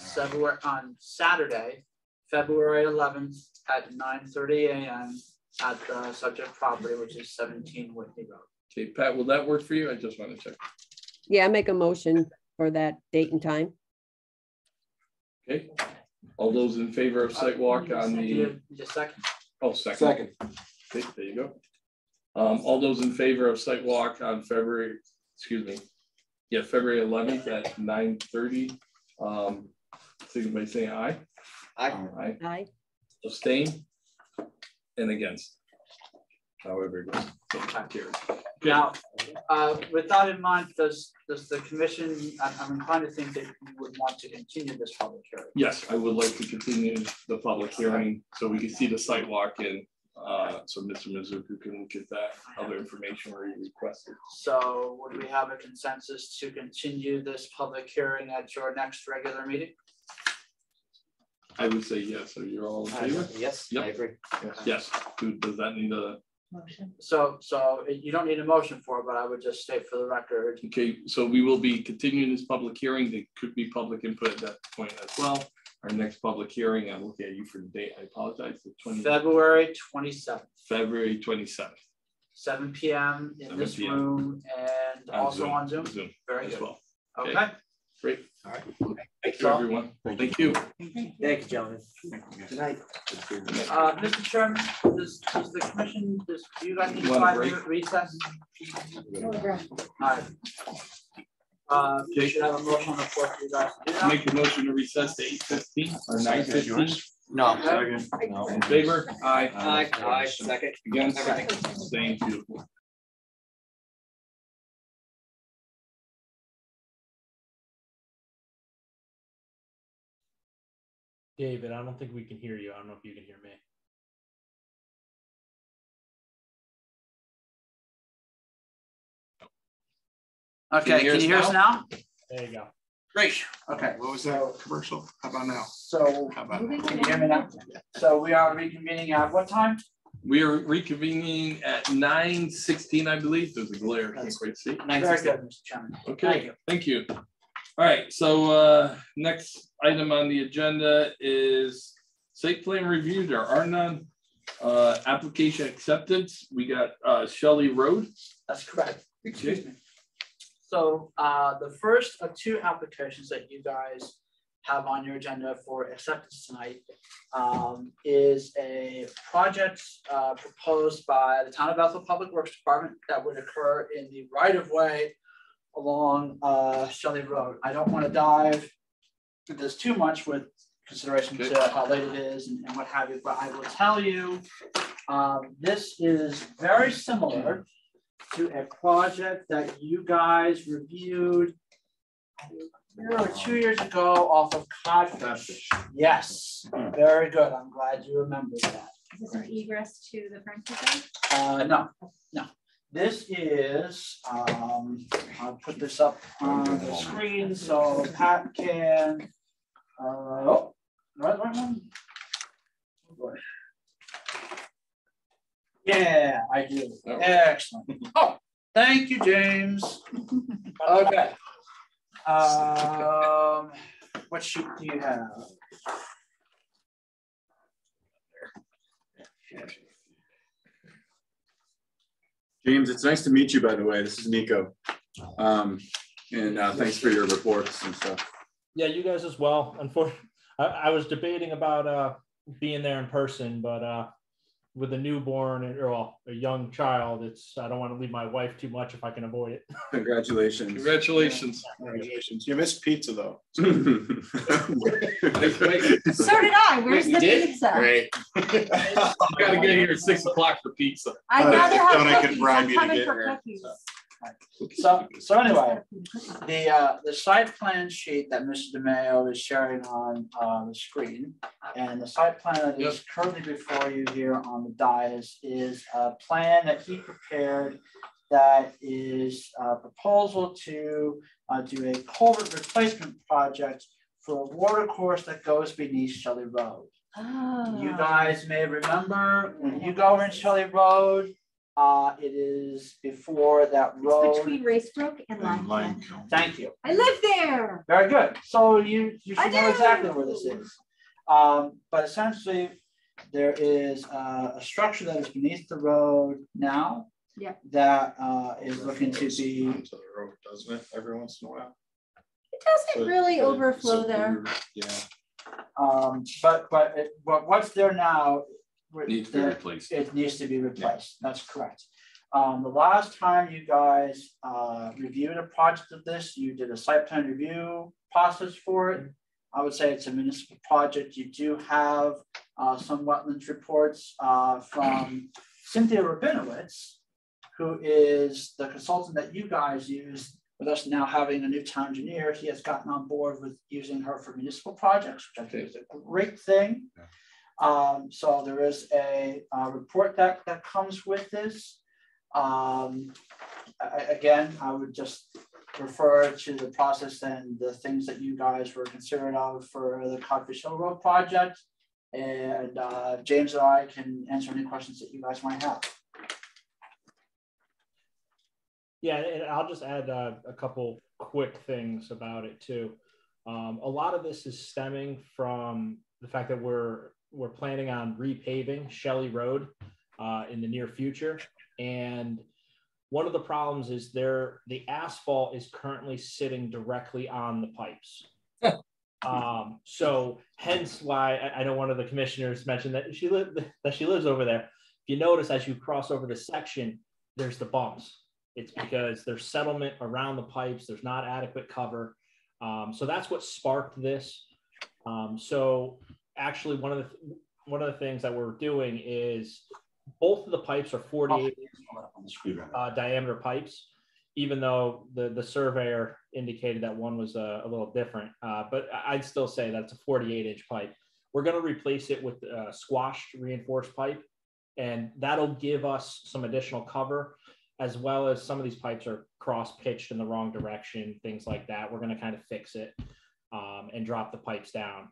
Saturday, February 11th at 9:30 a.m. at the subject property, which is 17 Whitney Road. Okay, Pat, will that work for you? I just want to check. Yeah, I make a motion for that date and time. Okay. All those in favor of site walk on the. Just second. Oh, second. Okay, there you go. All those in favor of site walk on February 11th at 9:30. Signify by saying aye. Aye. Aye. Abstain and against. However it goes. Now, with that in mind, does the commission, I'm inclined to think that you would want to continue this public hearing. Yes, I would like to continue the public hearing so we can see the site walk and so Mr. Mizuku can get that other information where he requested. So would we have a consensus to continue this public hearing at your next regular meeting? I would say yes. So you're all in favor? Yes, yep. I agree. Yes. Does that need a motion? So you don't need a motion for it, but I would just state for the record. Okay, so we will be continuing this public hearing. There could be public input at that point as well. Our next public hearing, I'm looking at you for the date. I apologize. February 27th. February 27th. 7 p.m. in this room and also on Zoom. Very good. Well. Okay. Great. All right. Thank you, everyone. Thank you. Thank you, gentlemen. Good night. Mr. Chairman, does the commission, do you guys need a 5-minute recess? All right. You should have a motion on the floor for you guys to do that. Make the motion to recess to 8:15 or 9:15. No. No. In favor? Aye. Aye. Second. Against? Staying. Beautiful. David, I don't think we can hear you. I don't know if you can hear me. Okay, can you hear us now? There you go. Great. Okay. What was that commercial? How about now? So can you hear me now? So we are reconvening at what time? We are reconvening at 9:16, I believe. There's a glare. I can't quite see. Very good, Mr. Chairman. Okay. Thank you. All right. So next item on the agenda is site plan review. There are none. Application acceptance. We got Shelley Road. That's correct. Excuse me. So the first of two applications that you guys have on your agenda for acceptance tonight is a project proposed by the Town of Bethel Public Works Department that would occur in the right-of-way along Shelley Road. I don't want to dive into this too much with consideration to how late it is and what have you, but I will tell you this is very similar to a project that you guys reviewed a year or 2 years ago off of Codfish. Yes, very good. I'm glad you remember that. Is this an egress to the front? No. This is, I'll put this up on the screen so Pat can, right one. Yeah, I do. Excellent. Oh, thank you, James. Okay. What sheet do you have? James, it's nice to meet you, by the way. This is Nico. And thanks for your reports and stuff. Yeah, you guys as well. Unfortunately, I was debating about being there in person, but with a newborn or well, a young child, I don't want to leave my wife too much if I can avoid it. Congratulations. Congratulations. Congratulations. You missed pizza though. So did I. Where's the pizza? Great. Gotta get here at 6 o'clock for pizza. I'd rather Don't I have could cookies. bribe I'm you to coming get for here, cookies. So anyway, the site plan sheet that Mr. DeMayo is sharing on the screen, and the site plan that is currently before you here on the dais is a plan that he prepared that is a proposal to do a culvert replacement project for a water course that goes beneath Shelley Road. Oh. You guys may remember when you go in Shelley Road, it is before that road. It's between Racebrook and Limekiln. Thank you. I live there. Very good. So you should know exactly where this is. But essentially, there is a structure that is beneath the road now. Yeah. That is looking to be. Onto the road, doesn't it? Every once in a while. It doesn't really overflow there. Yeah. But what's there now? Needs to be replaced. It needs to be replaced. That's correct. The last time you guys reviewed a project of this, you did a site plan review process for it. I would say it's a municipal project. You do have some wetlands reports from Cynthia Rabinowitz, who is the consultant that you guys use. With us now having a new town engineer, he has gotten on board with using her for municipal projects, which I think is a great thing. So there is a report that comes with this. Again, I would just refer to the process and the things that you guys were considerate of for the Codfish Hill Road project. And James and I can answer any questions that you guys might have. Yeah, and I'll just add a couple quick things about it too. A lot of this is stemming from the fact that we're planning on repaving Shelley Road in the near future. And one of the problems is the asphalt is currently sitting directly on the pipes. So hence why I know one of the commissioners mentioned that she lives over there. If you notice, as you cross over the section, there's the bumps. It's because there's settlement around the pipes. There's not adequate cover. So that's what sparked this. So actually one of the things that we're doing is both of the pipes are 48 diameter pipes, even though the surveyor indicated that one was a little different. But I'd still say that's a 48-inch pipe. We're going to replace it with squashed reinforced pipe, and that'll give us some additional cover, as well as some of these pipes are cross pitched in the wrong direction, things like that. We're going to kind of fix it and drop the pipes down,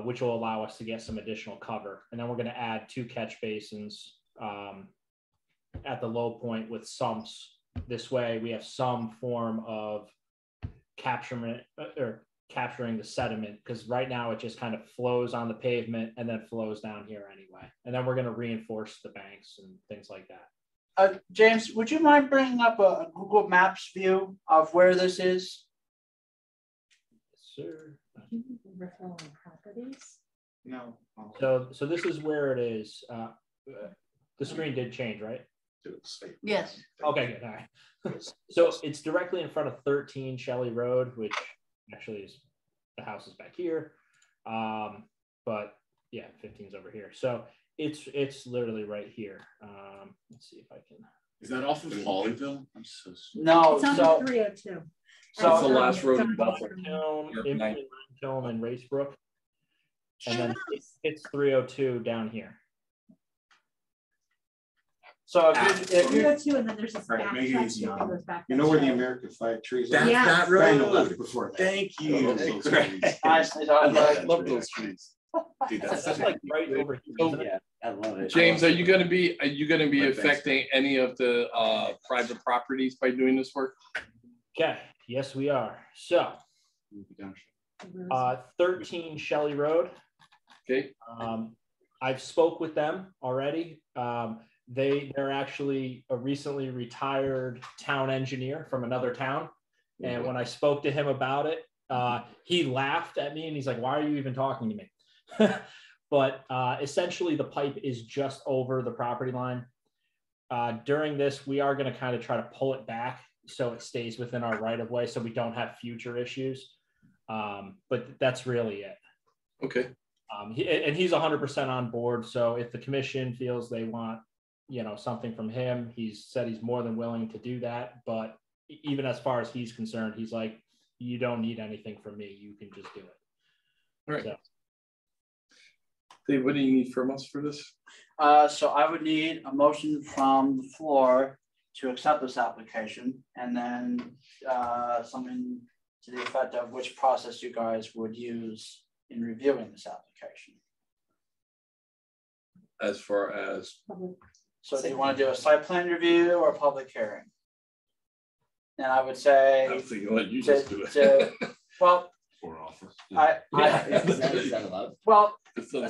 which will allow us to get some additional cover. And then we're going to add 2 catch basins at the low point with sumps. This way we have some form of capturing the sediment, because right now it just kind of flows on the pavement and then flows down here anyway. And then we're going to reinforce the banks and things like that. James, would you mind bringing up a Google Maps view of where this is? Sure. Properties? No. So this is where it is. The screen did change, right? Yes. Okay, good. All right. So it's directly in front of 13 Shelley Road, which actually is the house is back here. But yeah, 15's over here. So it's literally right here. Let's see if I can. Is that off of Hollyville? I'm so sorry. No, It's on so 302. So it's the last road in Bethel. Limekiln and Racebrook. And then it's 302 down here. So if you 302, and then there's this Right, back make it section easy. that goes back. You know where the American flag trees are? Yes. That Right on the road. left before that. Thank you. Honestly, I love those trees. Dude, That's like right over here. Isn't it? Yeah, I love it. James, are you going to be Right, affecting any of the private properties by doing this work? Okay. Yes, we are. So 13 Shelley Road. Okay. I've spoke with them already. They're actually a recently retired town engineer from another town. And when I spoke to him about it, He laughed at me and he's like, why are you even talking to me? But essentially the pipe is just over the property line. During this, we are going to kind of try to pull it back so it stays within our right of way so we don't have future issues. But that's really it. Okay. And he's 100% on board. So if the commission feels they want, you know, something from him, he's said he's more than willing to do that. But even as far as he's concerned, he's like, you don't need anything from me. You can just do it. All right. So. Dave, what do you need from us for this? So I would need a motion from the floor to accept this application, and then something to the effect of which process you guys would use in reviewing this application. As far as? So do you want to do a site plan review or a public hearing? And I would say, I was thinking, let you just do it. Well, for office. Is that allowed? Well, so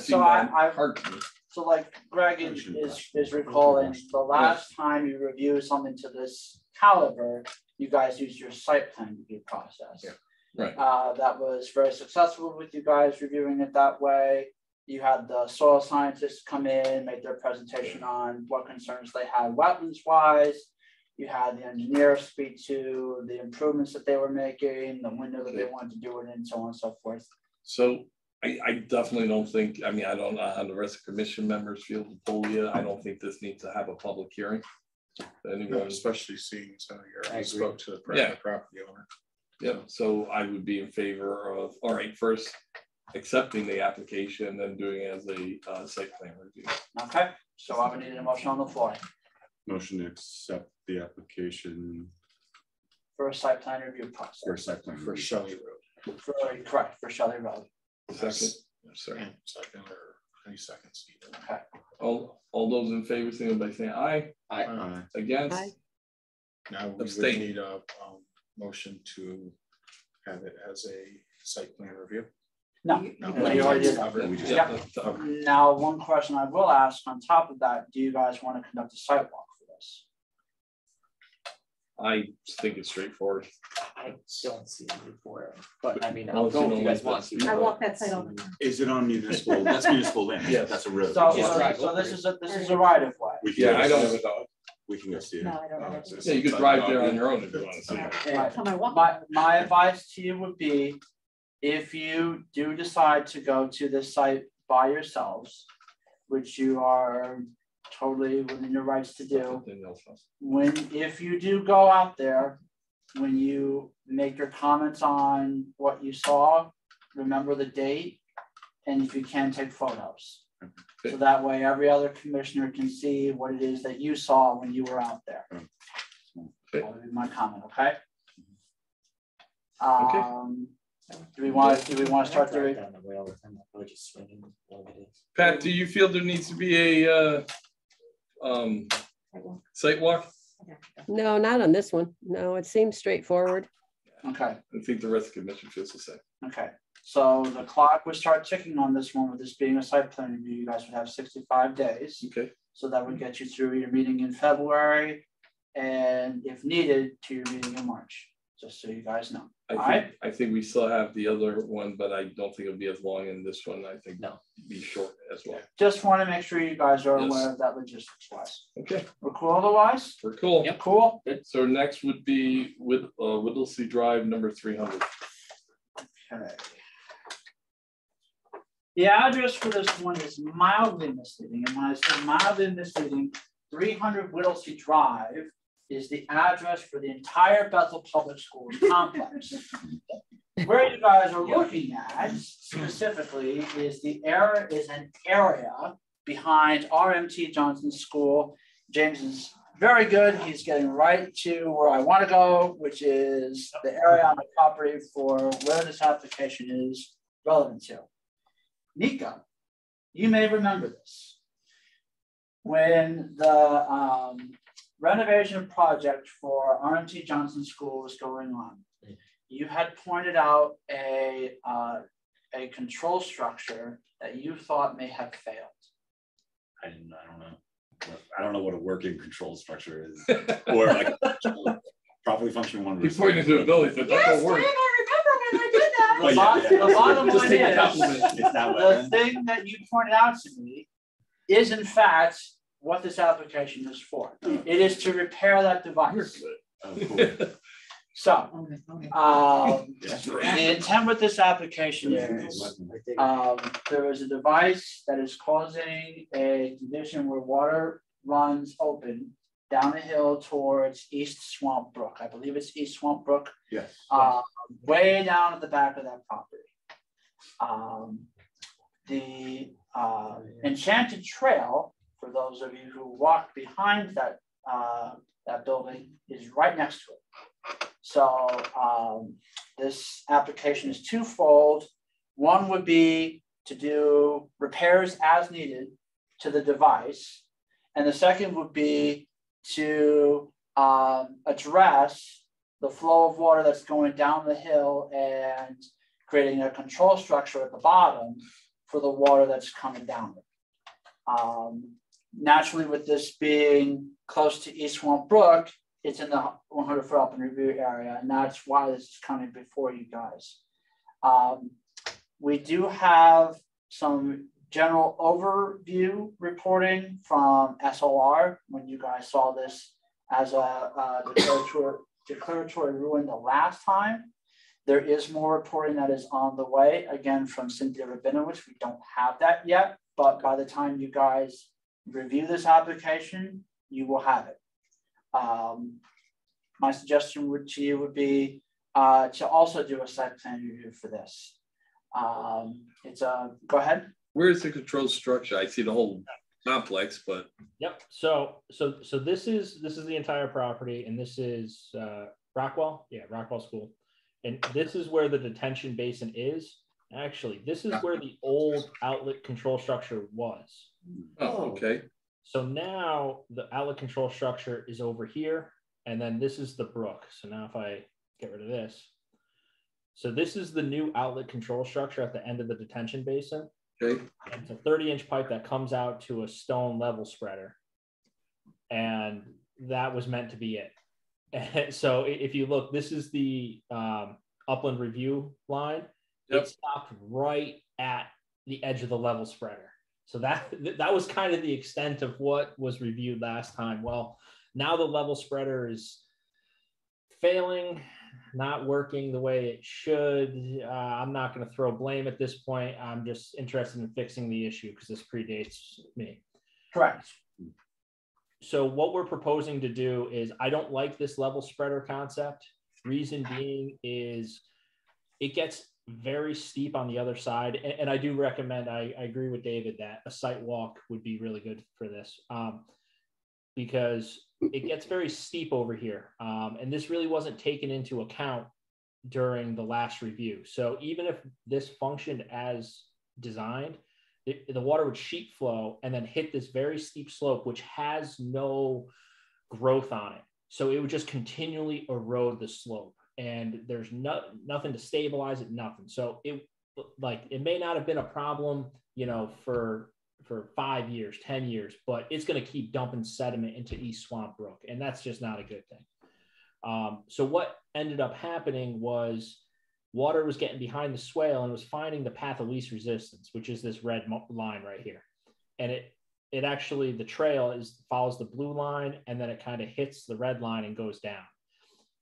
so like Greg is recalling, the last time you reviewed something to this caliber, you guys used your site plan review process. Yeah. Right. That was very successful with you guys reviewing it that way. You had the soil scientists come in, make their presentation on what concerns they had wetlands wise. You had the engineer speak to the improvements that they were making, the window that they wanted to do it in, so on and so forth. So I definitely don't think, I mean, I don't know how the rest of commission members feel to pull you. I don't think this needs to have a public hearing. Anyone, especially seeing so you spoke to the property owner. Yeah, so I would be in favor of, all right, first accepting the application and then doing it as a site plan review. Okay, so I would need a motion on the floor. Motion to accept the application for a site plan review process. For a site plan for Shelley Road. Correct, for Shelley Road. Second. Sorry. Second or any seconds either. Okay. All those in favor, signal by saying aye. Aye. Against? Aye. Now we would need a motion to have it as a site plan review. No, you already did that. Now, one question I will ask on top of that, do you guys want to conduct a site walk for this? I think it's straightforward. I don't see a need for it, but I mean, I'll go if you guys want to. I walk that site all the time. Is it on municipal? That's municipal land. Yes. That's a road. So this is a right of way. Yeah, I don't have a dog. We can go see it. No, I don't know. Yeah, you could drive there on your own if you want to see it. My advice to you would be, if you do decide to go to this site by yourselves, which you are totally within your rights to do, if you do go out there, when you make your comments on what you saw, remember the date, and if you can, take photos. So that way every other commissioner can see what it is that you saw when you were out there. That would be my comment, okay? Do we want to start the Pat, do you feel there needs to be a site walk? No, not on this one. No, it seems straightforward. Okay. I think the rest of the commission feels the same. Okay. So the clock would start ticking on this one, with this being a site plan review. You guys would have 65 days. Okay. So that would get you through your meeting in February, and if needed, to your meeting in March, just so you guys know. I think we still have the other one, but I don't think it'll be as long in this one. I think it'll be short as well. Just want to make sure you guys are aware of that logistics wise. Okay. We're cool otherwise? We're cool. Yep. Cool. So next would be with Whittlesey Drive number 300. Okay. The address for this one is mildly misleading. And when I say mildly misleading, 300 Whittlesey Drive is the address for the entire Bethel Public Schools complex. Where you guys are looking at specifically is an area behind RMT Johnson School. James is very good. He's getting right to where I want to go, which is the area on the property for where this application is relevant to. Nico, you may remember this. When the renovation project for RMT Johnson School was going on, you had pointed out a control structure that you thought may have failed. I don't know. I don't know what a working control structure is, or like properly functioning one. He's pointing to a building, but that won't work. I remember when I did the bottom Just line take a is, compliment. It's that way, the right? thing that you pointed out to me is in fact what this application is for. It is to repair that device. Oh, cool. So, the intent with this application is, there is a device that is causing a condition where water runs open down a hill towards East Swamp Brook. I believe it's East Swamp Brook. Yes. Way down at the back of that property. The Enchanted Trail, for those of you who walk behind that that building, is right next to it. So this application is twofold. One would be to do repairs as needed to the device, and the second would be to address the flow of water that's going down the hill and creating a control structure at the bottom for the water that's coming down it. Naturally, with this being close to East Swamp Brook, it's in the 100-foot open review area, and that's why this is coming before you guys. We do have some general overview reporting from SOR when you guys saw this as a declaratory ruling the last time. There is more reporting that is on the way, again, from Cynthia Rabinowitz. We don't have that yet, but by the time you guys review this application, you will have it. My suggestion to you would be to also do a site plan review for this. Go ahead. Where is the control structure? I see the whole complex, but Yep. So this is the entire property, and this is Rockwell. Yeah, Rockwell School, and this is where the detention basin is. Actually, this is where the old outlet control structure was. oh, okay. So now the outlet control structure is over here, and then this is the brook. So now if I get rid of this, so this is the new outlet control structure at the end of the detention basin. Okay. And it's a 30-inch pipe that comes out to a stone level spreader. And that was meant to be it. And so if you look, this is the upland review line. Yep. It stopped right at the edge of the level spreader. So that was kind of the extent of what was reviewed last time. Well, now the level spreader is failing, not working the way it should. I'm not going to throw blame at this point. I'm just interested in fixing the issue because this predates me. Correct. So what we're proposing to do is, I don't like this level spreader concept. Reason being is it gets very steep on the other side. And I do recommend, I agree with David that a site walk would be really good for this because it gets very steep over here. And this really wasn't taken into account during the last review. So even if this functioned as designed, the water would sheet flow and then hit this very steep slope, which has no growth on it. So it would just continually erode the slope. And there's nothing to stabilize it, nothing. So it may not have been a problem, for 5 years, 10 years, but it's going to keep dumping sediment into East Swamp Brook. And that's just not a good thing. So what ended up happening was water was getting behind the swale and was finding the path of least resistance, which is this red line right here. And it actually, the trail follows the blue line, and then it kind of hits the red line and goes down.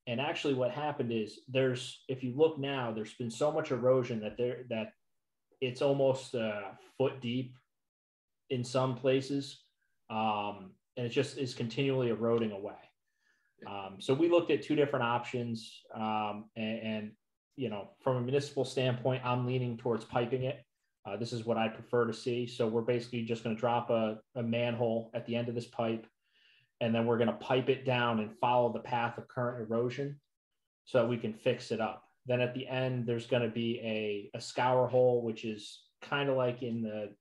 And actually what happened is if you look now, there's been so much erosion that it's almost a foot deep in some places. And it just is continually eroding away. So we looked at two different options. And from a municipal standpoint, I'm leaning towards piping it. This is what I prefer to see. So we're basically just going to drop a manhole at the end of this pipe, and then we're going to pipe it down and follow the path of current erosion so that we can fix it up. Then at the end, there's going to be a scour hole, which is kind of like in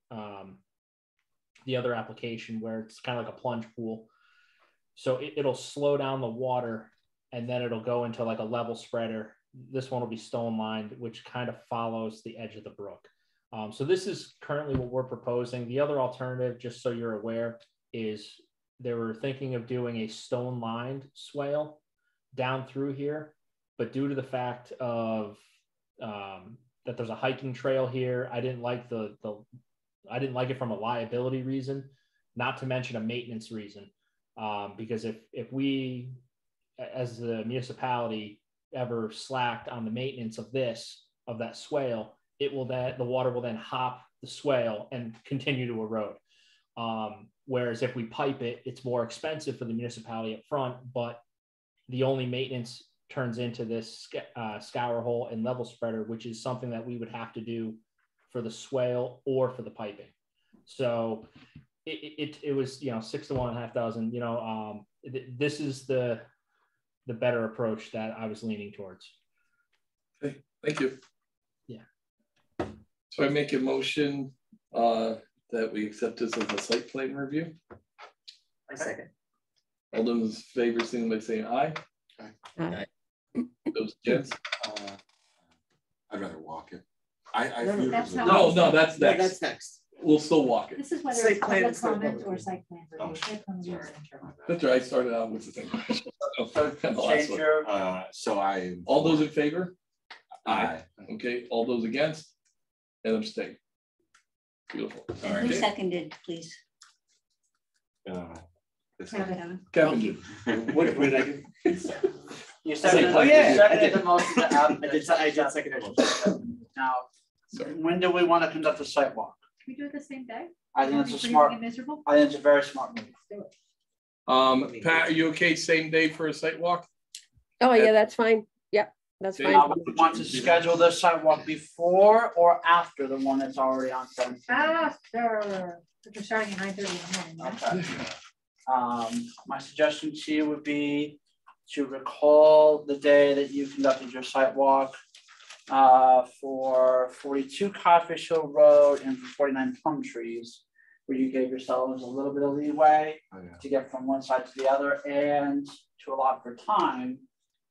the other application where it's kind of like a plunge pool. So it'll slow down the water, and then it'll go into like a level spreader. This one will be stone lined, which kind of follows the edge of the brook. So this is currently what we're proposing. The other alternative, just so you're aware, is they were thinking of doing a stone lined swale down through here, but due to the fact of that there's a hiking trail here. I didn't like I didn't like it from a liability reason, not to mention a maintenance reason. Because if we, as the municipality, ever slacked on the maintenance of that swale, the water will then hop the swale and continue to erode. Whereas if we pipe it, it's more expensive for the municipality up front, but the only maintenance turns into this scour hole and level spreader, which is something that we would have to do for the swale or for the piping. So it was, you know, 6 to 1,500, you know, this is the better approach that I was leaning towards. Okay, thank you. Yeah. So I make a motion that we accept this as a site plan review. I second. All those in favor, signify by saying aye. Aye. Those against? I'd rather walk it. I No, view it that's as a- not- No, that's next. That's next. We'll still walk it. This is whether Site it's plan public is still comment public. or site plan Oh, review. Site plan review is sorry. interim. That's right. I started out with the same question. Change your, So I. All those in favor? Aye. Okay, all those against? And abstain. Beautiful. All Who right. seconded, please? This Have one. it on. Kevin did. What did I do? you seconded, Oh, yeah, you seconded I did. the motion to add. I did second it. Now, Sorry. when do we want to conduct a site walk? Can we do it the same day? I think it's a Freezing smart, and miserable? I think it's a very smart move. Pat, are you okay same day for a site walk? Oh, yeah, that's fine. Yep, that's fine. Now, we want to schedule this sidewalk before or after the one that's already on 17th? After, but you're starting at 9:30 in the morning, right? Okay. My suggestion to you would be to recall the day that you conducted your site walk for 42 Codfish Hill Road and for 49 Plum Trees, where you gave yourselves a little bit of leeway to get from one side to the other and to allot for time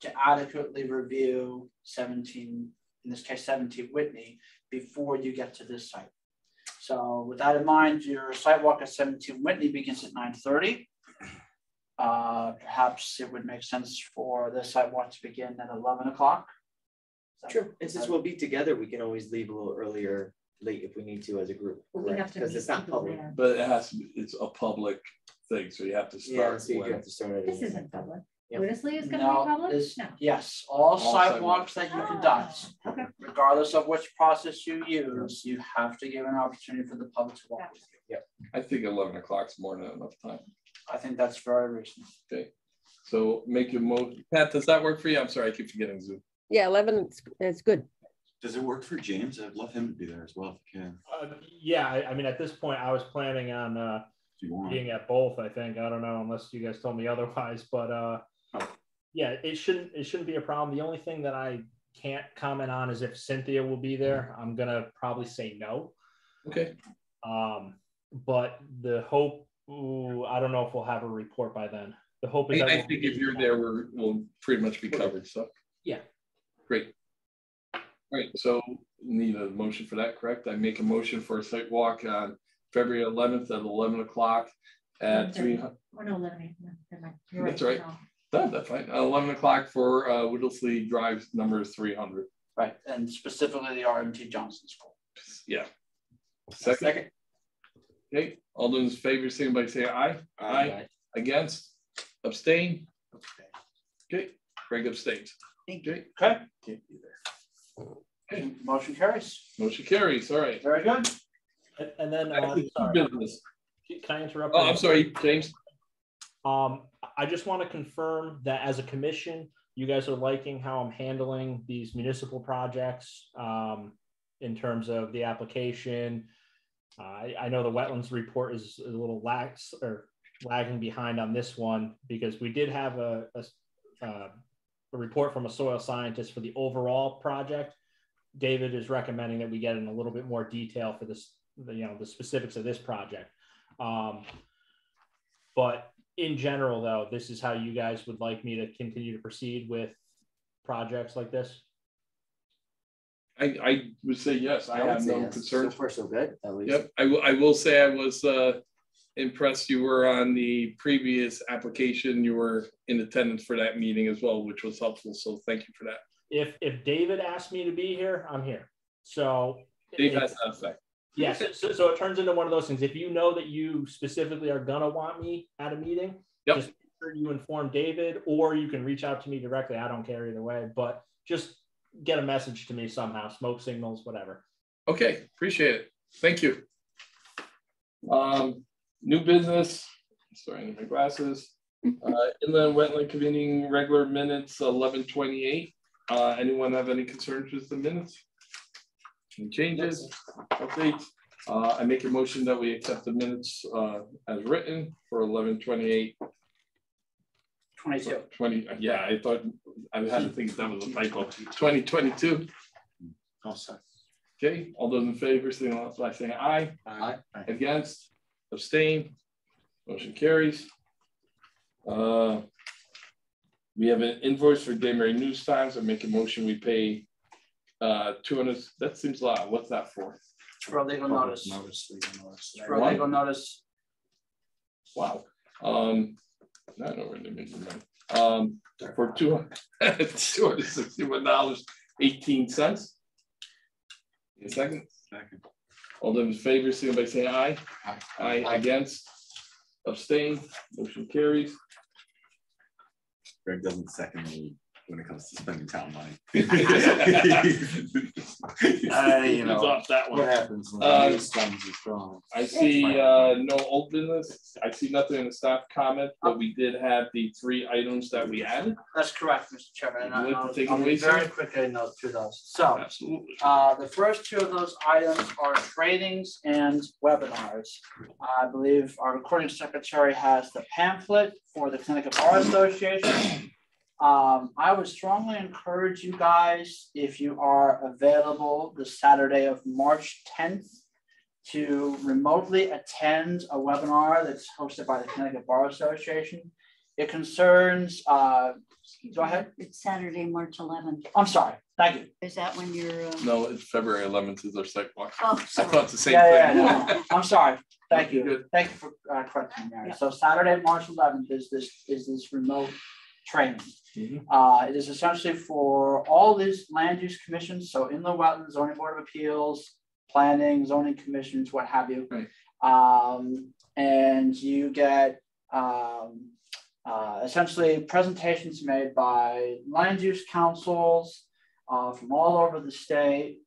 to adequately review 17, in this case 17 Whitney, before you get to this site. So with that in mind, your site walk at 17 Whitney begins at 9:30. Perhaps it would make sense for the site walk to begin at 11 o'clock. True, and since we'll be together, we can always leave a little earlier, late if we need to as a group, But we have correct? to Because meet it's not people public. there. But it has to be, it's a public thing, so you have to Yeah, start. so you when- have to start it. This isn't public. Yep. Honestly, is gonna be No, public? this, No. yes, all sidewalks. sidewalks that you conduct, Okay. regardless of which process you use, you have to give an opportunity for the public to walk with you. I think 11 o'clock is more than enough time. I think that's very reasonable. Okay, so make your Pat, does that work for you? I'm sorry, I keep forgetting Zoom. Yeah, 11, it's good. Does it work for James? I'd love him to be there as well if you can. Yeah, I mean, at this point, I was planning on If you want. being at both. I think, I don't know, unless you guys told me otherwise. But yeah, it shouldn't be a problem. The only thing that I can't comment on is if Cynthia will be there. I'm gonna probably say no. Okay. But the hope, I don't know if we'll have a report by then. The hope is that I think if you're there, we'll pretty much be covered. So yeah, great. All right, so need a motion for that, correct? I make a motion for a site walk on February 11th at 11 o'clock at 300. Oh, no, 11, no, never mind. You're That's right. No. That's fine. 11 o'clock for Whittlesey Drive number 300. Right, and specifically the RMT Johnson School. Yeah. Second. Okay, all those in favor, signify by saying aye. Aye. Against? Abstain? Okay, Greg abstains. Okay. Okay, Can't be there. okay, motion carries. Motion carries, all right. Very good. and then sorry, Business. can I interrupt? Oh, I'm sorry, James. I just want to confirm that as a commission, you guys are liking how I'm handling these municipal projects in terms of the application. I know the wetlands report is a little lagging behind on this one because we did have a report from a soil scientist for the overall project. David is recommending that we get in a little bit more detail for this, the specifics of this project. But in general, though, this is how you guys would like me to continue to proceed with projects like this? I would say yes. I have no concerns. So far, so good, at least. Yep, I will say I was impressed you were on the previous application. You were in attendance for that meeting as well, which was helpful. So thank you for that. If David asked me to be here, I'm here. So Dave has that effect. Yes. So it turns into one of those things. If you know that you specifically are gonna want me at a meeting, just make sure you inform David, or you can reach out to me directly. I don't care either way, but just get a message to me somehow, smoke signals, whatever. Okay, appreciate it. Thank you. New business. Sorry, I need my glasses. Inland Wetland Committee regular minutes 11/28. Anyone have any concerns with the minutes? Any changes? Updates? I make a motion that we accept the minutes as written for 11/28. 22. 20. Yeah, I thought I had to think that was a typo. 2022. Also. Okay, all those in favor, signal by saying aye. Aye. Against, abstain, motion carries. We have an invoice for Danbury News Times. I make a motion we pay 200. That seems a lot. What's that for? For a legal notice. For a legal notice. Wow. I don't know where they make the money. For $261.18. A second. Second. All those in favor, signal by saying aye. Aye. Against, abstain, motion carries. Greg doesn't second me when it comes to spending town money. You know that one. What happens when the news comes is strong. I see no old business. I see nothing in the staff comment, but we did have the 3 items that we added. That's correct, Mr. Chairman. And I'll away very quickly note through those. So absolutely. The first 2 of those items are trainings and webinars. I believe our recording secretary has the pamphlet for the Connecticut Bar Association. I would strongly encourage you guys, if you are available the Saturday of March 10th, to remotely attend a webinar that's hosted by the Connecticut Bar Association. It concerns, go ahead. It's Saturday, March 11th. I'm sorry, thank you. Is that when you're? No, it's February 11th is our site walk. Oh, I sorry. thought the same Yeah, thing. no, I'm sorry. Thank you. Good. Thank you for correcting me. So Saturday, March 11th is this remote training. It is essentially for all these land use commissions, so Inland Wetlands, Zoning Board of Appeals, Planning, Zoning Commissions, what have you. Right. And you get essentially presentations made by land use councils from all over the state,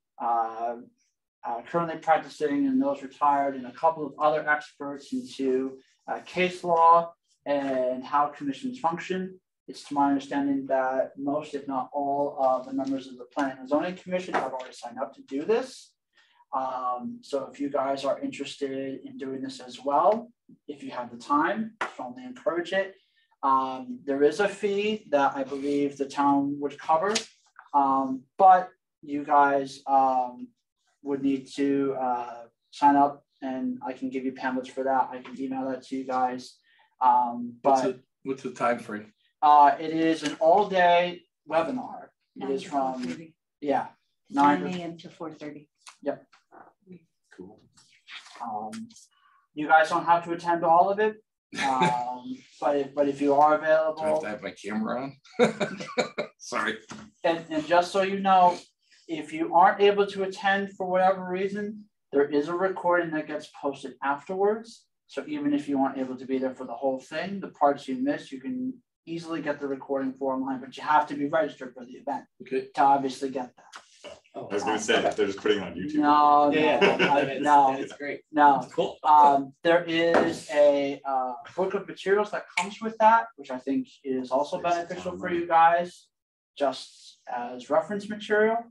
currently practicing and those retired, and a couple of other experts into case law and how commissions function. It's to my understanding that most, if not all, of the members of the Planning and Zoning Commission have already signed up to do this. So if you guys are interested in doing this as well, if you have the time, strongly encourage it. There is a fee that I believe the town would cover, but you guys would need to sign up, and I can give you pamphlets for that. I can email that to you guys. What's the time frame? It is an all-day webinar. It is from 9 a.m. to 4:30. Yep. Cool. You guys don't have to attend all of it, but if you are available, Do I have to have my camera on? Sorry. And just so you know, if you aren't able to attend for whatever reason, there is a recording that gets posted afterwards. So even if you aren't able to be there for the whole thing, the parts you missed, you can easily get the recording for online, but you have to be registered for the event to obviously get that. I was going to say they're just putting it on YouTube. No, no, it's great. No. Cool. There is a book of materials that comes with that, which I think is also beneficial for you guys, just as reference material.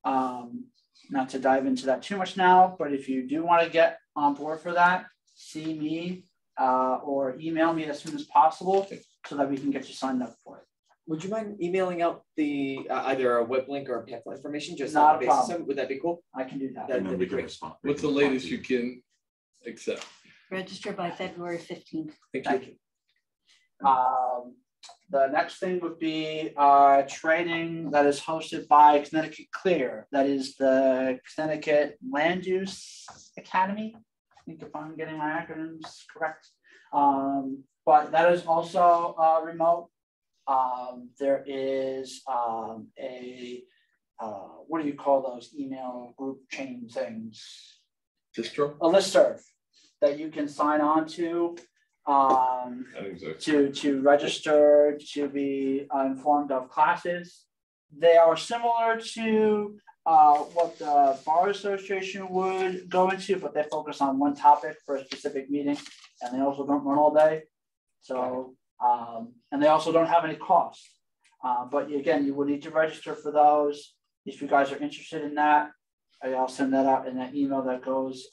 Not to dive into that too much now, but if you do want to get on board for that, see me or email me as soon as possible so that we can get you signed up for it. Would you mind emailing out the either a web link or pamphlet information? Just Not on the a basis problem. of, would that be cool? I can do that. That'd be great. What's the latest you can accept? Register by February 15th. Thank you. The next thing would be training that is hosted by Connecticut Clear. That is the Connecticut Land Use Academy. I think if I'm getting my acronyms correct. But that is also remote. There is a what do you call those email group chain things? Distro? A listserv that you can sign on to to register to be informed of classes. They are similar to what the Bar Association would go into, but they focus on one topic for a specific meeting, and they also don't run all day. So, and they also don't have any cost. But again, you will need to register for those. If you guys are interested in that, I'll send that out in that email that goes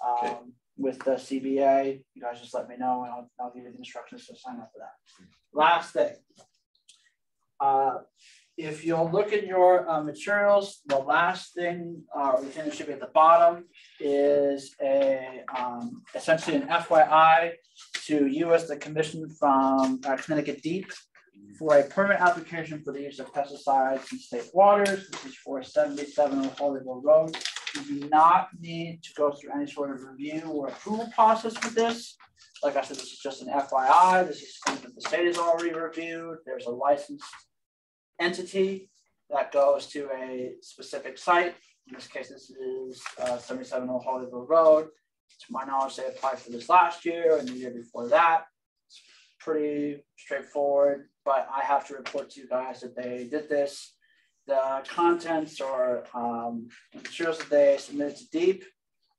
with the CBA. You guys just let me know, and I'll give you the instructions to sign up for that. Last thing. If you'll look in your materials, the last thing, the thing that should be at the bottom is essentially an FYI to you as the commission from Connecticut Deep for a permit application for the use of pesticides in state waters. This is for 77 Hollywood Road. You do not need to go through any sort of review or approval process for this. Like I said, this is just an FYI. This is something that the state has already reviewed. There's a licensed entity that goes to a specific site. In this case, this is 77 Hollywood Road. To my knowledge, they applied for this last year and the year before that. It's pretty straightforward, but I have to report to you guys that they did this. The contents or materials that they submitted to DEEP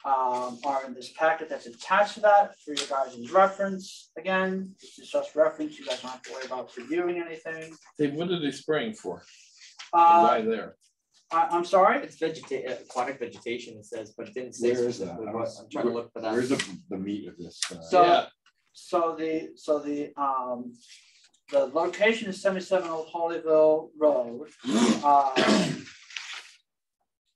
are in this packet that's attached to that for your guys' reference. Again, this is just reference. You guys don't have to worry about reviewing anything. Dave, what are they spraying for? Why there? I'm sorry? It's aquatic vegetation, it says, but it didn't say specifically what. I'm trying to look for that. Where's the meat of this? The location is 77 Old Hollyville Road.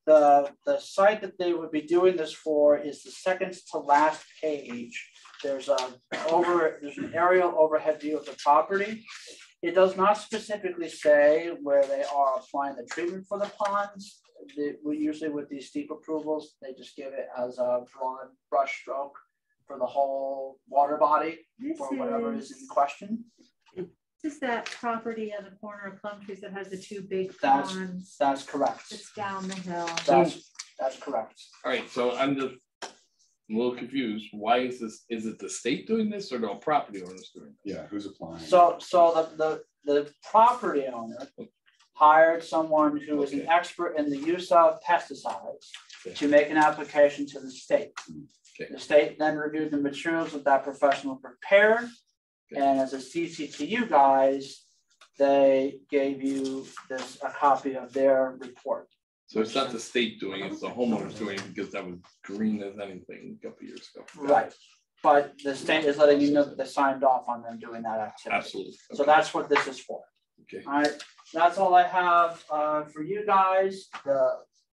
The site that they would be doing this for is the second to last page. There's an aerial overhead view of the property. It does not specifically say where they are applying the treatment for the ponds. We usually, with these steep approvals, they just give it as a broad brush stroke for the whole water body or whatever is in question. This is that property on the corner of Plum Trees that has the two big ponds. That's correct. It's down the hill. That's correct. All right, so I'm just a little confused. Why is this? Is it the state doing this or the property owners doing this? Yeah, who's applying? So the property owner hired someone who is an expert in the use of pesticides to make an application to the state. The state then reviewed the materials that that professional prepared. And as a CC to you guys, they gave you a copy of their report. So it's not the state doing it, it's the homeowners doing it because that was green as anything a couple of years ago. Right. But the state is letting you know that they signed off on them doing that activity. Absolutely. Okay. So that's what this is for. Okay. All right. That's all I have for you guys. The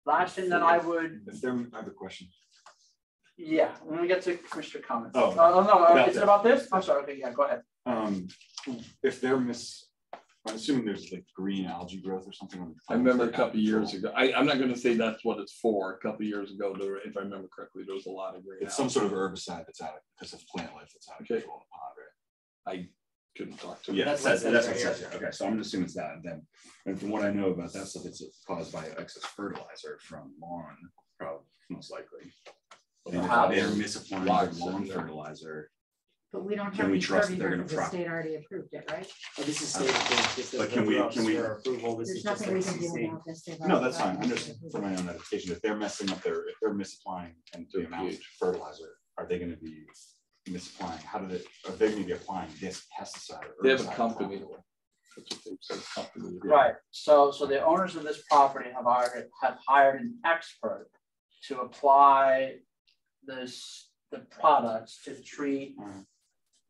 last thing that I would. I have a question. Yeah, when we get to Mr. Comments. Oh, no, is it about this? I'm sorry. Okay, yeah, go ahead. If they're I'm assuming there's like green algae growth or something on the. I remember a couple of years ago. I'm not going to say that's what it's for. A couple of years ago, if I remember correctly, there was a lot of green. It's some sort of herbicide that's out because of plant life that's out of control in the pond, right? I couldn't talk to. Yeah, that's what it says here. Yeah. Okay, so I'm gonna assume it's that. And from what I know about that stuff, it's caused by excess fertilizer from lawn, probably most likely. And if they're misapplying their lawn fertilizer. But we don't have Can we any trust that purview they're gonna because the state already approved it, right? Oh, this is state approved. But can we approval? This There's is just nothing we can do CC. about this. They've No, already that's got fine. it. I'm just for my own edification. If they're messing up if they're misapplying and the amount of fertilizer, are they going to be misapplying? Are they going to be applying this pesticide? Or They have a company. Right. So the owners of this property have hired an expert to apply the products to treat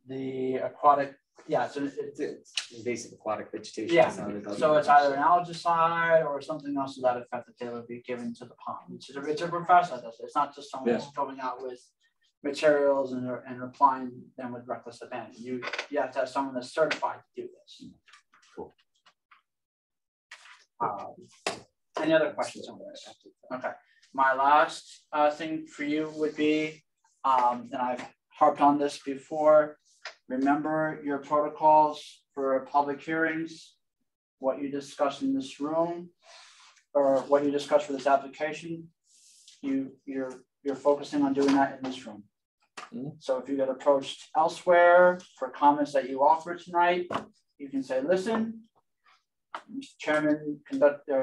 the aquatic. Yeah, so it's invasive aquatic vegetation. Yeah, so it's either an algicide or something else to that effect that they would be giving to the pond. It's a professional. It's not just someone that's going out with materials and applying them with reckless abandon. You have to have someone that's certified to do this. Cool. Any other questions on this? Okay. My last thing for you would be, and I've harped on this before, remember your protocols for public hearings, what you discuss in this room or what you discussed for this application, you're focusing on doing that in this room. So if you get approached elsewhere for comments that you offer tonight, you can say, listen, Mr. Chairman,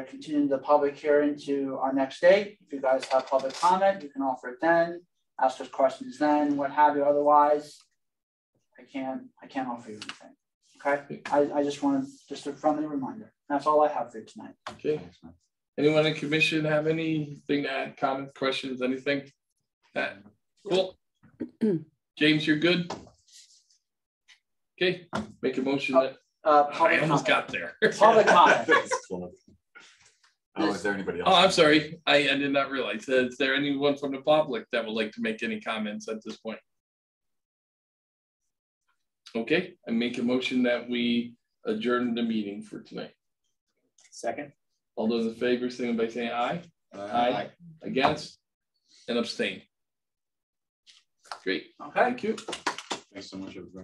continue the public hearing to our next date. If you guys have public comment, you can offer it then, ask us questions then, what have you. Otherwise, I can't offer you anything. Okay. I just wanted just a friendly reminder. That's all I have for you tonight. Okay. Anyone in commission have anything to add, comments, questions, anything? Cool. James, you're good? Okay, make a motion that I almost got there. Public comment. Oh, is there anybody else? Oh, I'm sorry. I did not realize. Is there anyone from the public that would like to make any comments at this point? Okay, I make a motion that we adjourn the meeting for tonight. Second. All those in favor, signify by saying aye. Aye. Against? And abstain. Great. Okay. Thank you. Thanks so much, everybody.